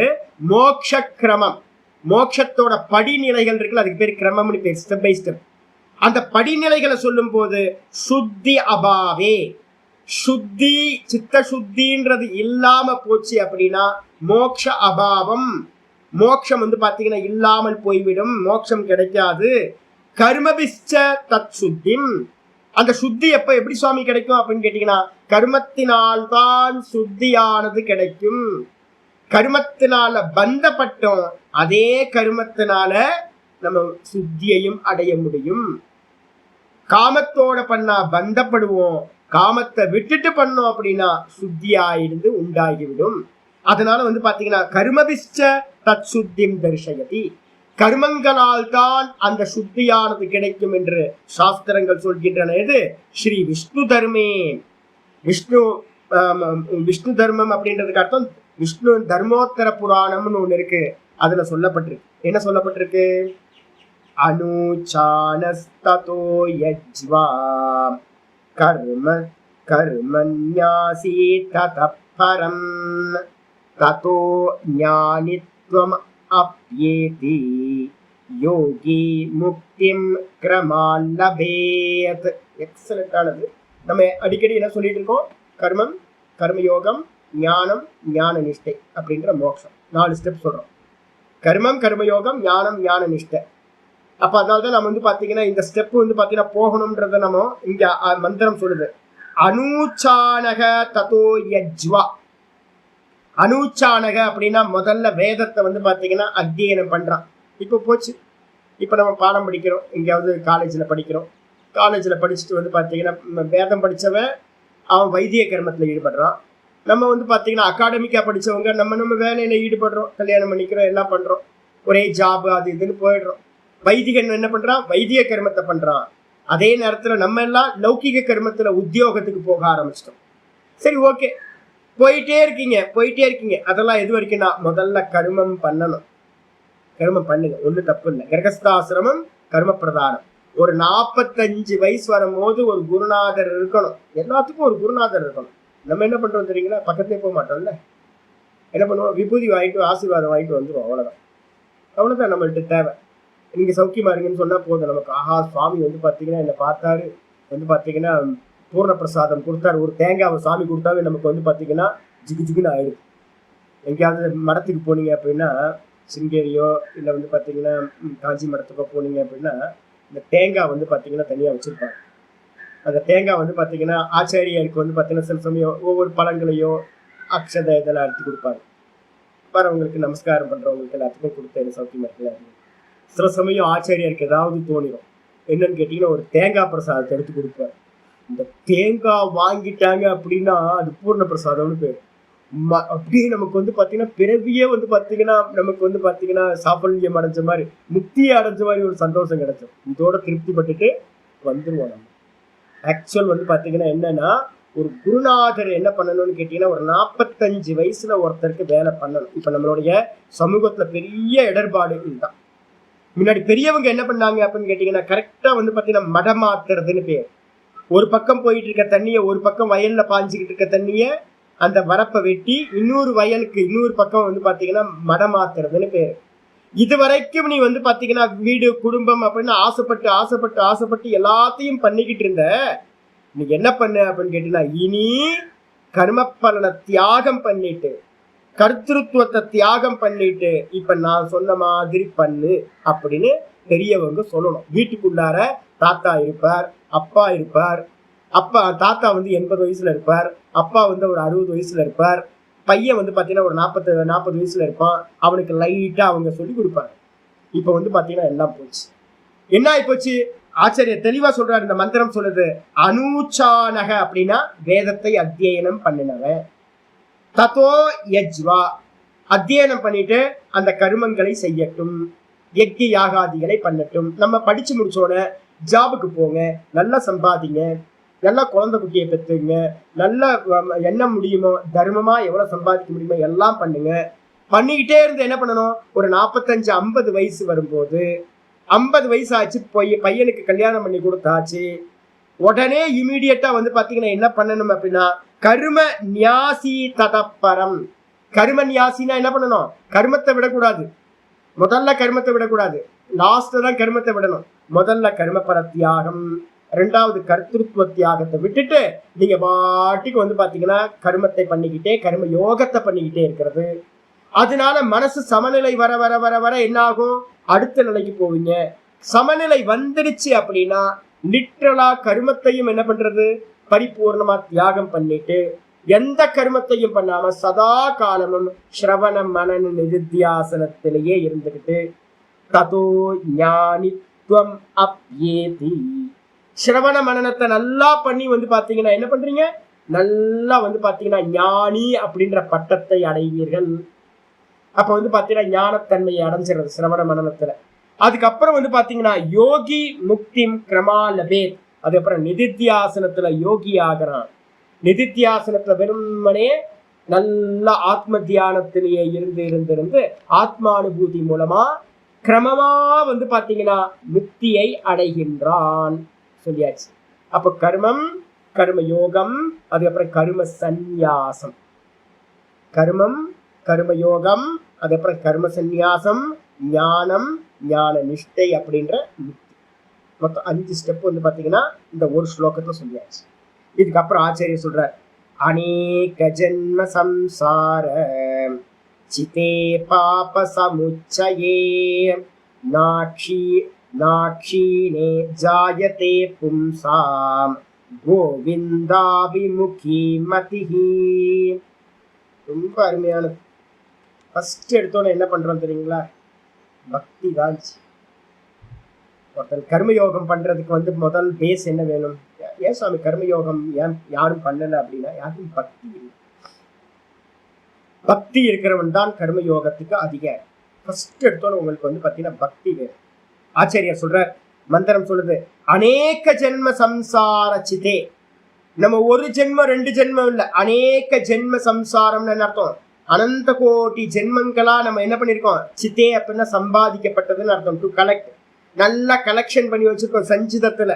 மோட்ச கிரமம், மோட்சத்தோட படிநிலைகள் இருக்குல்ல, அதுக்கு பேர் கிரமம்னு பேர், ஸ்டெப் பை ஸ்டெப். அந்த படிநிலைகளை சொல்லும் போது சுத்தி அபாவே, சுத்தி சித்த சுத்தின்றது இல்லாம போச்சு அப்படின்னா மோட்ச அபாவம், மோட்சம் பாத்தீங்கன்னா இல்லாமல் போய்விடும், மோட்சம் கிடைக்காது. கர்மபிஷ்ட தத் சுத்திம், அந்த சுத்தி எப்படி சுவாமி கிடைக்கும் அப்படின்னு கேட்டீங்கன்னா கர்மத்தினால்தான் சுத்தியானது கிடைக்கும். கர்மத்தினால பந்தப்பட்டோம், அதே கர்மத்தினால நம்ம சுத்தியையும் அடைய முடியும். காமத்தோட பண்ணா பந்தப்படுவோம், காமத்தை விட்டுட்டு பண்ணோம் அப்படின்னா சுத்தியாயிருந்து உண்டாகிவிடும். அதனால பாத்தீங்கன்னா கர்மபிஷ்ட தத் சுத்திம் தரிசயதி, கர்மங்களால் தான் அந்த சுத்தியானது கிடைக்கும் என்று சாஸ்திரங்கள் சொல்கின்றன. இது ஸ்ரீ விஷ்ணு தர்மே, விஷ்ணு தர்மம் அப்படின்றதுக்கு அர்த்தம் விஷ்ணு தர்மோத்தர புராணம்னு ஒண்ணு இருக்கு, அதுல சொல்லப்பட்டிருக்கு. என்ன சொல்லப்பட்டிருக்கு? அனுச்சானஸ்ததோ யஜ்வா கர்ம கர்மன்யாசி ததः பரம் ததோ ஞானித்வம் அப்யேதி யோகி முக்திம் கிரமான் லபேத். எக்ஸலண்டானது. நம்ம அடிக்கடி என்ன சொல்லிட்டு இருக்கோம்? கர்மம், கர்மயோகம், ஞானம், ஞான நிஷ்டை அப்படின்ற மோட்சம் 4 ஸ்டெப் சொல்றோம். கர்மம், கர்மயோகம், ஞானம், ஞான நிஷ்டை. அப்ப அதனால்தான் நம்ம பாத்தீங்கன்னா இந்த ஸ்டெப் பாத்தீங்கன்னா போகணும்ன்றத நம்ம இங்க மந்திரம் சொல்லுது. அனுச்சானக ததோ யஜ்வா. அனுச்சானக அப்படின்னா முதல்ல வேதத்தை பாத்தீங்கன்னா அத்தியனம் பண்றான். இப்ப போச்சு, இப்ப நம்ம பாடம் படிக்கிறோம், எங்கேயாவது காலேஜ்ல படிக்கிறோம். காலேஜ்ல படிச்சுட்டு பாத்தீங்கன்னா வேதம் படிச்சவன் அவன் வைத்திய கர்மத்துல ஈடுபடுறான். நம்ம பாத்தீங்கன்னா அகாடமிக்கா படிச்சவங்க நம்ம வேலையில ஈடுபடுறோம், கல்யாணம் பண்ணிக்கிறோம், எல்லாம் பண்றோம், ஒரே ஜாப் அது இதுன்னு போயிடுறோம். வைதிகன் என்ன பண்றான்? வைத்திய கர்மத்தை பண்றான். அதே நேரத்துல நம்ம எல்லாம் லௌகிக கர்மத்துல உத்தியோகத்துக்கு போக ஆரம்பிச்சிட்டோம். சரி, ஓகே, போயிட்டே இருக்கீங்க. அதெல்லாம் எது வரைக்கும்னா முதல்ல கர்மம் பண்ணணும். கர்மம் பண்ணுங்க, ஒண்ணு தப்பு இல்லை. கிரகஸ்தாசிரமம் கர்ம பிரதானம். ஒரு 45 வயசு வரும்போது ஒரு குருநாதர் இருக்கணும். எல்லாத்துக்கும் ஒரு குருநாதர் இருக்கணும். நம்ம என்ன பண்றோம் தெரியுங்களா? பக்கத்தே போக மாட்டோம்ல. என்ன பண்ணுவோம்? விபூதி வாங்கிட்டு ஆசீர்வாதம் வாங்கிட்டு வந்துடும். அவ்வளவுதான் நம்மள்ட்ட தேவை. நீங்க சௌக்கியமா இருங்கன்னு சொன்னா போதும் நமக்கு. ஆஹா, சுவாமி பாத்தீங்கன்னா என்ன பார்த்தாரு, பாத்தீங்கன்னா பூர்ண பிரசாதம் கொடுத்தாரு, ஒரு தேங்காவை சாமி கொடுத்தாவே நமக்கு பாத்தீங்கன்னா ஜிகு ஜிகுன்னு ஆயிடுது. எங்கேயாவது மரத்துக்கு போனீங்க அப்படின்னா, சிங்கேரியோ இல்லை பாத்தீங்கன்னா காஞ்சி மரத்துக்கோ போனீங்க அப்படின்னா இந்த தேங்காய் பாத்தீங்கன்னா தனியா வச்சிருப்பாங்க. அந்த தேங்காய் பாத்தீங்கன்னா ஆச்சாரியருக்கு பாத்தீங்கன்னா சில சமயம் ஒவ்வொரு பழங்களையோ அக்ஷதை இதெல்லாம் எடுத்து கொடுப்பாங்க. வரவங்களுக்கு நமஸ்காரம் பண்றவங்களுக்கு எல்லாத்துக்கும் கொடுத்த சௌக்கியமா இருக்குல்ல. சில சமயம் ஆச்சாரியருக்கு ஏதாவது தோணிடும். என்னன்னு கேட்டீங்கன்னா ஒரு தேங்காய் பிரசாதத்தை எடுத்து கொடுப்பாரு. இந்த தேங்காய் வாங்கிட்டாங்க அப்படின்னா அது பூர்ண பிரசாதம்னு பேரு. அப்படியே நமக்கு பாத்தீங்கன்னா பிறவியே பாத்தீங்கன்னா நமக்கு பாத்தீங்கன்னா சாஃபல்யம் அடைஞ்ச மாதிரி, முக்தியை அடைஞ்ச மாதிரி ஒரு சந்தோஷம் கிடைச்சோம். இதோட திருப்தி பட்டுட்டு வந்துருவோம். நம்ம ஆக்சுவல் பாத்தீங்கன்னா என்னன்னா, ஒரு குருநாதர் என்ன பண்ணணும்னு கேட்டீங்கன்னா ஒரு 45 வயசுல ஒருத்தருக்கு வேலை பண்ணணும். இப்ப நம்மளுடைய சமூகத்துல பெரிய இடர்பாடு இதுதான். முன்னாடி பெரியவங்க என்ன பண்ணாங்க அப்படின்னு கேட்டீங்கன்னா கரெக்டா பாத்தீங்கன்னா மடம் மாத்துறதுன்னு பேர். ஒரு பக்கம் போயிட்டு இருக்க தண்ணிய, ஒரு பக்கம் வயல்ல பாஞ்சுக்கிட்டு இருக்க தண்ணிய அந்த வரப்பை வெட்டி இன்னொரு வயலுக்கு இன்னொரு பக்கம் பாத்தீங்கன்னா மடம் மாத்துறதுன்னு பேரு. இது வரைக்கும் நீ பாத்தீங்கன்னா வீடு குடும்பம் அப்படின்னு ஆசைப்பட்டு ஆசைப்பட்டு ஆசைப்பட்டு எல்லாத்தையும் பண்ணிக்கிட்டு இருந்த. நீ என்ன பண்ண அப்படின்னு கேட்டீங்கன்னா இனி கர்ம பலனை தியாகம் பண்ணிட்டு, கர்த்திருவத்தை தியாகம் பண்ணிட்டு இப்ப நான் சொன்ன மாதிரி பண்ணு அப்படின்னு பெரியவங்க சொல்லணும். வீட்டுக்குள்ளார தாத்தா இருப்பார், அப்பா இருப்பார். அப்பா தாத்தா 80 வயசுல இருப்பார், அப்பா ஒரு 60 வயசுல இருப்பார். பையன் பாத்தீங்கன்னா ஒரு 40 வயசுல இருப்பான். அவனுக்கு லைட்டா அவங்க சொல்லி கொடுப்பாங்க. இப்ப பாத்தீங்கன்னா எல்லாம் போச்சு. என்ன ஆயிப்போச்சு? ஆச்சாரியர் தெளிவா சொல்றாரு. இந்த மந்திரம் சொல்லுது அனுச்சானக அப்படின்னா வேதத்தை அத்தியனம் பண்ணினவன். ததோ யஜ்வா, அத்தியனம் பண்ணிட்டு அந்த கருமங்களை செய்யட்டும், யஜ்ய யாகாதிகளை பண்ணட்டும். நம்ம படிச்சு முடிச்சோட ஜாபுக்கு போங்க, நல்லா சம்பாதிங்க, நல்லா குழந்தை குட்டியை பெற்றுங்க, நல்லா என்ன முடியுமோ தர்மமா எவ்வளவு சம்பாதிக்க முடியுமோ எல்லாம் பண்ணுங்க. பண்ணிக்கிட்டே இருந்து என்ன பண்ணணும்? ஒரு 45-50 வயசு வரும்போது 50 வயசு ஆச்சு, பையனுக்கு கல்யாணம் பண்ணி கொடுத்தாச்சு. உடனே இமீடியட்டா பாத்தீங்கன்னா என்ன பண்ணணும் அப்படின்னா கர்ம நியாசி ததப்பரம். கர்ம நியாசினா என்ன பண்ணணும்? கர்மத்தை விடக்கூடாது. முதல்ல கர்மத்தை விடக்கூடாது, லாஸ்ட்ல தான் கர்மத்தை விடணும். முதல்ல கர்மபர தியாகம், ரெண்டாவது கர்த்திருவ தியாகத்தை விட்டுட்டு நீங்க பாட்டுக்கு வந்து பாத்தீங்கன்னா கர்மத்தை பண்ணிக்கிட்டே கர்ம யோகத்தை பண்ணிக்கிட்டே இருக்கிறது. அதனால மனசு சமநிலை வர வர வர வர என்ன ஆகும், அடுத்த நிலைக்கு போவீங்க. சமநிலை வந்துடுச்சு அப்படின்னா லிட்டரலா கர்மத்தையும் என்ன பண்றது, பரிபூர்ணமா தியாகம் பண்ணிட்டு எந்த கர்மத்தையும் பண்ணாம சதா காலமும் ஸ்ரவண மனன நிதித்தியாசனத்திலேயே இருந்துகிட்டு ததோ ஞானித்வம் அப்யேதி, ஸ்ரவண மனனத்தை நல்லா பண்ணி வந்து பாத்தீங்கன்னா என்ன பண்றீங்க, நல்லா வந்து பாத்தீங்கன்னா ஞானி அப்படின்ற பட்டத்தை அடைவீர்கள். அப்ப வந்து பாத்தீங்கன்னா ஞானத்தன்மையை அடைஞ்சிருது சிரவண மனனத்துல. அதுக்கப்புறம் வந்து பாத்தீங்கன்னா யோகி முக்திம் கிரமா லபேத், அதுக்கப்புறம் நிதித்தியாசனத்துல யோகி ஆகிறான். நிதித்தியாசனத்துல வெறுமனே நல்ல ஆத்ம தியானத்திலேயே இருந்து ஆத்மானுபூதி மூலமா கிரமமா வந்து பாத்தீங்கன்னா முக்தியை அடைகின்றான் சொல்லியாச்சு. அப்ப கர்மம், கர்ம யோகம், அதுக்கப்புறம் கர்ம சந்நியாசம். கர்மம், கர்ம யோகம், அதுக்கப்புறம் கர்ம சந்நியாசம், ஞானம், ஞான நிஷ்டை அப்படின்ற முக்தி. மொத்தம் 5 ஸ்டெப் வந்து பாத்தீங்கன்னா இந்த ஒரு ஸ்லோகத்துல சொல்லியாச்சு. இதுக்கப்புறம் ஆச்சாரியர் சொல்றார், அநேக ஜென்ம சம்சார சிதே பாப சமுச்சயே நாக்ஷீனே ஜாயதே பும்சாம் கோவிந்தாபிமுகி மதிஹி. ரொம்ப அருமையானது. ஃபர்ஸ்ட் எடுத்தோன்னு என்ன பண்றோம் தெரியுங்களா, பக்தி தான். ஒருத்தர் கர்மயோகம் பண்றதுக்கு வந்து முதல் பேஸ் என்ன வேணும், ஏன் சுவாமி கர்மயோகம் ஏன் யாரும் பண்ணல அப்படின்னா யாரும் பக்தி இல்லை. பக்தி இருக்கிறவன் தான் கர்மயோகத்துக்கு அதிக. ஃபர்ஸ்ட் எடுத்தோன்னு உங்களுக்கு வந்து பாத்தீங்கன்னா பக்தி வேணும். ஆச்சாரியர் சொல்ற மந்திரம் சொல்லுது, அநேக ஜென்ம சம்சார சிதே. நம்ம ஒரு ஜென்மம் 2 ஜென்மம் இல்ல, அநேக ஜென்ம சம்சாரம்னு என்ன அர்த்தம், அனந்த கோடி ஜென்மங்களா நம்ம என்ன பண்ணிருக்கோம், சித்தே அப்படின்னா சம்பாதிக்கப்பட்டதுன்னு அர்த்தம். டு கலெக்ட், நல்லா கலெக்ஷன் பண்ணி வச்சிருக்கோம் சஞ்சிதத்துல.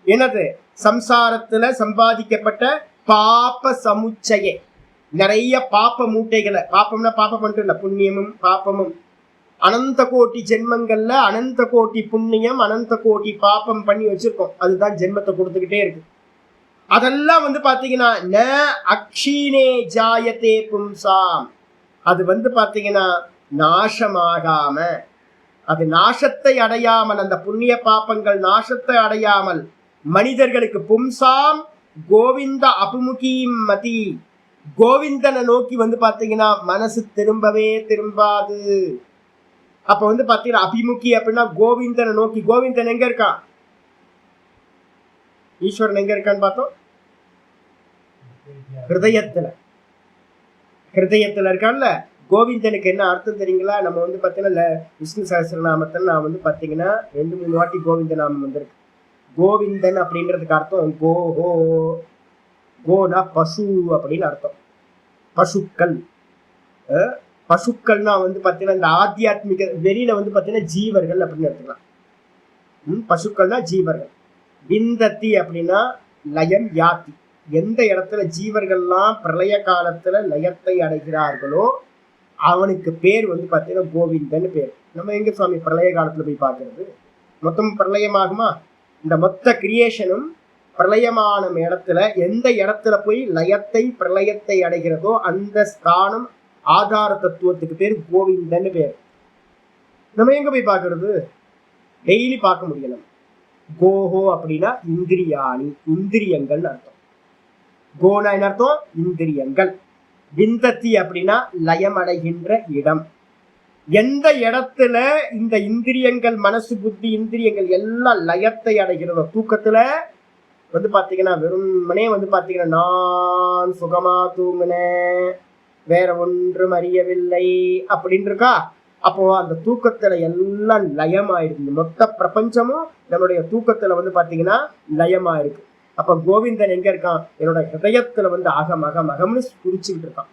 என்னது, சம்சாரத்துல சம்பாதிக்கப்பட்ட பாப சமுச்சயே, நிறைய பாப்ப மூட்டைகளை, பாப்பம்னா பாப்பம் மட்டும் இல்ல, புண்ணியமும் பாப்பமும், அனந்த கோட்டி ஜென்மங்கள்ல அனந்த கோட்டி புண்ணியம் அனந்த கோட்டி பாப்பம் பண்ணி வச்சிருக்கோம். அதுதான் ஜென்மத்தை கொடுத்துக்கிட்டே இருக்கு. அதெல்லாம் வந்து பாத்தீங்கன்னா ந அக்ஷீனே ஜாயதே பும்சாம், அது வந்து பாத்தீங்கன்னா நாசமாகாம, அது நாசத்தை அடையாமல், அந்த புண்ணிய பாப்பங்கள் நாசத்தை அடையாமல் மனிதர்களுக்கு பும்சாம் கோவிந்த அபிமுகி மதி, கோவிந்தனை நோக்கி வந்து பாத்தீங்கன்னா மனசு திரும்பவே திரும்பாது. அப்ப வந்து பாத்தீங்கன்னா அபிமுகி அப்படின்னா கோவிந்தனை நோக்கி. கோவிந்தன் எங்க இருக்கான், ஈஸ்வரன் எங்க இருக்கான்னு பார்த்தோம், ஹிருதயத்துல. ஹிருதயத்துல இருக்கான்ல. கோவிந்தனுக்கு என்ன அர்த்தம் தெரியுங்களா, நம்ம வந்து பாத்தீங்கன்னா விஷ்ணு சஹஸ்ரநாமத்தில் நான் வந்து பாத்தீங்கன்னா 2-3 வாட்டி கோவிந்த நாமம் வந்திருக்கு. கோவிந்தன் அப்படின்றதுக்கு அர்த்தம் கோஹோ, கோனா பசு அப்படின்னு அர்த்தம். பசுக்கள், பசுக்கள்னா வந்து பாத்தீங்கன்னா இந்த ஆத்தியாத்மிக வெளியில வந்து பாத்தீங்கன்னா ஜீவர்கள் அப்படின்னு எடுத்துக்கலாம். பசுக்கள்னா ஜீவர்கள். விந்தத்தி அப்படின்னா லயம் யாத்தி, எந்த இடத்துல ஜீவர்கள்லாம் பிரளய காலத்துல லயத்தை அடைகிறார்களோ அவனுக்கு பேர் வந்து பாத்தீங்கன்னா கோவிந்தன் பேர். நம்ம எங்க சுவாமி பிரளய காலத்துல போய் பாக்குறது, மொத்தம் பிரளயமாகுமா, இந்த மொத்த கிரியேஷனும் பிரளயமான இடத்துல எந்த இடத்துல போய் லயத்தை பிரளயத்தை அடைகிறதோ அந்த ஸ்தானம் ஆதார தத்துவத்துக்கு பேர் கோவிந்தன் பேர். நம்ம எங்க போய் பாக்குறது, டெய்லி பார்க்க முடியல. கோஹோ அப்படின்னா இந்திரியாணி, இந்திரியங்கள் அர்த்தம். கோனா என்ன அர்த்தம், இந்திரியங்கள். விந்தத்தி அப்படின்னா லயம் அடைகின்ற இடம். எந்த இடத்துல இந்த இந்திரியங்கள் மனசு புத்தி இந்திரியங்கள் எல்லாம் லயத்தை அடைகிறதோ, தூக்கத்துல வந்து பாத்தீங்கன்னா வெறுமனே வந்து பாத்தீங்கன்னா நான் சுகமா தூங்குனேன் வேற ஒன்றும் அறியவில்லை அப்படின்னு இருக்கா, அப்போ அந்த தூக்கத்துல எல்லாம் லயமாயிருக்கு. மொத்த பிரபஞ்சமும் நம்மளுடைய தூக்கத்துல வந்து பாத்தீங்கன்னா லயமாயிருக்கு. அப்ப கோவிந்தன் எங்க இருக்கான், என்னோட ஹிருதயத்துல வந்து அகம் அகம் அகம்னு குறிச்சுக்கிட்டு இருக்கான்.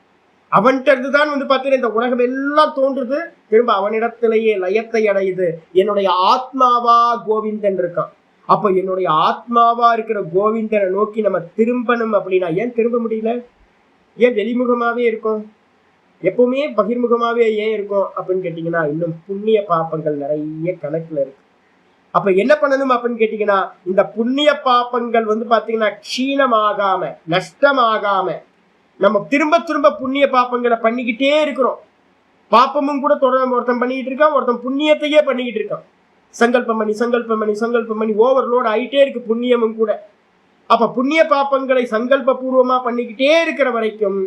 அவன்கிட்ட இருந்துதான் வந்து பாத்தீங்கன்னா இந்த உலகம் எல்லாம் தோன்றுது, திரும்ப அவனிடத்திலேயே லயத்தை அடையுது. என்னுடைய ஆத்மாவா கோவிந்தன் இருக்கான். அப்ப என்னுடைய ஆத்மாவா இருக்கிற கோவிந்தனை நோக்கி நம்ம திரும்பணும் அப்படின்னா ஏன் திரும்ப முடியல, ஏன் வெளிமுகமாவே இருக்கும், எப்பவுமே பகிர்முகமாவே ஏன் இருக்கும் அப்படின்னு கேட்டீங்கன்னா, இன்னும் புண்ணிய பாப்பங்கள் நிறைய கணக்குல இருக்கு. அப்ப என்ன பண்ணணும் அப்படின்னு கேட்டீங்கன்னா, இந்த புண்ணிய பாப்பங்கள் வந்து பாத்தீங்கன்னா க்ஷீணமாகாம, நஷ்டமாகாம, நம்ம திரும்ப திரும்ப புண்ணிய பாப்பங்களை பண்ணிக்கிட்டே இருக்கிறோம். பாப்பமும் கூட தொடர்ந்து ஒருத்தன் பண்ணிக்கிட்டு இருக்கான், ஒருத்தன் புண்ணியத்தையே பண்ணிக்கிட்டு இருக்கான். சங்கல்பம் பண்ணி ஓவர்லோட் ஆயிட்டே இருக்கு புண்ணியமும் கூட. அப்ப புண்ணிய பாப்பங்களை சங்கல்ப பூர்வமா பண்ணிக்கிட்டே இருக்கிற வரைக்கும்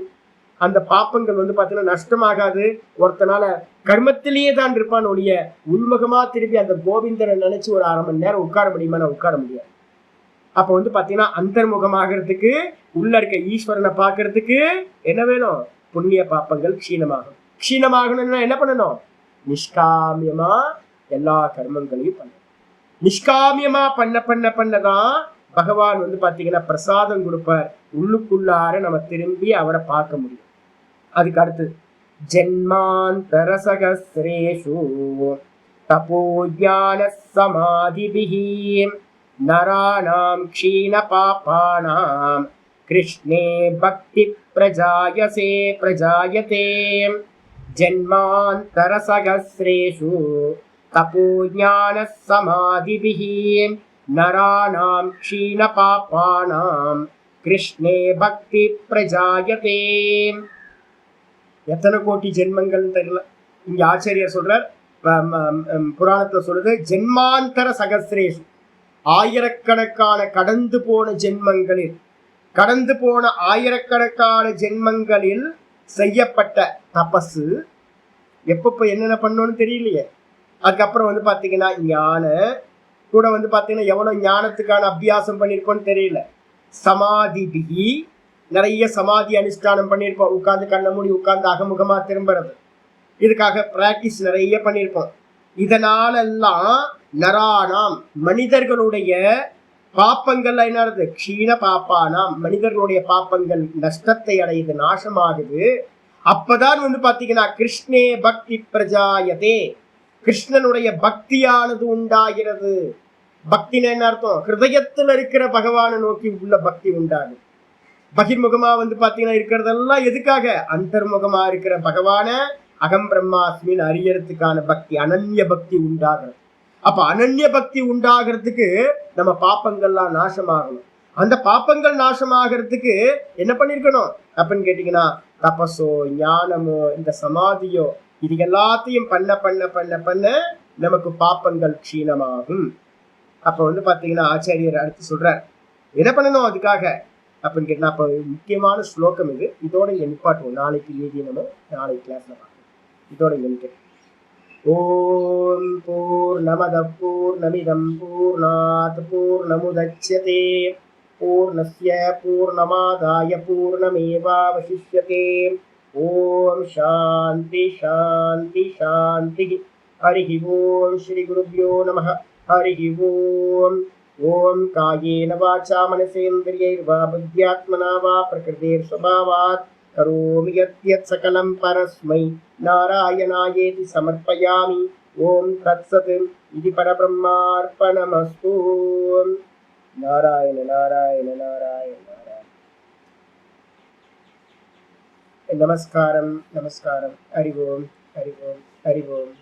அந்த பாப்பங்கள் வந்து பாத்தீங்கன்னா நஷ்டமாகாது. ஒருத்தனால கர்மத்திலேயே தான் இருப்பான் ஒழிய உள்முகமா திருப்பி அந்த கோவிந்தனை நினைச்சு ஒரு 1/2 மணி நேரம் உட்கார முடியுமா? உட்கார முடியாது. அப்ப வந்து பாத்தீங்கன்னா அந்தர்முகமாகிறதுக்கு, உள்ள இருக்க ஈஸ்வரனை பாக்குறதுக்கு என்ன வேணும்? புண்ணிய பாப்பங்கள் க்ஷீணமாகும். க்ஷீணமாகணும்னா என்ன பண்ணணும்? நிஷ்காமியமா எல்லா கர்மங்களையும் பண்ணணும். நிஷ்காமியமா பண்ணதான் பகவான் வந்து பாத்தீங்கன்னா பிரசாதம் கொடுப்பார். உள்ளுக்குள்ளார நம்ம திரும்பி அவரை பார்க்க முடியும். அதுக்கு அடுத்து ஜென்மாந்தர சகஸ்ரேஷு தபோஞான சமாதிபிஹி நராணாம் க்ஷீண பாபானாம் கிருஷ்ணே பக்தி பிரஜாயதே ஜென்மாந்தர சகஸ்ரேஷு தபோஞான சமாதிபிஹி நராணாம் க்ஷீண பாபானாம் கிருஷ்ணே பக்தி பிரஜாயதே. எத்தனை கோடி ஜென்மங்கள் தெரியல. இங்க ஆச்சாரியர் சொல்றார், புராணத்துல சொல்றது ஜென்மாந்தர சகஸ்ரேஷு, ஆயிரக்கணக்கான கடந்து போன ஆயிரக்கணக்கான ஜென்மங்களில் செய்யப்பட்ட தபசு எப்பப்ப என்னென்ன பண்ணணும்னு தெரியலையே. அதுக்கப்புறம் வந்து பாத்தீங்கன்னா ஞான கூட வந்து பாத்தீங்கன்னா எவ்வளவு ஞானத்துக்கான அபியாசம் பண்ணிருக்கோம்னு தெரியல. சமாதிபிகி, நிறைய சமாதி அனுஷ்டானம் பண்ணியிருப்போம். உட்கார்ந்து கண்ண மூடி உட்கார்ந்து அகமுகமா திரும்புறது, இதுக்காக பிராக்டிஸ் நிறைய பண்ணியிருப்போம். இதனாலெல்லாம் நராணாம் மனிதர்களுடைய பாப்பங்கள் என்னது? க்ஷீண பாப்பானாம், மனிதர்களுடைய பாப்பங்கள் நஷ்டத்தை அடையுது, நாசமாகுது. அப்பதான் வந்து பாத்தீங்கன்னா கிருஷ்ணே பக்தி பிரஜாயதே, கிருஷ்ணனுடைய பக்தியானது உண்டாகிறது. பக்தின்னு என்ன அர்த்தம்? ஹிருதயத்துல இருக்கிற பகவானை நோக்கி உள்ள பக்தி உண்டாகும். பகிர்முகமா வந்து பாத்தீங்கன்னா இருக்கிறதெல்லாம் எதுக்காக? அந்தர்முகமா இருக்கிற பகவான அகம் பிரம்மாஸ்மின்னு அறியறதுக்கான பக்தி, அனன்ய பக்தி உண்டாகிறது. அப்ப அனன்ய பக்தி உண்டாகிறதுக்கு நம்ம பாப்பங்கள்லாம் நாசமாகணும். அந்த பாப்பங்கள் நாசமாகிறதுக்கு என்ன பண்ணிருக்கணும் அப்படின்னு கேட்டீங்கன்னா, தபசோ ஞானமோ இந்த சமாதியோ இது எல்லாத்தையும் பண்ண பண்ண பண்ண பண்ண நமக்கு பாப்பங்கள் க்ஷீணமாகும். அப்ப வந்து பாத்தீங்கன்னா ஆச்சாரியர் அடுத்து சொல்றார் என்ன பண்ணணும் அதுக்காக அப்படின்னு கேட்டா, அப்ப முக்கியமான ஸ்லோகம் இது. இதோட இங்க நிப்பாட்டுவோம். நாளைக்கு மீதி நம்ம நாளைக்கு கிளாஸ்ல பார்க்கணும். இதோட இங்க நிற்கிறேன். ஓம் பூர்ணமத பூர்ணமிதம் பூர்ணாத் பூர்ணமுதச்யதே பூர்ணஸ்ய பூர்ணமாதாய பூர்ணமேவாவசிஷ்யதே. ஓம் சாந்தி சாந்தி சாந்தி. ஹரி ஓம் ஸ்ரீ குருப்யோ நமः. ஹரி ஓம். ஓம் காயேன வாசா மனசேந்திரியைர்வா புத்யாத்மனா வா பிரகிருதேர்ஸ்வபாவாத் கரோமி யத்யத் சகலம் பரஸ்மை நாராயணாயேதி சமர்ப்பயாமி. ஓம் தத்சத். இது பரபிரம்மார்ப்பணமஸ்து. நாராயண நாராயண நாராயண நாராயண. நமஸ்காரம் நமஸ்காரம். ஹரி ஓம் ஹரி ஓம் ஹரி ஓம்.